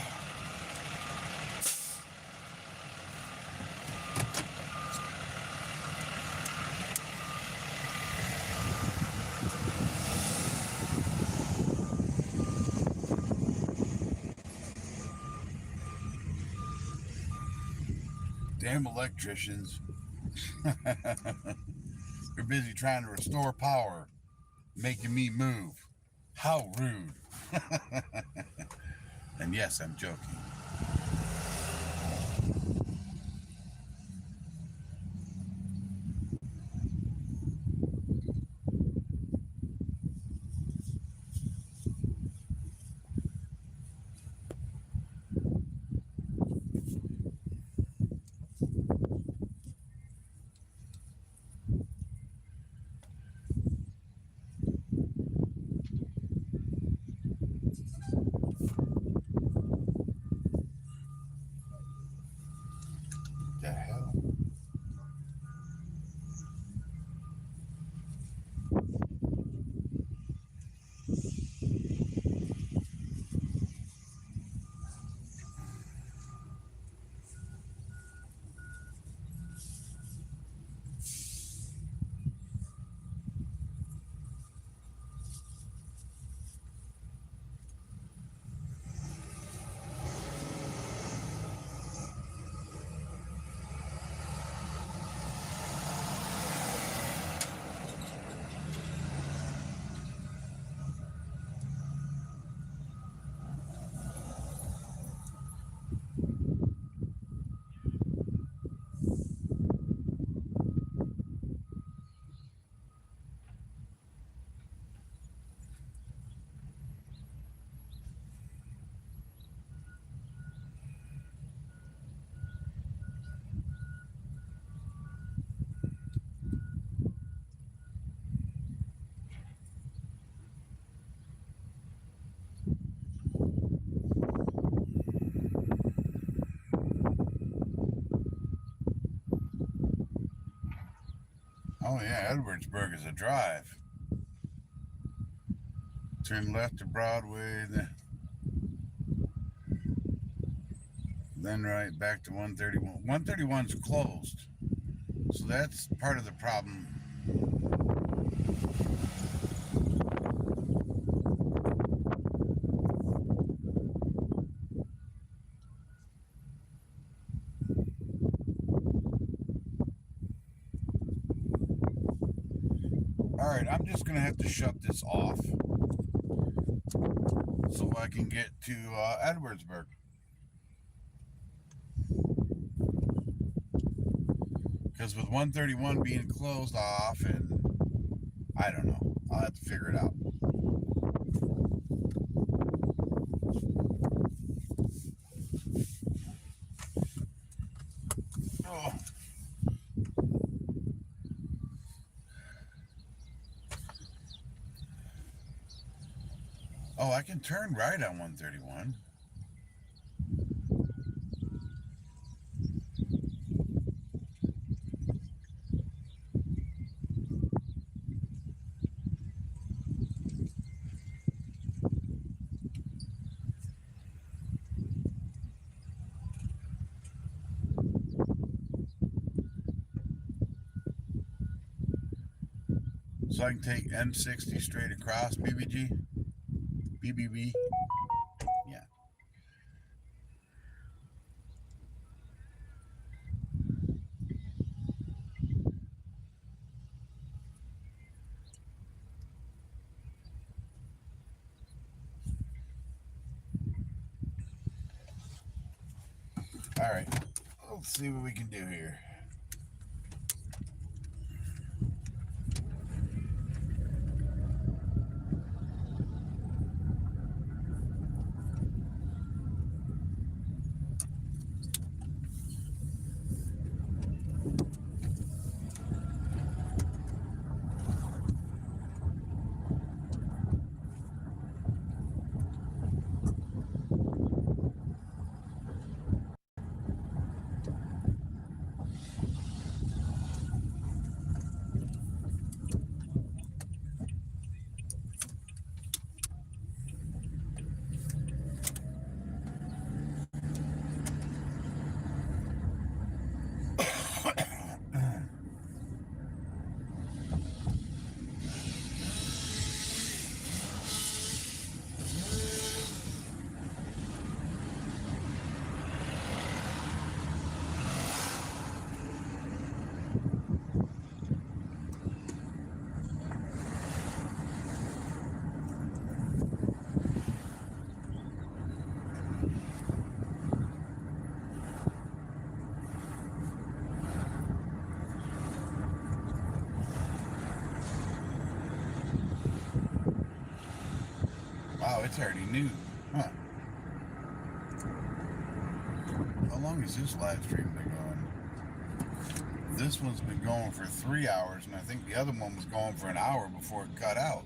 Damn electricians. They're busy trying to restore power, making me move. How rude. And yes, I'm joking. The hell? Oh yeah, Edwardsburg is a drive. Turn left to Broadway, then right back to 131. 131's closed, so that's part of the problem. Alright, I'm just going to have to shut this off so I can get to Edwardsburg. Because with 131 being closed off, and I don't know, I'll have to figure it out. Oh, I can turn right on 131. So I can take M60 straight across, BBG? BBB? Yeah. All right. Let's see what we can do here. Wow, it's already noon. Huh. How long has this live stream been going? This one's been going for 3 hours, and I think the other one was going for an hour before it cut out.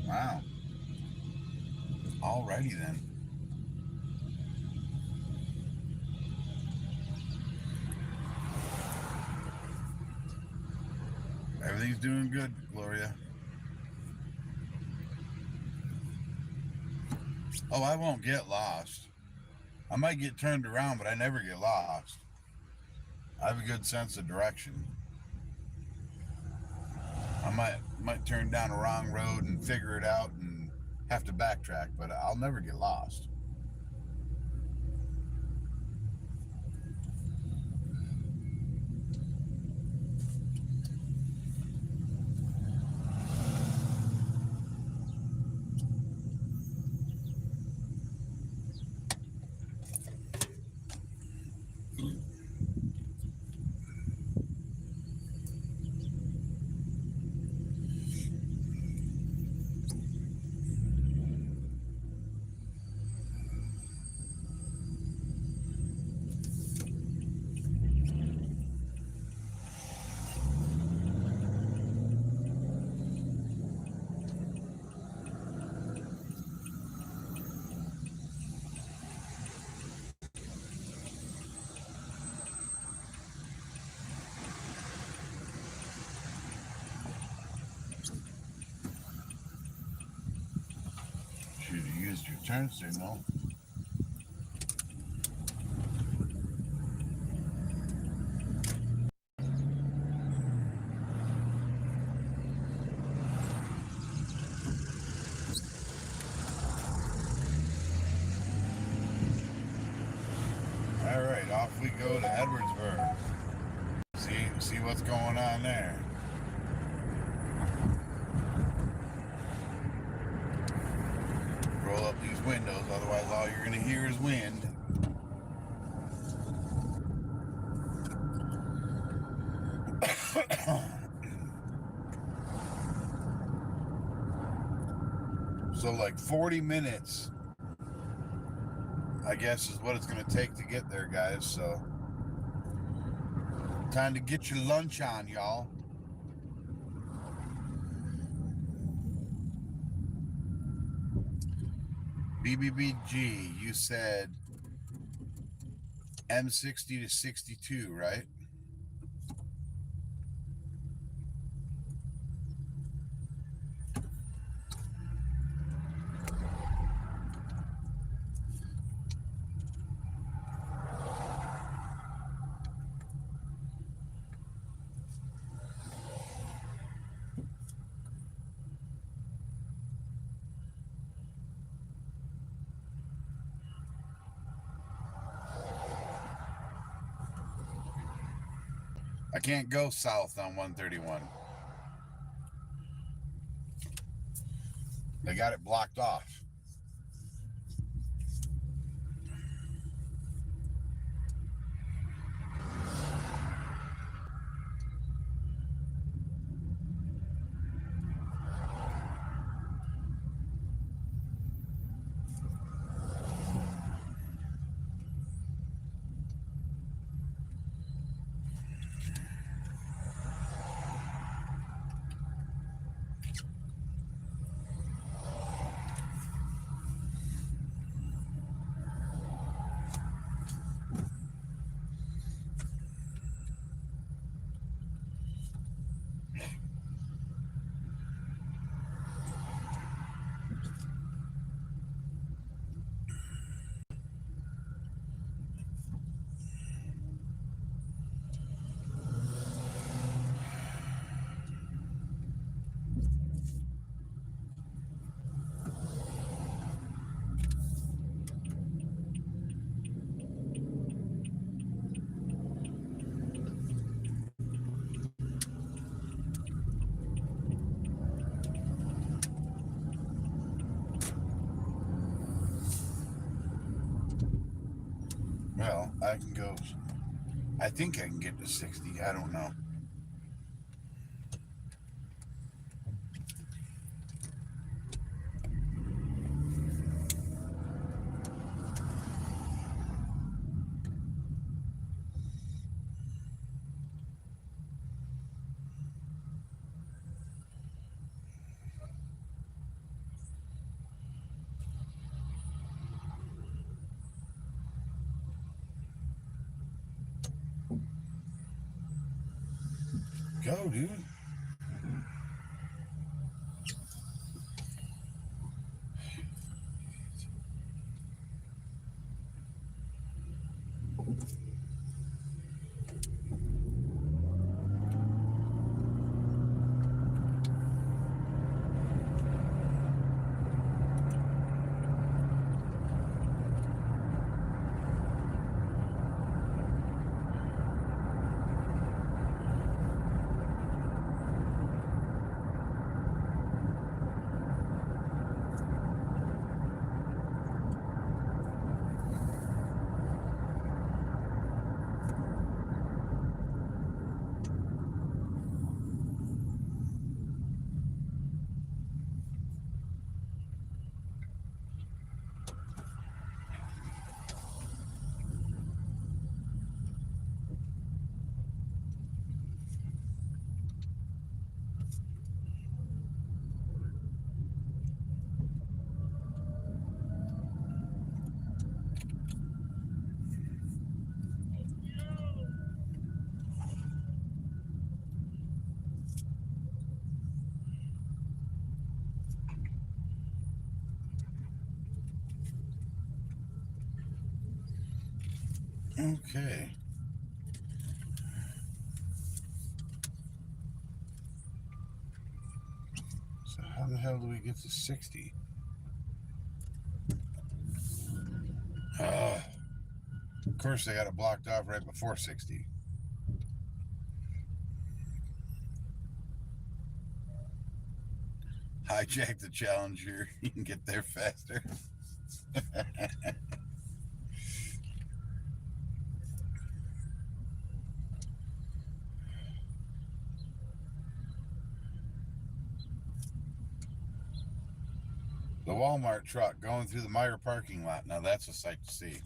Wow. Alrighty then. Everything's doing good, Gloria. Oh, I won't get lost. I might get turned around, but I never get lost. I have a good sense of direction. I might turn down a wrong road and figure it out and have to backtrack, but I'll never get lost. Should have used your turn signal. All right, off we go to Edwardsburg. See what's going on there. Roll up these windows, otherwise all you're gonna hear is wind. So like 40 minutes, I guess, is what it's gonna take to get there, guys. So time to get your lunch on, y'all. BBBG, you said M60 to 62, right? I can't go south on 131. They got it blocked off. Well, I can go. I think I can get to 60. I don't know. Go, dude. Okay. So how the hell do we get to 60? Of course, they got it blocked off right before 60. Hijack the Challenger. You can get there faster. The Walmart truck going through the Meyer parking lot. Now that's a sight to see.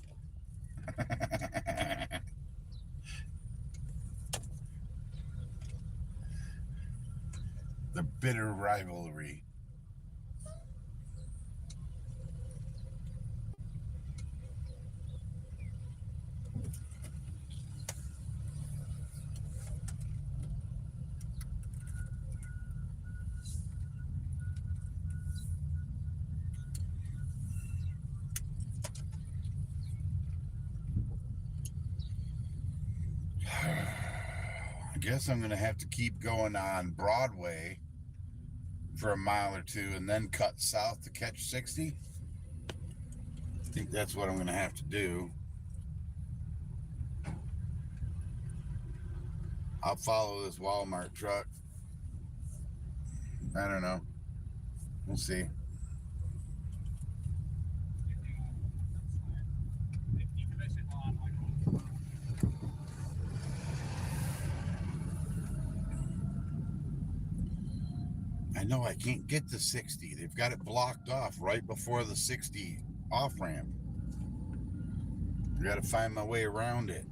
The bitter rivalry. guess I'm gonna have to keep going on Broadway for a mile or two and then cut south to catch 60. I think that's what I'm gonna have to do. I'll follow this Walmart truck. I don't know. We'll see. I know I can't get to 60. They've got it blocked off right before the 60 off ramp. I got to find my way around it.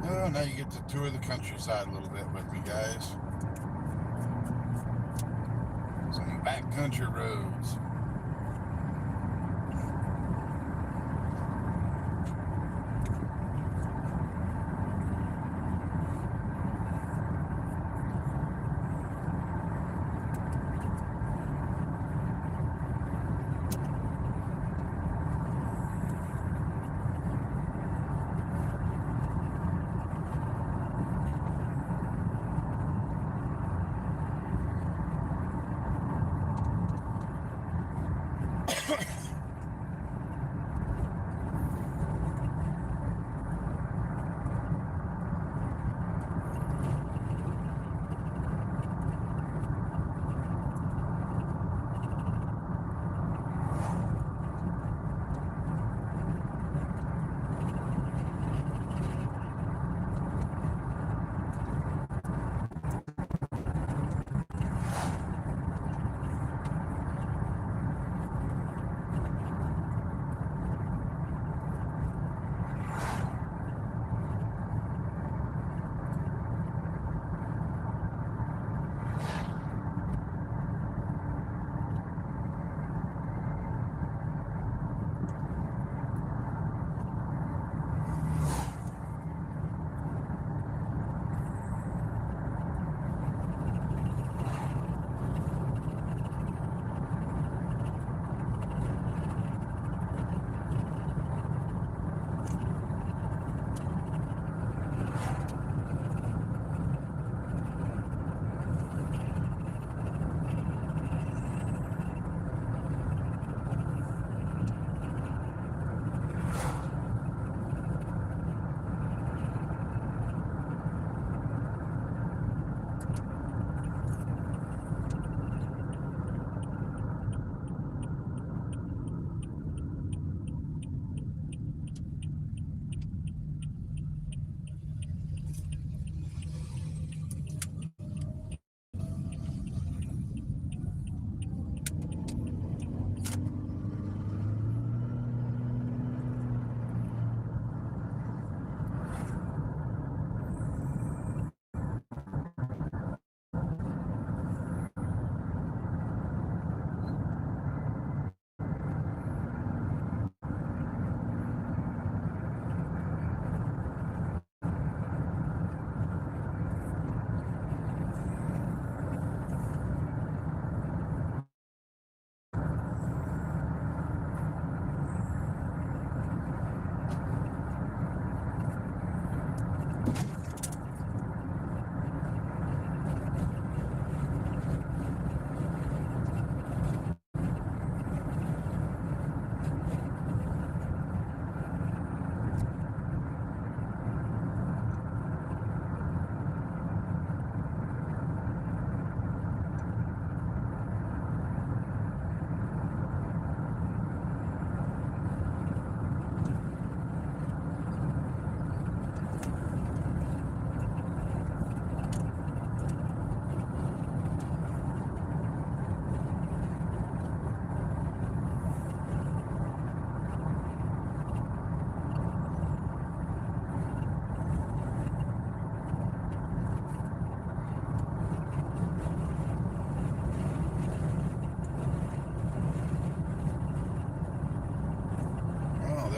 Oh, now you get to tour the countryside a little bit with me, guys. Some backcountry roads.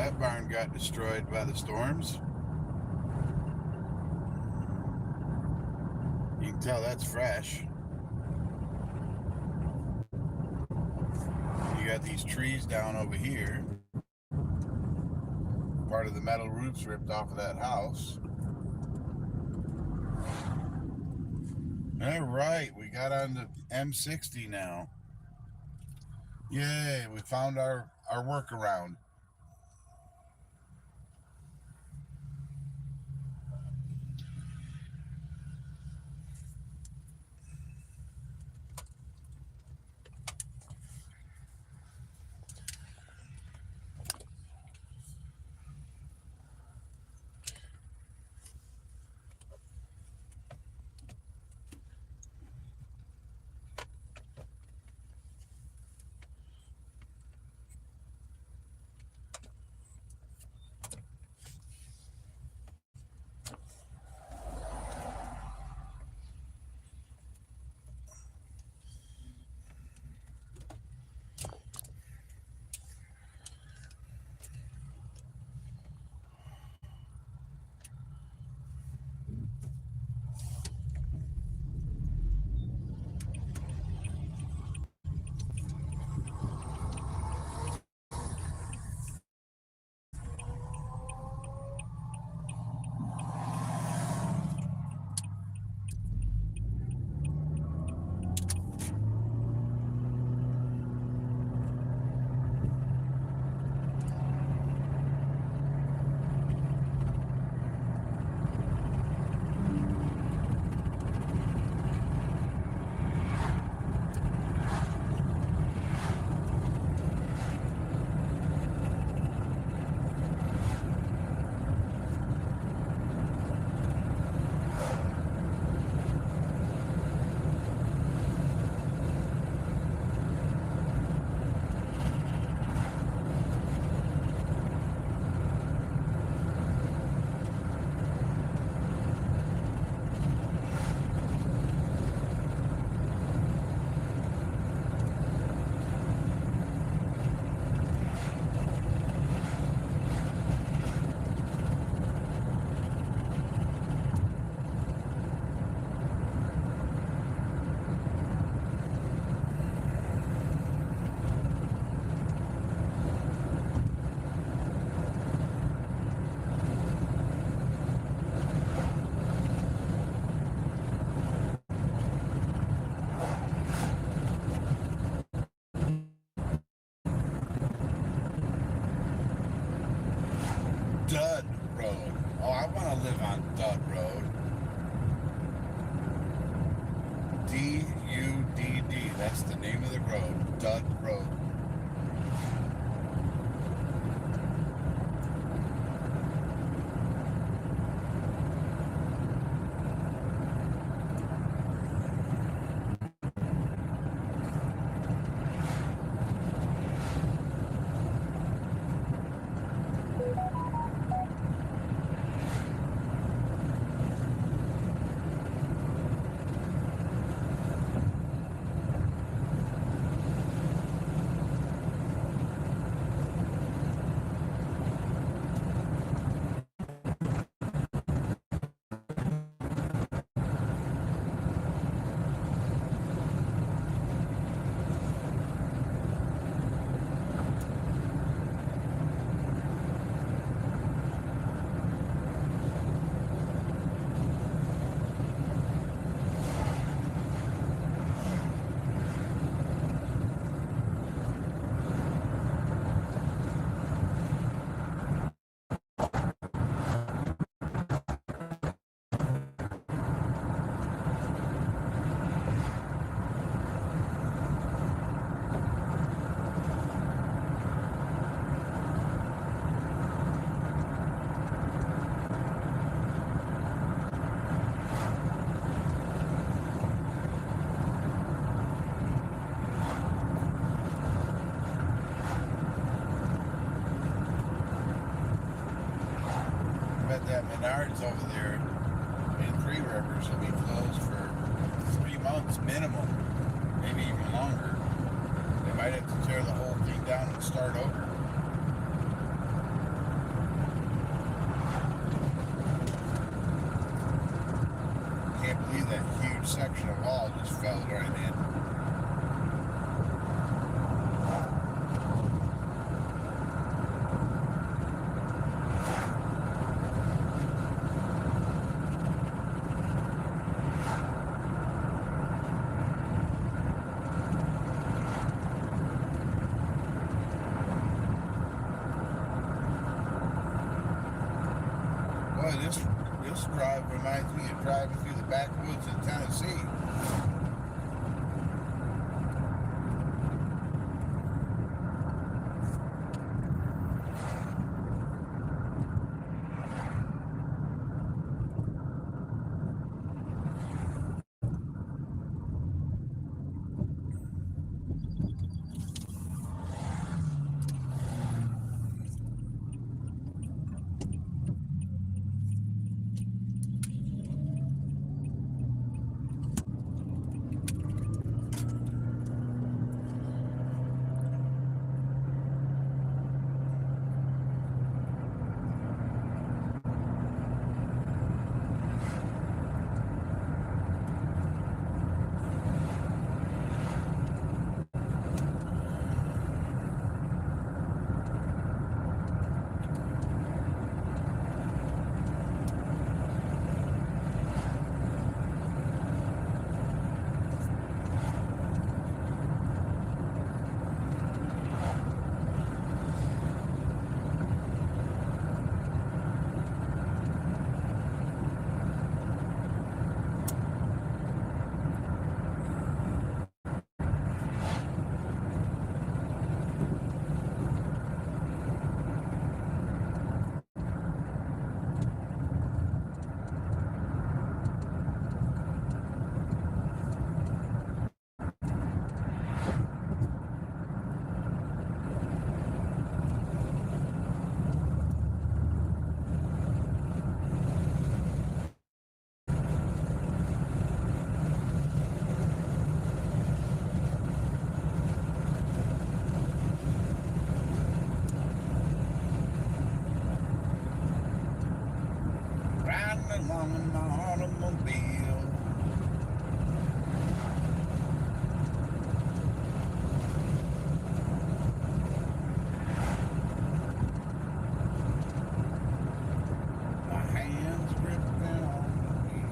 that barn got destroyed by the storms. You can tell that's fresh. You got these trees down over here. Part of the metal roofs ripped off of that house. All right, we got on the M60 now. Yay, we found our workaround. Dud Road. Oh, I want to live on Dud Road. D-U-D-D. That's the name of the road. Dud Road. That Menards over there in Three Rivers will be closed for 3 months minimum, maybe even longer. They might have to tear the whole thing down and start over. reminds me of driving through the backwoods in Tennessee. Along in my automobile. My hands gripping on the wheel.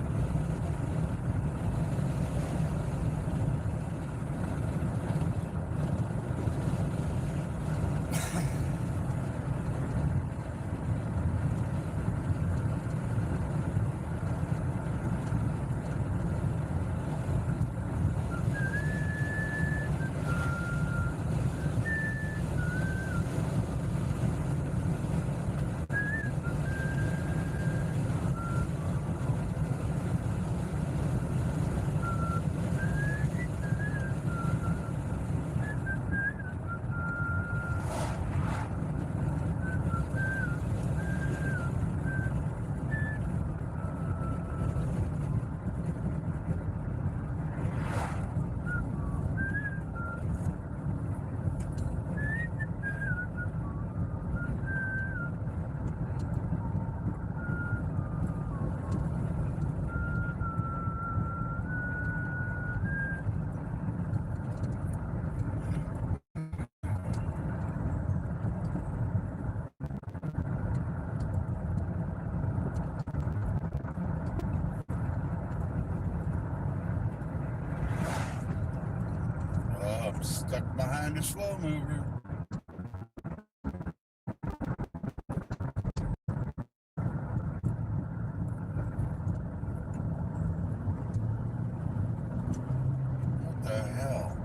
I'm stuck behind a slow mover. What the hell?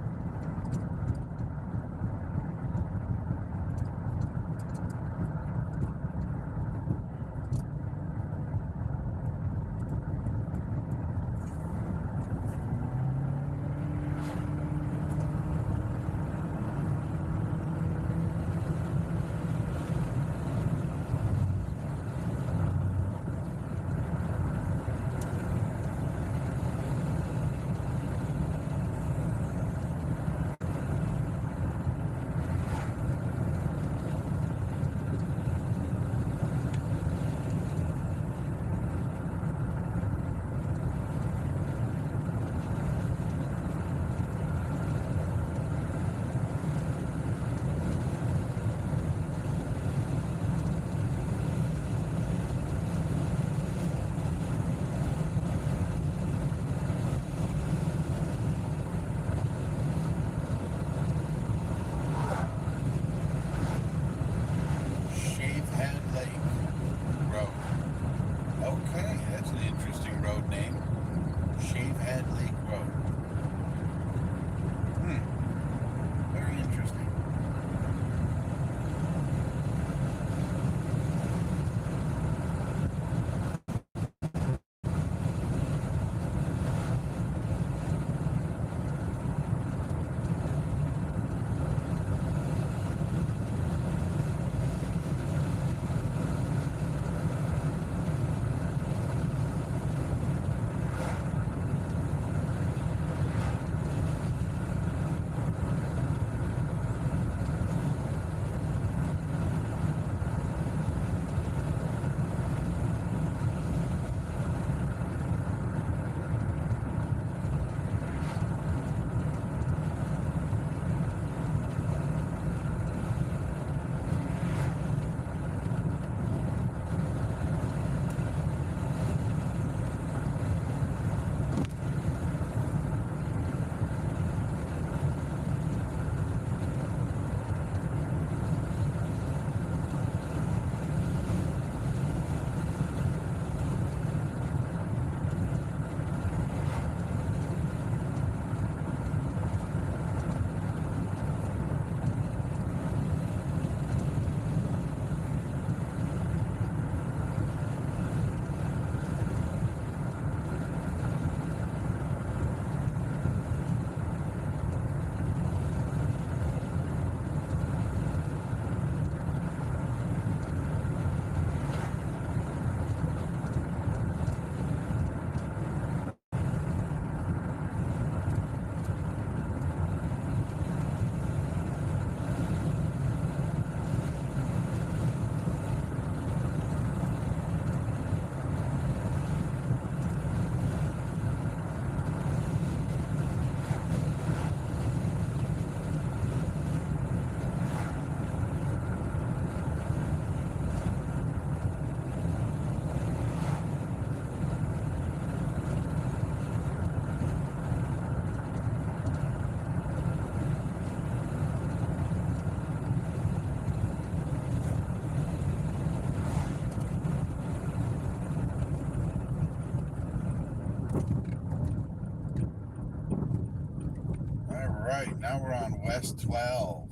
we're on West 12.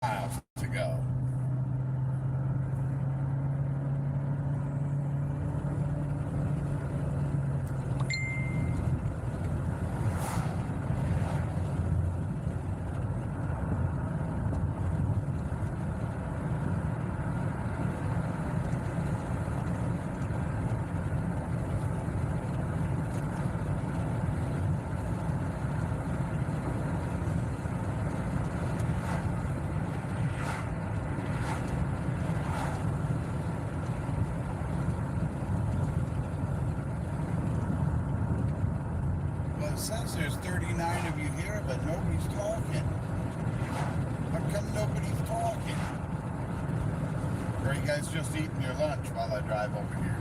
Miles to go. It says there's 39 of you here, but nobody's talking. How come nobody's talking? Or are you guys just eating your lunch while I drive over here?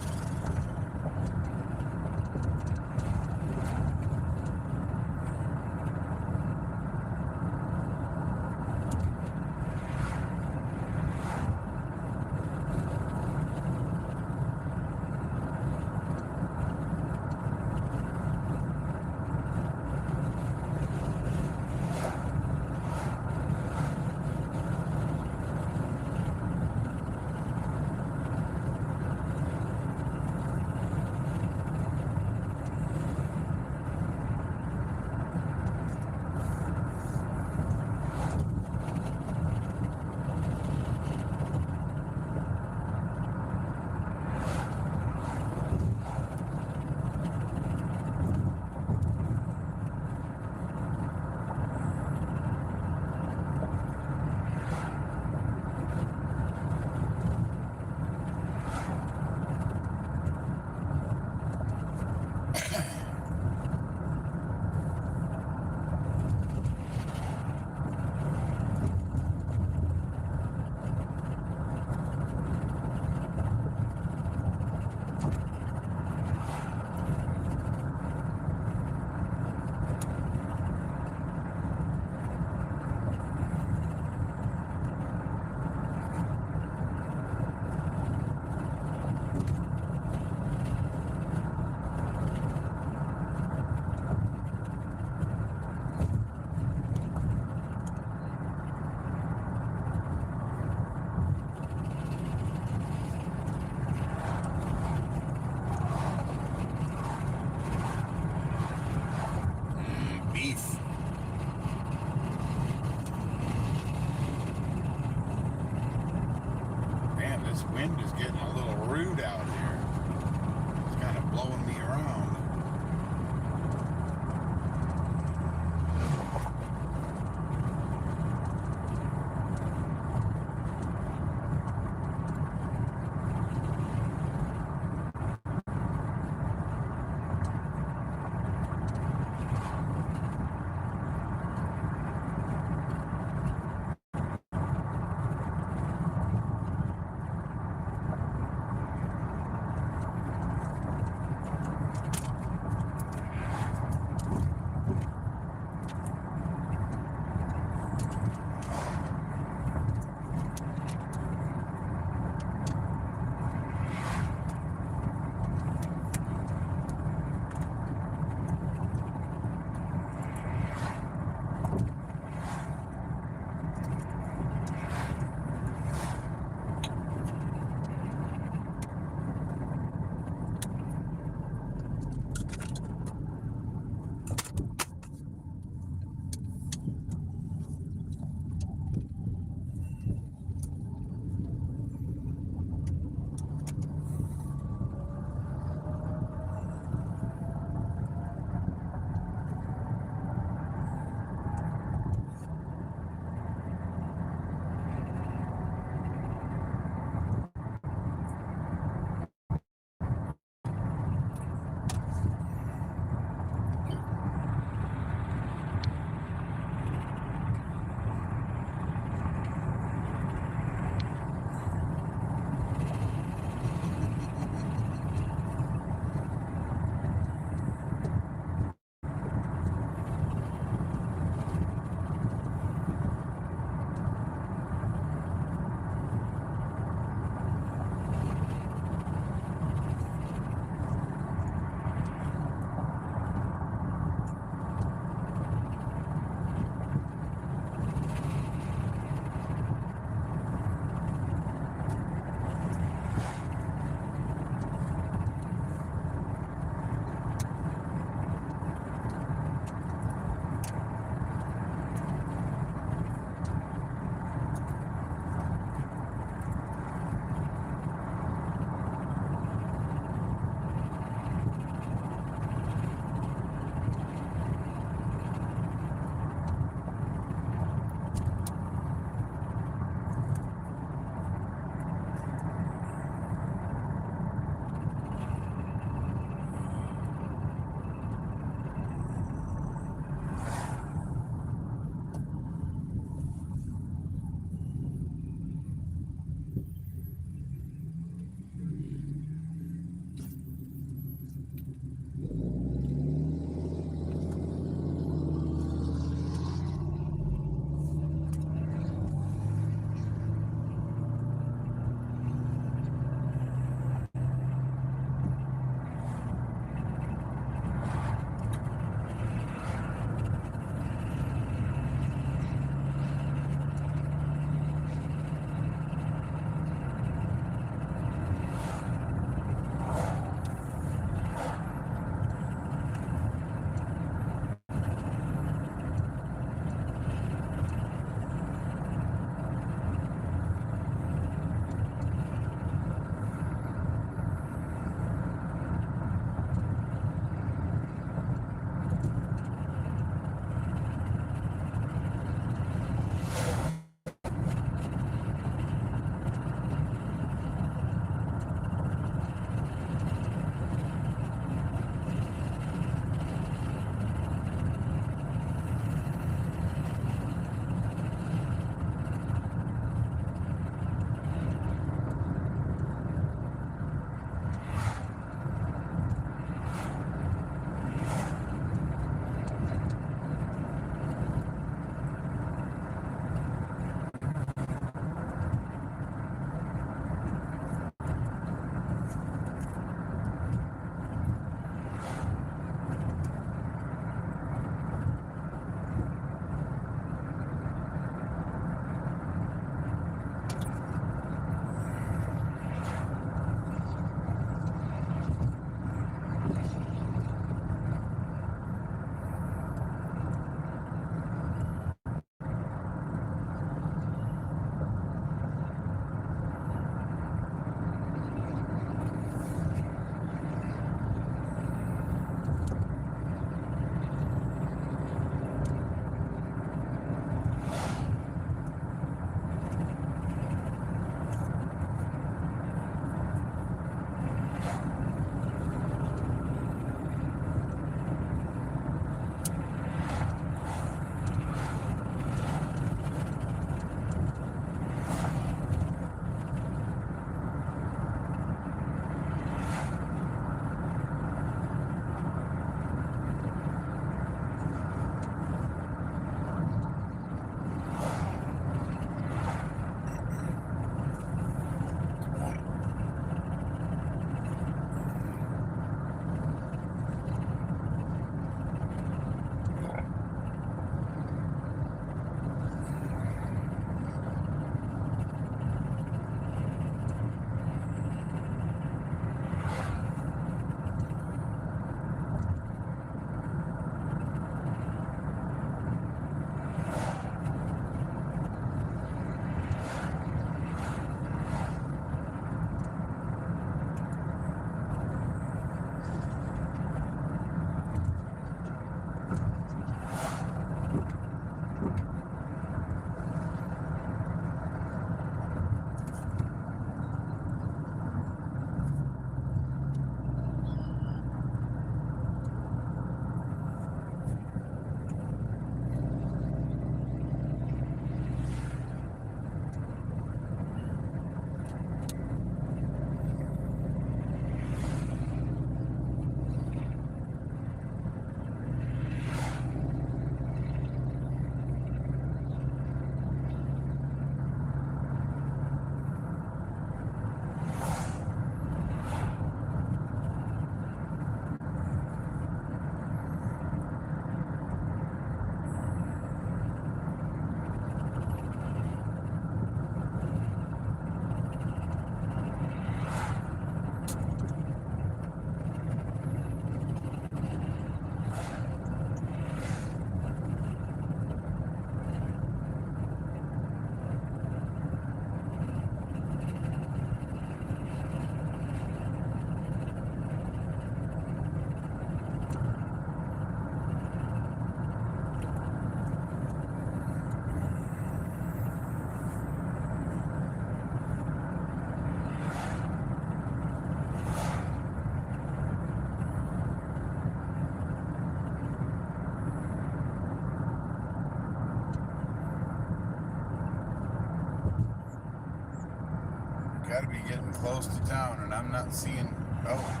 Gotta be getting close to town, and I'm not seeing. Oh,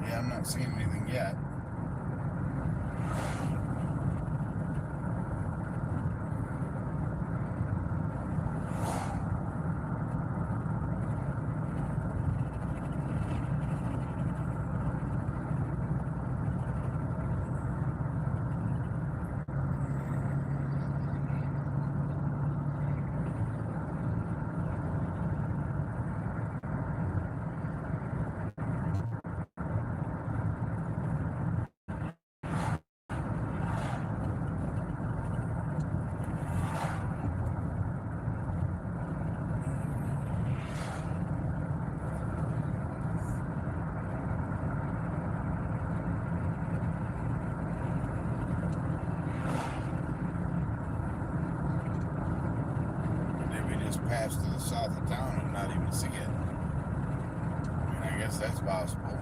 yeah, I'm not seeing anything yet. Pass to the south of town and not even see it. I mean, I guess that's possible.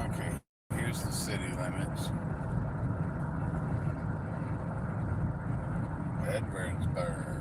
Okay, here's the city limits. Edwardsburg.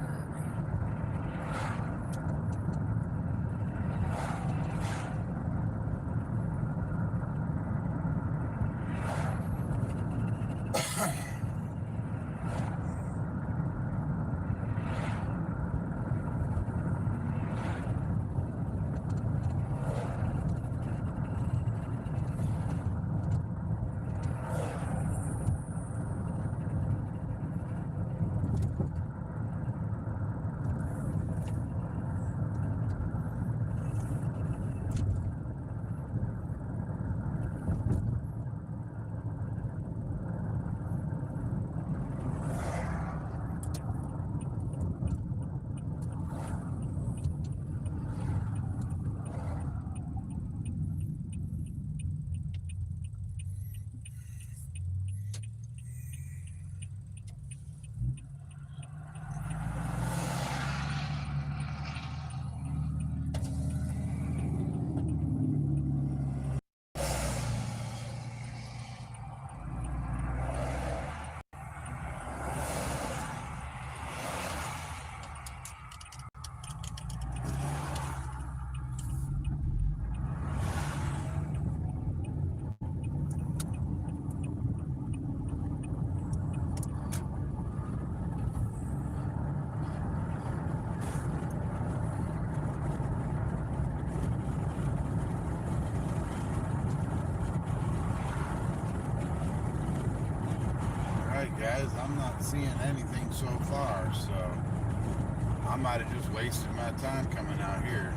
Guys, I'm not seeing anything so far, so I might have just wasted my time coming out here.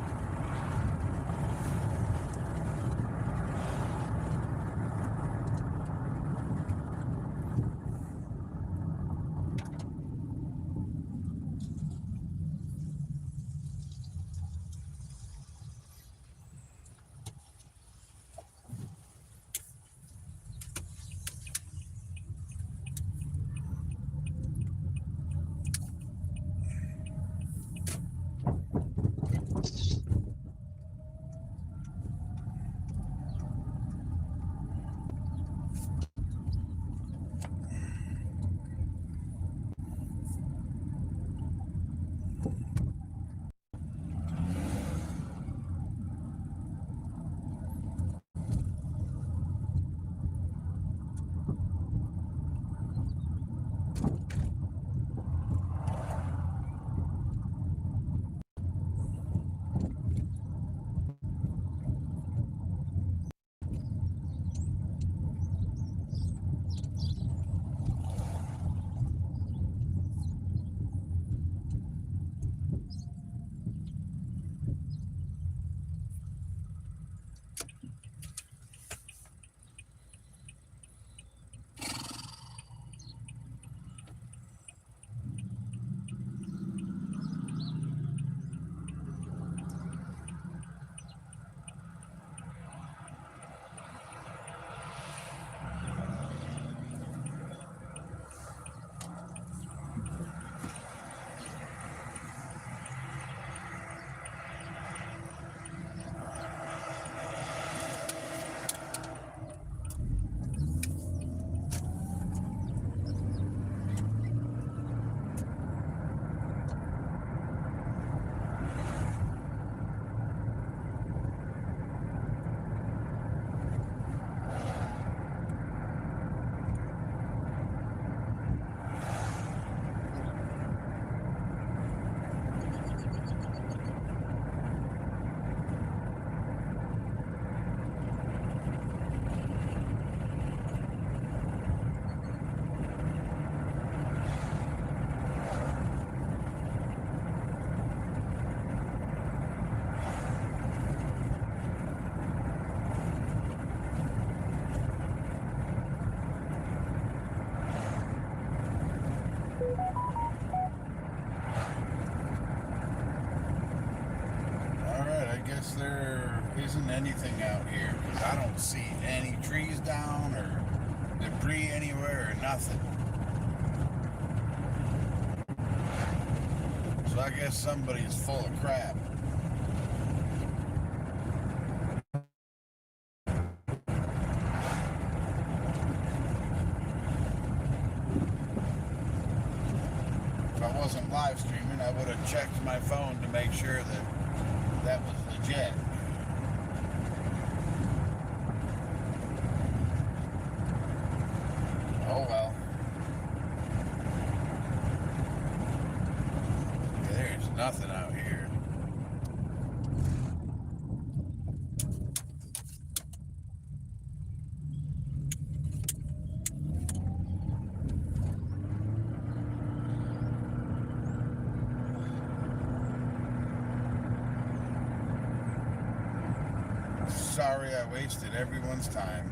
anything out here because I don't see any trees down or debris anywhere or nothing. So I guess somebody's full of crap. If I wasn't live streaming, I would have checked my phone to make sure that that was legit. Oh well. There's nothing out here. Sorry I wasted everyone's time.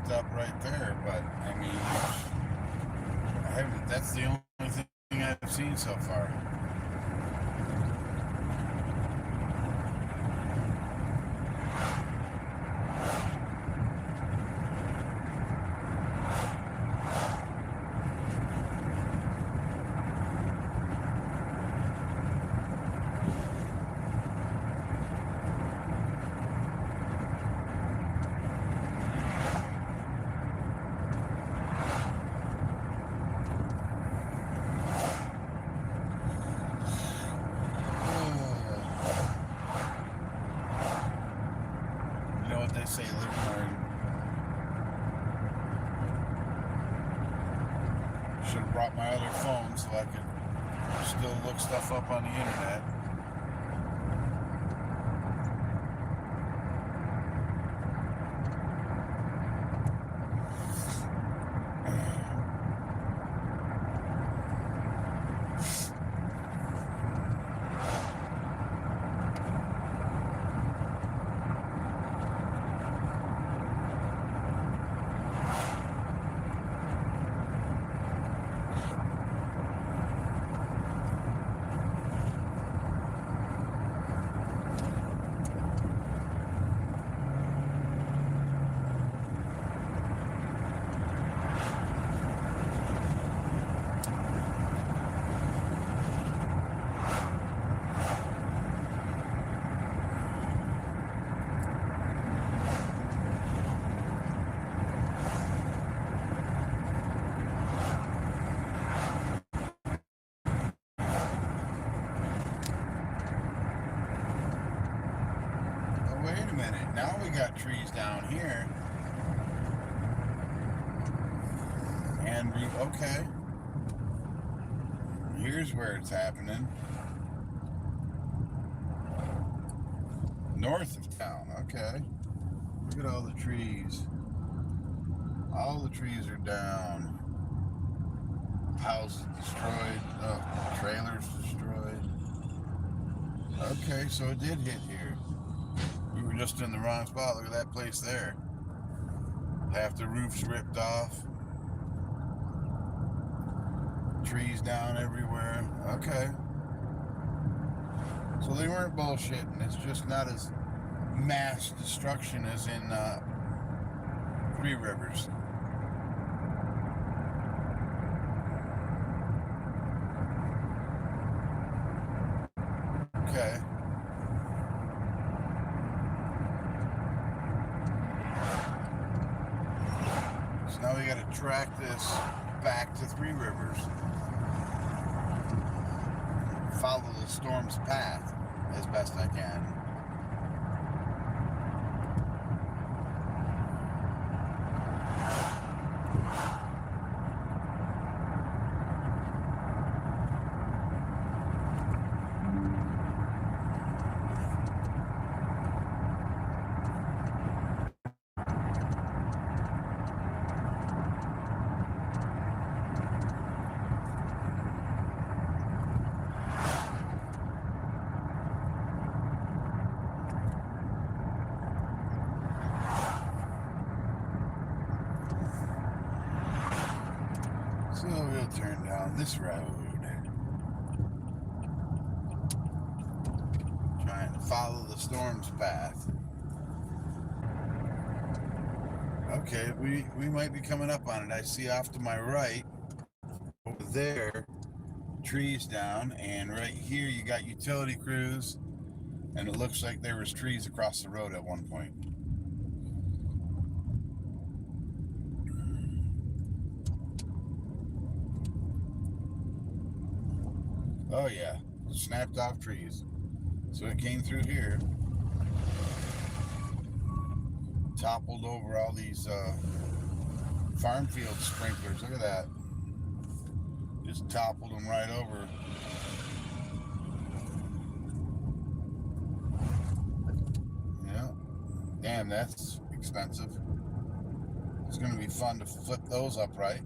ripped up right there, but I mean, I haven't. That's the only thing I've seen so far. You know what they say, live and learn. Should have brought my other phone so I could still look stuff up on the internet. Wait a minute, now we got trees down here. And okay. Here's where it's happening. North of town, okay. Look at all the trees. All the trees are down. Houses destroyed. Oh, trailers destroyed. Okay, so it did hit here. We were just in the wrong spot. Look at that place there. Half the roof's ripped off. Trees down everywhere. Okay. So they weren't bullshitting. It's just not as mass destruction as in Three Rivers. Okay. So now we got to track this back to Three Rivers. Follow the storm's path as best I can. So we'll turn down this road. Trying to follow the storm's path. Okay, we might be coming up on it. I see off to my right, over there, trees down, and right here you got utility crews, and it looks like there was trees across the road at one point. Oh yeah, snapped off trees. So it came through here, toppled over all these farm field sprinklers. Look at that. Just toppled them right over. Yeah. Damn, that's expensive. It's going to be fun to flip those upright.